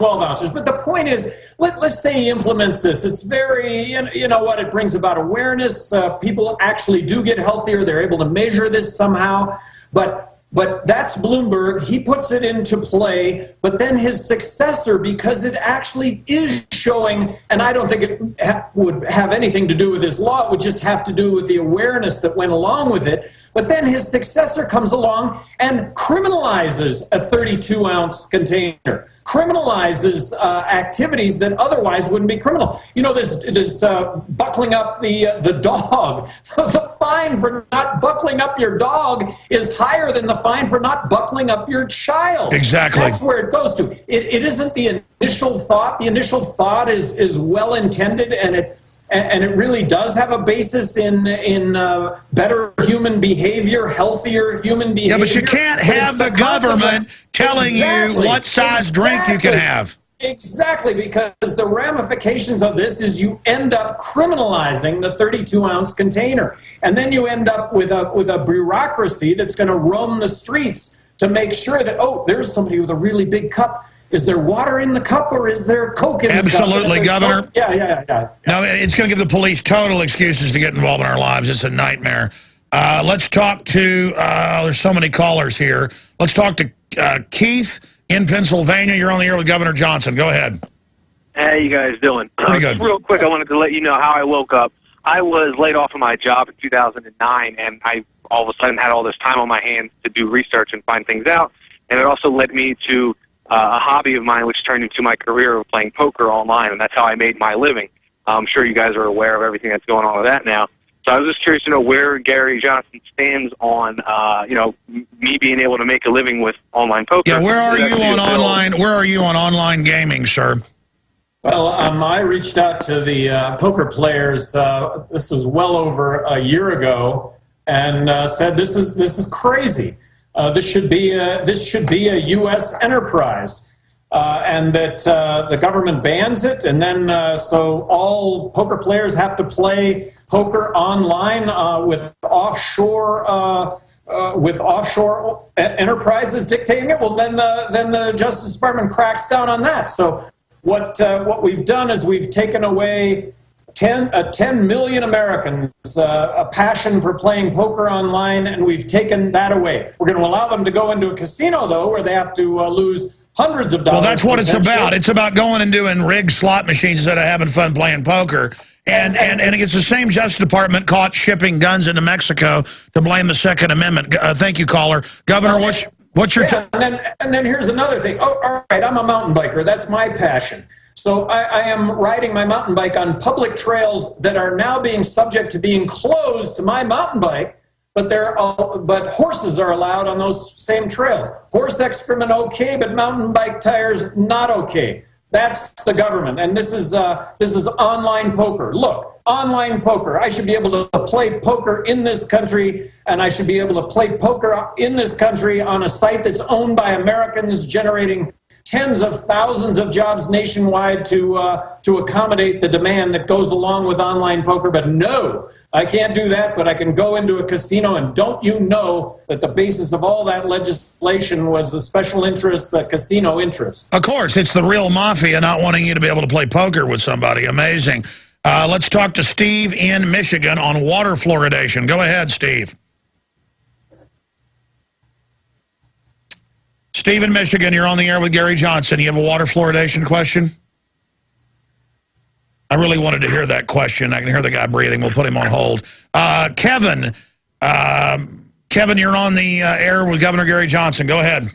12-ounces. But the point is, let's say he implements this. It's very, you know what, it brings about awareness. People actually do get healthier. They're able to measure this somehow. But that's Bloomberg. He puts it into play. But then his successor, because it actually is showing, and I don't think it would have anything to do with his law. It would just have to do with the awareness that went along with it. But then his successor comes along and criminalizes a 32-ounce container, criminalizes activities that otherwise wouldn't be criminal. You know, this buckling up the dog. The fine for not buckling up your dog is higher than the fine for not buckling up your child. Exactly. That's where it goes to. It isn't the initial thought. The initial thought is well-intended, and it really does have a basis in better human behavior, healthier human behavior. Yeah, but you can't have the government telling you what size drink you can have. Exactly, because the ramifications of this is you end up criminalizing the 32-ounce container. And then you end up with a bureaucracy that's going to roam the streets to make sure that, oh, there's somebody with a really big cup. Is there water in the cup or is there Coke in the cup? Absolutely, Governor. Yeah. No, it's going to give the police total excuses to get involved in our lives. It's a nightmare. Let's talk to, there's so many callers here. Let's talk to Keith in Pennsylvania. You're on the air with Governor Johnson. Go ahead. How you guys doing? Pretty good. Real quick, I wanted to let you know how I woke up. I was laid off of my job in 2009, and I all of a sudden had all this time on my hands to do research and find things out. And it also led me to a hobby of mine, which turned into my career of playing poker online, and that's how I made my living. I'm sure you guys are aware of everything that's going on with that now. So I was just curious to know where Gary Johnson stands on, me being able to make a living with online poker. Yeah, where are you on online? Where are you on online gaming, sir? Well, I reached out to the poker players. This was well over a year ago, and said this is crazy. This should be a U.S. enterprise, and that the government bans it, and then so all poker players have to play poker online with offshore enterprises dictating it. Well, then the Justice Department cracks down on that. So what we've done is we've taken away 10 million Americans a passion for playing poker online, and we've taken that away. We're going to allow them to go into a casino, though, where they have to lose hundreds of dollars. Well, that's what it's about. It's about going and doing rigged slot machines instead of having fun playing poker. And it's the same Justice Department caught shipping guns into Mexico to blame the Second Amendment. Thank you, caller. Governor, what's your... And then here's another thing. Oh, all right, I'm a mountain biker. That's my passion. So I am riding my mountain bike on public trails that are now being subject to being closed to my mountain bike, but horses are allowed on those same trails. Horse excrement okay, but mountain bike tires not okay. That's the government, and this is online poker. Look, online poker. I should be able to play poker in this country, and I should be able to play poker in this country on a site that's owned by Americans, generating tens of thousands of jobs nationwide to accommodate the demand that goes along with online poker. But no, I can't do that, but I can go into a casino, and don't you know that the basis of all that legislation was the special interests, casino interests? Of course, it's the real mafia not wanting you to be able to play poker with somebody. Amazing. Let's talk to Steve in Michigan on water fluoridation. Go ahead, Steve. Steve in Michigan, you're on the air with Gary Johnson. You have a water fluoridation question? I really wanted to hear that question. I can hear the guy breathing. We'll put him on hold. Kevin, you're on the air with Governor Gary Johnson. Go ahead.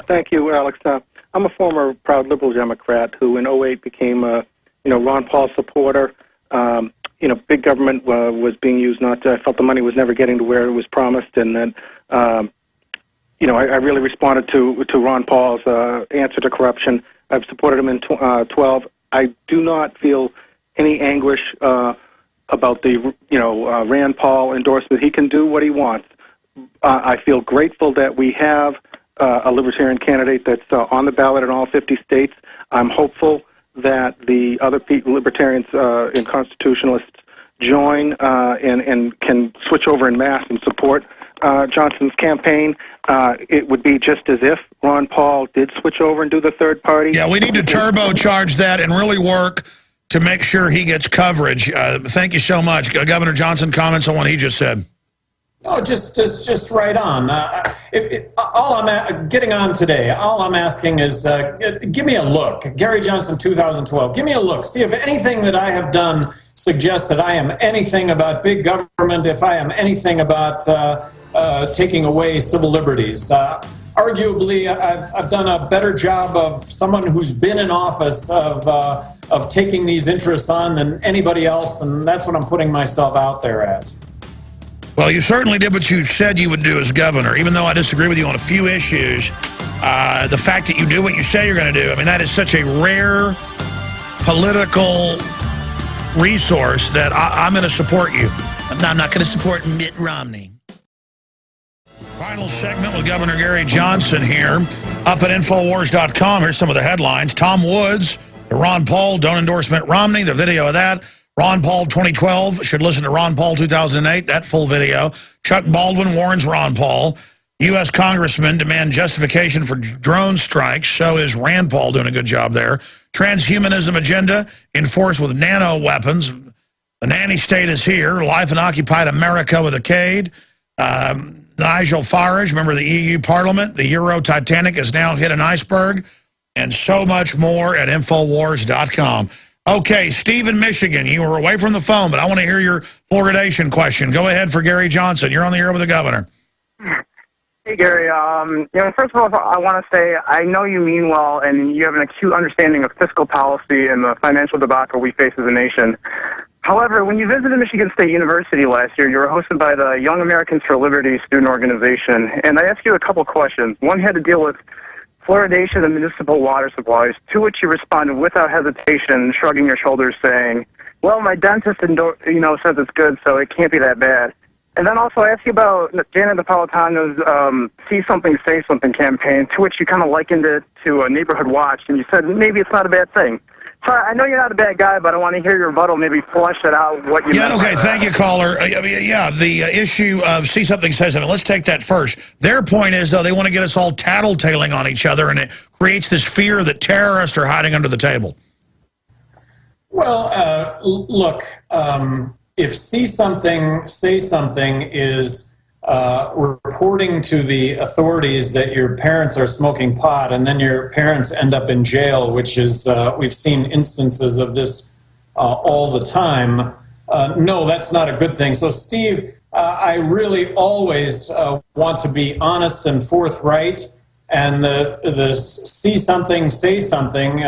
Thank you, Alex. I'm a former proud liberal Democrat who in '08 became a Ron Paul supporter. Big government was being used. I felt the money was never getting to where it was promised, and then I really responded to Ron Paul's answer to corruption. I've supported him in 12. I do not feel any anguish about the Rand Paul endorsement. He can do what he wants. I feel grateful that we have a libertarian candidate that's on the ballot in all 50 states. I'm hopeful that the other libertarians and constitutionalists join and can switch over en masse and support Johnson's campaign. It would be just as if Ron Paul did switch over and do the third party. Yeah, we need to turbocharge that and really work to make sure he gets coverage. Thank you so much. Governor Johnson, comments on what he just said. Oh, just right on. All I'm getting on today, all I'm asking is give me a look. Gary Johnson 2012, give me a look. See if anything that I have done suggests that I am anything about big government, if I am anything about taking away civil liberties. Arguably, I've done a better job of someone who's been in office of taking these interests on than anybody else, and that's what I'm putting myself out there as. Well, you certainly did what you said you would do as governor, even though I disagree with you on a few issues. The fact that you do what you say you're going to do, I mean, that is such a rare political resource that I'm going to support you. I'm not going to support Mitt Romney. Final segment with Governor Gary Johnson here. Up at Infowars.com, here's some of the headlines. Tom Woods, Ron Paul, don't endorse Mitt Romney, the video of that. Ron Paul 2012, should listen to Ron Paul 2008, that full video. Chuck Baldwin warns Ron Paul. U.S. congressmen demand justification for drone strikes. So is Rand Paul doing a good job there. Transhumanism agenda enforced with nano weapons. The nanny state is here. Life in occupied America with a Cade. Nigel Farage, member of the EU Parliament. The Euro Titanic has now hit an iceberg. And so much more at Infowars.com. Okay, Steve in Michigan, you were away from the phone, but I want to hear your fluoridation question. Go ahead for Gary Johnson. You're on the air with the governor. Hey, Gary. First of all, I want to say I know you mean well, and you have an acute understanding of fiscal policy and the financial debacle we face as a nation. However, when you visited Michigan State University last year, you were hosted by the Young Americans for Liberty student organization, and I asked you a couple questions. One had to deal with fluoridation of municipal water supplies, to which you responded without hesitation, shrugging your shoulders, saying, well, my dentist says it's good, so it can't be that bad. And then also I asked you about Janet Napolitano's See Something, Say Something campaign, to which you kind of likened it to a neighborhood watch, and you said maybe it's not a bad thing. So I know you're not a bad guy, but I want to hear your rebuttal, maybe flesh it out what you meant. Okay, thank you, caller. The issue of See Something, Say Something, let's take that first. Their point is, though, they want to get us all tattletaling on each other, and it creates this fear that terrorists are hiding under the table. Well, look, if See Something, Say Something is reporting to the authorities that your parents are smoking pot and then your parents end up in jail, which is, we've seen instances of this all the time. No, that's not a good thing. So, Steve, I really always want to be honest and forthright, and the See Something, Say Something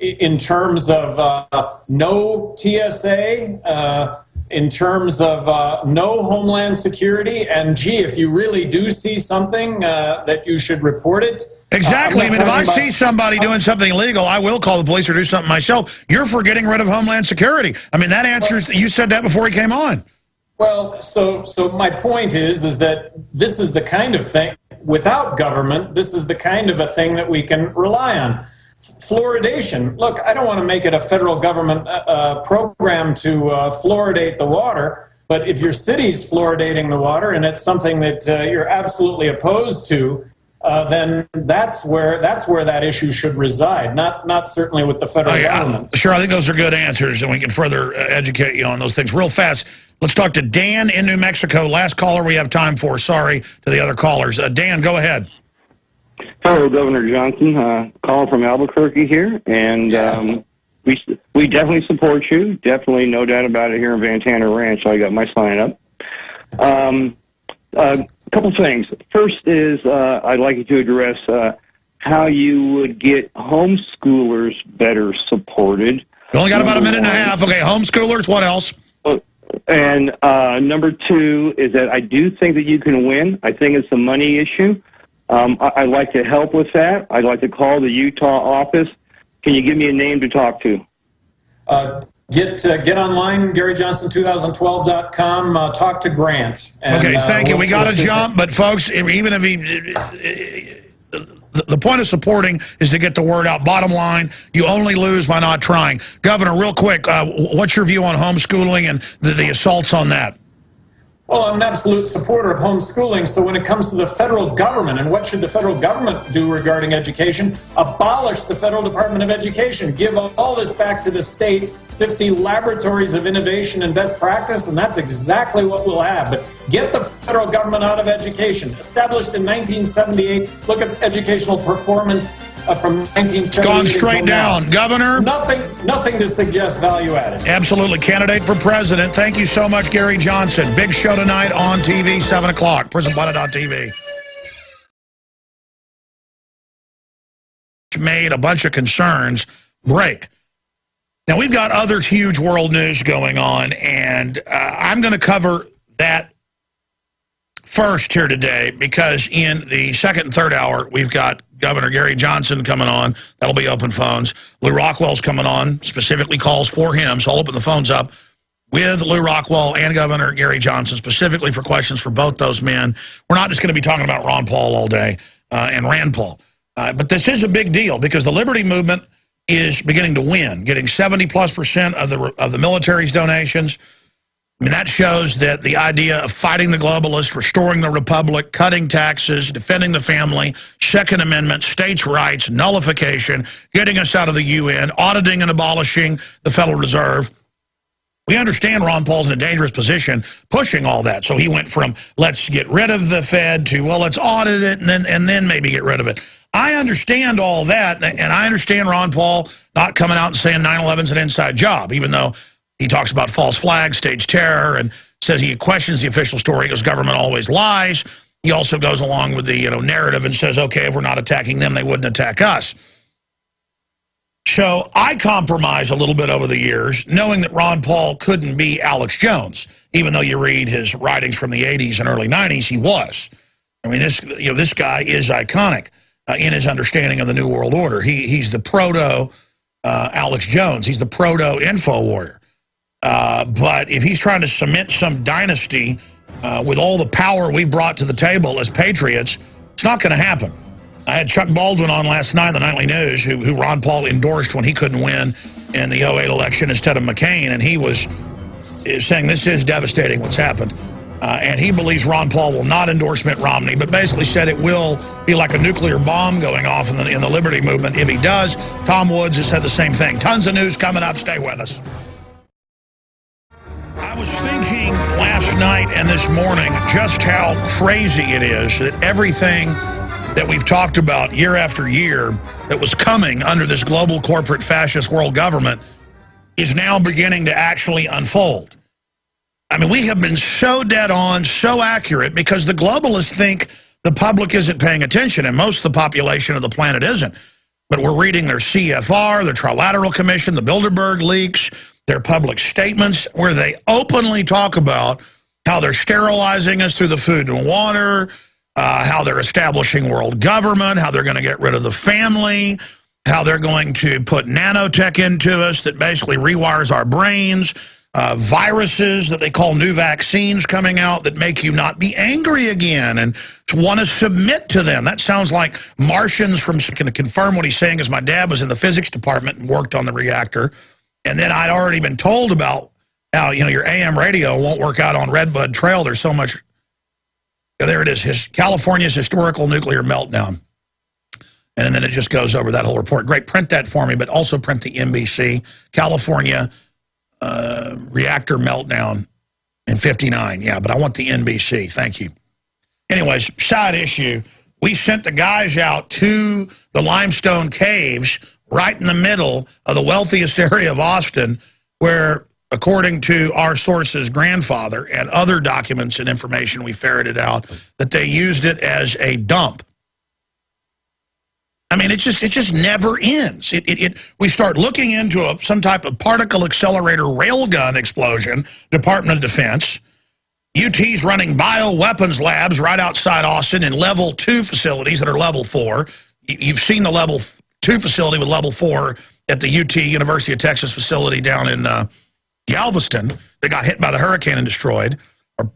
in terms of no TSA, in terms of no Homeland Security, and gee, if you really do see something, that you should report it. Exactly. I mean, if I see somebody doing something illegal, I will call the police or do something myself. You're for getting rid of Homeland Security. I mean, that answers, you said that before he came on. Well, so my point is that this is the kind of thing, without government, this is the kind of a thing that we can rely on. Fluoridation. Look, I don't want to make it a federal government program to fluoridate the water, but if your city's fluoridating the water and it's something that you're absolutely opposed to, then that's where that issue should reside, not certainly with the federal government. Sure, I think those are good answers, and we can further educate you on those things. Real fast, let's talk to Dan in New Mexico. Last caller we have time for. Sorry to the other callers. Dan, go ahead. Hello, Governor Johnson. Calling from Albuquerque here, and we definitely support you. Definitely, no doubt about it. Here in Vantana Ranch, I got my sign up. A couple things. First is I'd like you to address how you would get homeschoolers better supported. We only got about a minute and a half. Okay, homeschoolers. What else? And number two is that I do think that you can win. I think it's a money issue. I'd like to help with that. I'd like to call the Utah office. Can you give me a name to talk to? Get online, GaryJohnson2012.com. Talk to Grant. And, okay, thank you. We got to jump, but folks, even if the point of supporting is to get the word out. Bottom line, you only lose by not trying. Governor, real quick, what's your view on homeschooling and the assaults on that? Well, I'm an absolute supporter of homeschooling, so when it comes to the federal government and what should the federal government do regarding education, abolish the Federal Department of Education. Give all this back to the states, 50 laboratories of innovation and best practice, and that's exactly what we'll have. But get the federal government out of education. Established in 1978, look at educational performance from 1978. It's gone straight down. Governor? Nothing to suggest value added. Absolutely. Candidate for president. Thank you so much, Gary Johnson. Big show tonight on TV, 7 o'clock. PrisonPlanet.tv. Made a bunch of concerns break. Now, we've got other huge world news going on, and I'm going to cover that first here today, because in the second and third hour, we've got Governor Gary Johnson coming on. That'll be open phones. Lew Rockwell's coming on, specifically calls for him, so I'll open the phones up with Lew Rockwell and Governor Gary Johnson, specifically for questions for both those men. We're not just going to be talking about Ron Paul all day and Rand Paul. But this is a big deal, because the Liberty Movement is beginning to win, getting 70+% of the military's donations. I mean, that shows that the idea of fighting the globalists, restoring the republic, cutting taxes, defending the family, Second Amendment, states' rights, nullification, getting us out of the UN, auditing and abolishing the Federal Reserve. We understand Ron Paul's in a dangerous position pushing all that. So he went from let's get rid of the Fed to, well, let's audit it and then maybe get rid of it. I understand all that, and I understand Ron Paul not coming out and saying 9/11's an inside job, even though he talks about false flags, stage terror, and says he questions the official story because government always lies. He also goes along with the narrative and says, okay, if we're not attacking them, they wouldn't attack us. So I compromise a little bit over the years, knowing that Ron Paul couldn't be Alex Jones, even though you read his writings from the 80s and early 90s, he was. I mean, this guy is iconic in his understanding of the New World Order. He's the proto Alex Jones. He's the proto info warrior. But if he's trying to cement some dynasty with all the power we've brought to the table as patriots, it's not going to happen. I had Chuck Baldwin on last night, the Nightly News, who Ron Paul endorsed when he couldn't win in the 08 election instead of McCain, and he was saying this is devastating what's happened. And he believes Ron Paul will not endorse Mitt Romney, but basically said it will be like a nuclear bomb going off in the Liberty Movement if he does. Tom Woods has said the same thing. Tons of news coming up. Stay with us. I was thinking last night and this morning just how crazy it is that everything that we've talked about year after year that was coming under this global corporate fascist world government is now beginning to actually unfold. I mean, we have been so dead on, so accurate, because the globalists think the public isn't paying attention, and most of the population of the planet isn't. But we're reading their CFR, their Trilateral Commission, the Bilderberg leaks, their public statements, where they openly talk about how they're sterilizing us through the food and water, how they're establishing world government, how they're going to get rid of the family, how they're going to put nanotech into us that basically rewires our brains, viruses that they call new vaccines coming out that make you not be angry again and to want to submit to them. That sounds like Martians from, can confirm what he's saying, is my dad was in the physics department and worked on the reactor. And then I'd already been told about how, your AM radio won't work out on Redbud Trail. There's so much. There it is, California's historical nuclear meltdown. And then it just goes over that whole report. Great, print that for me, but also print the NBC, California reactor meltdown in '59. Yeah, but I want the NBC. Thank you. Anyways, side issue. We sent the guys out to the limestone caves right in the middle of the wealthiest area of Austin, where, according to our source's grandfather and other documents and information we ferreted out, that they used it as a dump. I mean, it just never ends. We start looking into some type of particle accelerator railgun explosion, Department of Defense. UT's running bioweapons labs right outside Austin in level 2 facilities that are level 4. You've seen the level 2 facility with level 4 at the UT, University of Texas facility down in Galveston that got hit by the hurricane and destroyed, or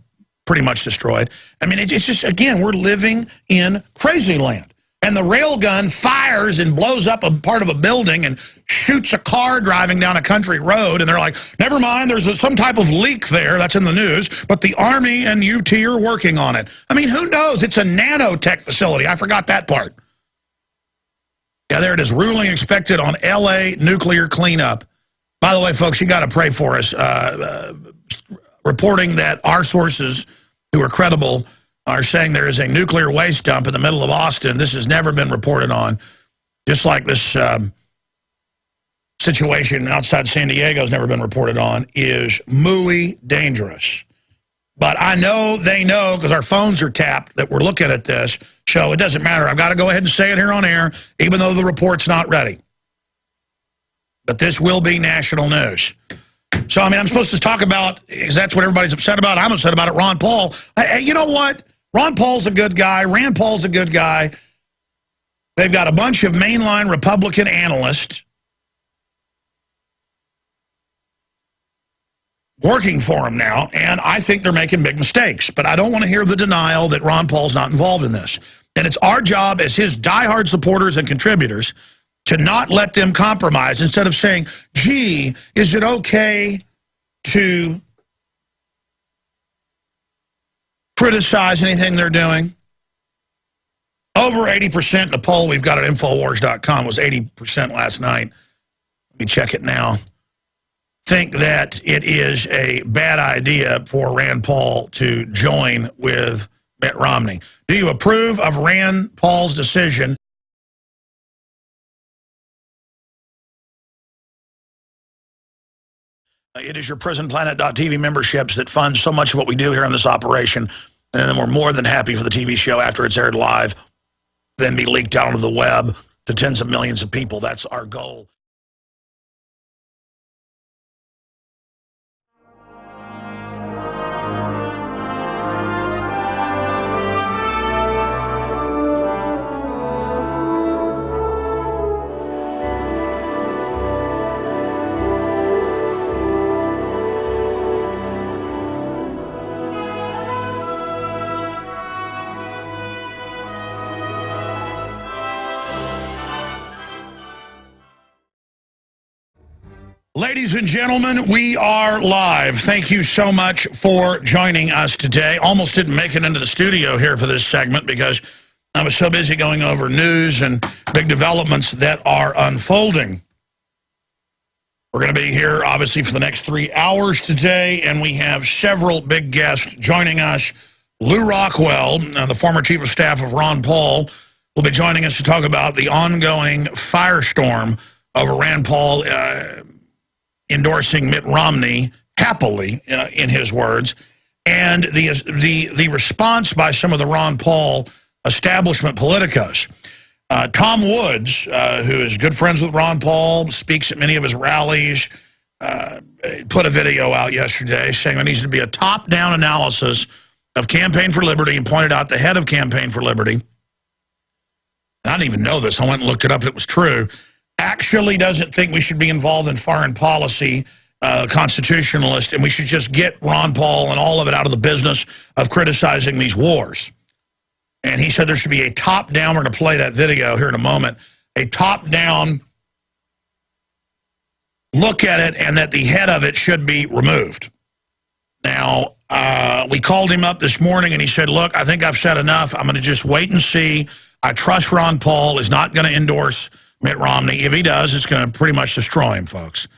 pretty much destroyed. I mean, it's just, again, we're living in crazy land. And the railgun fires and blows up a part of a building and shoots a car driving down a country road. And they're like, never mind, there's some type of leak there. That's in the news. But the Army and UT are working on it. I mean, who knows? It's a nanotech facility. I forgot that part. Yeah, there it is. Ruling expected on L.A. nuclear cleanup. By the way, folks, you got to pray for us. Reporting that our sources, who are credible, are saying there is a nuclear waste dump in the middle of Austin. This has never been reported on. Just like this situation outside San Diego has never been reported on, is muy dangerous. But I know they know, because our phones are tapped, that we're looking at this. So it doesn't matter. I've got to go ahead and say it here on air, even though the report's not ready. But this will be national news. So, I mean, I'm supposed to talk about, because that's what everybody's upset about. I'm upset about it. Ron Paul. You know what? Ron Paul's a good guy. Rand Paul's a good guy. They've got a bunch of mainline Republican analysts working for him now, and I think they're making big mistakes. But I don't want to hear the denial that Ron Paul's not involved in this. And it's our job as his diehard supporters and contributors to not let them compromise, instead of saying, gee, is it okay to criticize anything they're doing? Over 80% in the poll we've got at Infowars.com was 80% last night. Let me check it now. Think that it is a bad idea for Rand Paul to join with Mitt Romney. Do you approve of Rand Paul's decision? It is your PrisonPlanet.tv memberships that fund so much of what we do here on this operation. And then we're more than happy for the TV show, after it's aired live, then be leaked out onto the web to tens of millions of people. That's our goal. Ladies and gentlemen, we are live. Thank you so much for joining us today. Almost didn't make it into the studio here for this segment because I was so busy going over news and big developments that are unfolding. We're going to be here, obviously, for the next 3 hours today, and we have several big guests joining us. Lew Rockwell, the former chief of staff of Ron Paul, will be joining us to talk about the ongoing firestorm over Rand Paul endorsing Mitt Romney, happily, in his words, and the response by some of the Ron Paul establishment politicos. Tom Woods, who is good friends with Ron Paul, speaks at many of his rallies, put a video out yesterday saying there needs to be a top-down analysis of Campaign for Liberty, and pointed out the head of Campaign for Liberty, I didn't even know this, I went and looked it up, it was true, actually doesn't think we should be involved in foreign policy, constitutionalist, and we should just get Ron Paul and all of it out of the business of criticizing these wars. And he said there should be a top-down, we're going to play that video here in a moment, a top-down look at it, and that the head of it should be removed. Now, we called him up this morning, and he said, look, I think I've said enough. I'm going to just wait and see. I trust Ron Paul is not going to endorse Mitt Romney. If he does, it's going to pretty much destroy him, folks.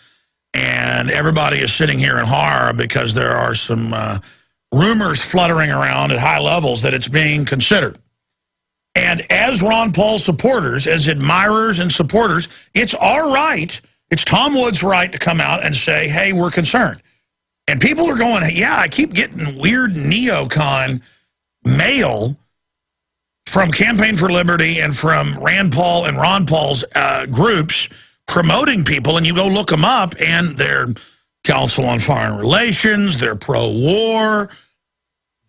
And everybody is sitting here in horror because there are some rumors fluttering around at high levels that it's being considered. And as Ron Paul supporters, as admirers and supporters, it's our right, it's Tom Woods' right to come out and say, hey, we're concerned. And people are going, yeah, I keep getting weird neocon mail from Campaign for Liberty and from Rand Paul and Ron Paul's groups promoting people, and you go look them up, and they're Council on Foreign Relations, they're pro-war.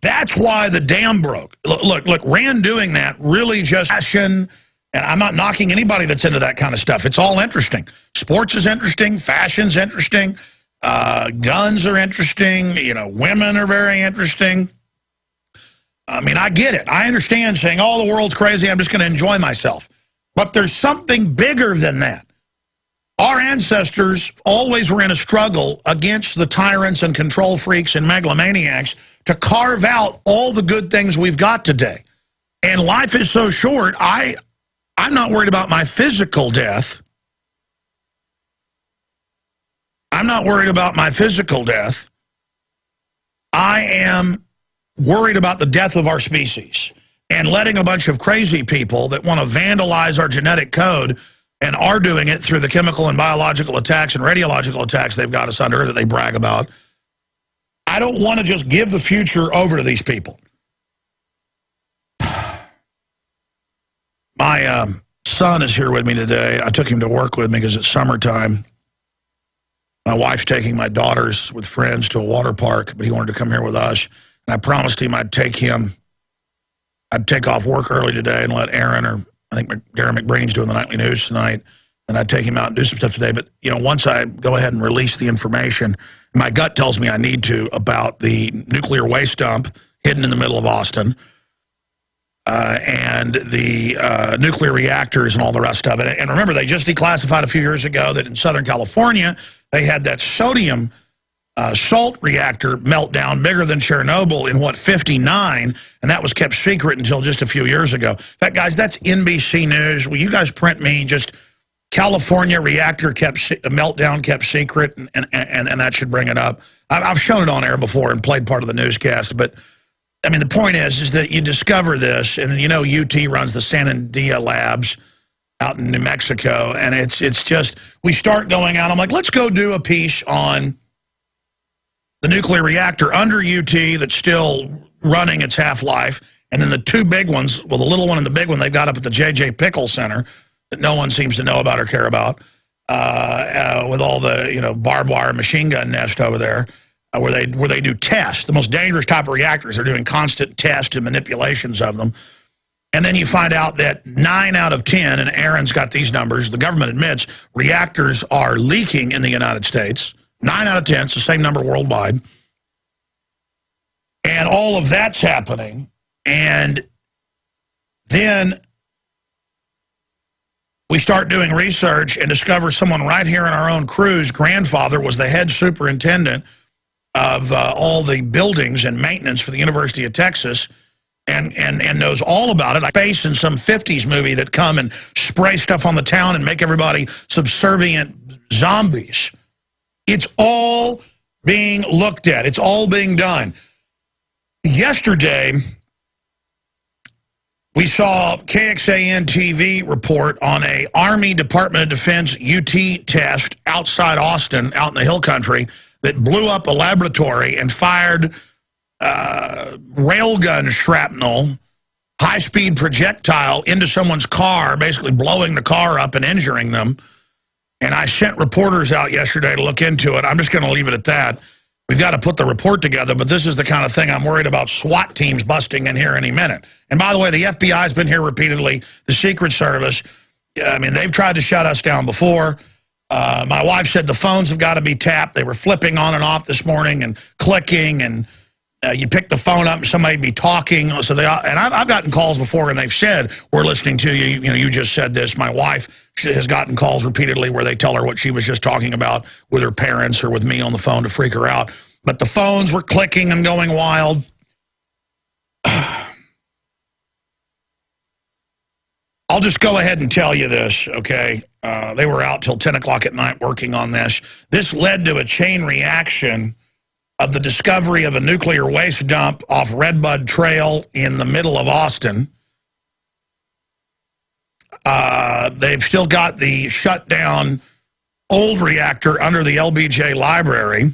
That's why the dam broke. Look, Rand doing that really just fashion, and I'm not knocking anybody that's into that kind of stuff. It's all interesting. Sports is interesting, fashion's interesting, guns are interesting, you know, women are very interesting. I mean, I get it. I understand saying, oh, the world's crazy, I'm just going to enjoy myself. But there's something bigger than that. Our ancestors always were in a struggle against the tyrants and control freaks and megalomaniacs to carve out all the good things we've got today. And life is so short, I'm not worried about my physical death. I'm not worried about my physical death. I am worried about the death of our species and letting a bunch of crazy people that want to vandalize our genetic code and are doing it through the chemical and biological attacks and radiological attacks they've got us under that they brag about. I don't want to just give the future over to these people. My son is here with me today. I took him to work with me because it's summertime. My wife's taking my daughters with friends to a water park, but he wanted to come here with us. And I promised him I'd take off work early today and let Aaron, or I think Darren McBreen's doing the nightly news tonight, and I'd take him out and do some stuff today. But, you know, once I go ahead and release the information, my gut tells me I need to, about the nuclear waste dump hidden in the middle of Austin, and the nuclear reactors and all the rest of it. And remember, they just declassified a few years ago that in Southern California, they had that sodium salt reactor meltdown bigger than Chernobyl in, 59, and that was kept secret until just a few years ago. In fact, guys, that's NBC News. Will you guys print me just California reactor meltdown kept secret, and that should bring it up. I've shown it on air before and played part of the newscast, but I mean, the point is that you discover this, and then, you know, UT runs the Sanandia Labs out in New Mexico, and it's just, we start going out, I'm like, let's go do a piece on the nuclear reactor under UT that's still running its half-life, and then the two big ones, well, the little one and the big one, they've got up at the J.J. Pickle Center that no one seems to know about or care about, with all the, you know, barbed wire machine gun nest over there, where they do tests. The most dangerous type of reactors, they're doing constant tests and manipulations of them. And then you find out that 9 out of 10, and Aaron's got these numbers, the government admits reactors are leaking in the United States. 9 out of 10, it's the same number worldwide. And all of that's happening. And then we start doing research and discover someone right here in our own crew's grandfather was the head superintendent of all the buildings and maintenance for the University of Texas, and knows all about it. Like space in some 50s movie that come and spray stuff on the town and make everybody subservient zombies. It's all being looked at. It's all being done. Yesterday, we saw KXAN TV report on a Army Department of Defense UT test outside Austin, out in the hill country, that blew up a laboratory and fired railgun shrapnel, high-speed projectile into someone's car, basically blowing the car up and injuring them. And I sent reporters out yesterday to look into it. I'm just going to leave it at that. We've got to put the report together, but this is the kind of thing I'm worried about SWAT teams busting in here any minute. And by the way, the FBI's been here repeatedly, the Secret Service. I mean, they've tried to shut us down before. My wife said the phones have got to be tapped. They were flipping on and off this morning and clicking, and you pick the phone up and somebody be talking. So I've gotten calls before, and they've said, we're listening to you. You know, you just said this. My wife has gotten calls repeatedly where they tell her what she was just talking about with her parents or with me on the phone to freak her out. But the phones were clicking and going wild. I'll just go ahead and tell you this, okay? They were out till 10 o'clock at night working on this. This led to a chain reaction of the discovery of a nuclear waste dump off Redbud Trail in the middle of Austin. They've still got the shut down old reactor under the LBJ library.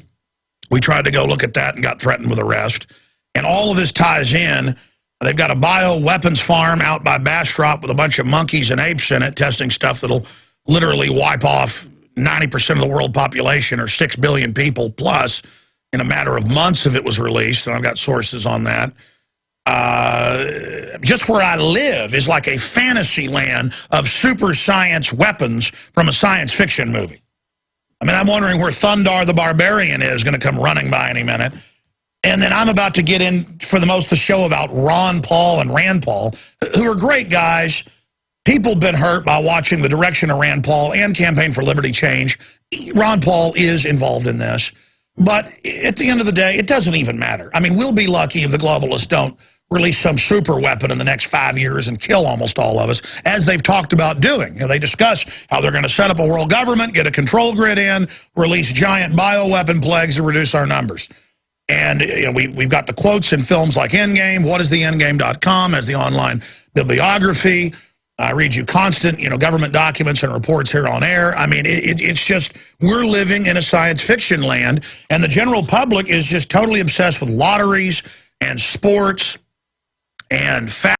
We tried to go look at that and got threatened with arrest. And all of this ties in. They've got a bioweapons farm out by Bastrop with a bunch of monkeys and apes in it, testing stuff that'll literally wipe off 90% of the world population, or 6 billion people plus, in a matter of months if it was released. And I've got sources on that. Just where I live is like a fantasy land of super science weapons from a science fiction movie. I mean, I'm wondering where Thundar the Barbarian is going to come running by any minute. And then I'm about to get in for the most of the show about Ron Paul and Rand Paul, who are great guys. People have been hurt by watching the direction of Rand Paul and Campaign for Liberty change. Ron Paul is involved in this. But at the end of the day, it doesn't even matter. I mean, we'll be lucky if the globalists don't release some super weapon in the next 5 years and kill almost all of us, as they've talked about doing. You know, they discuss how they're going to set up a world government, get a control grid in, release giant bioweapon plagues to reduce our numbers. And you know, we've got the quotes in films like Endgame. WhatIsTheEndgame.com as the online bibliography. I read you constant, government documents and reports here on air. I mean, it's just, we're living in a science fiction land, and the general public is just totally obsessed with lotteries and sports and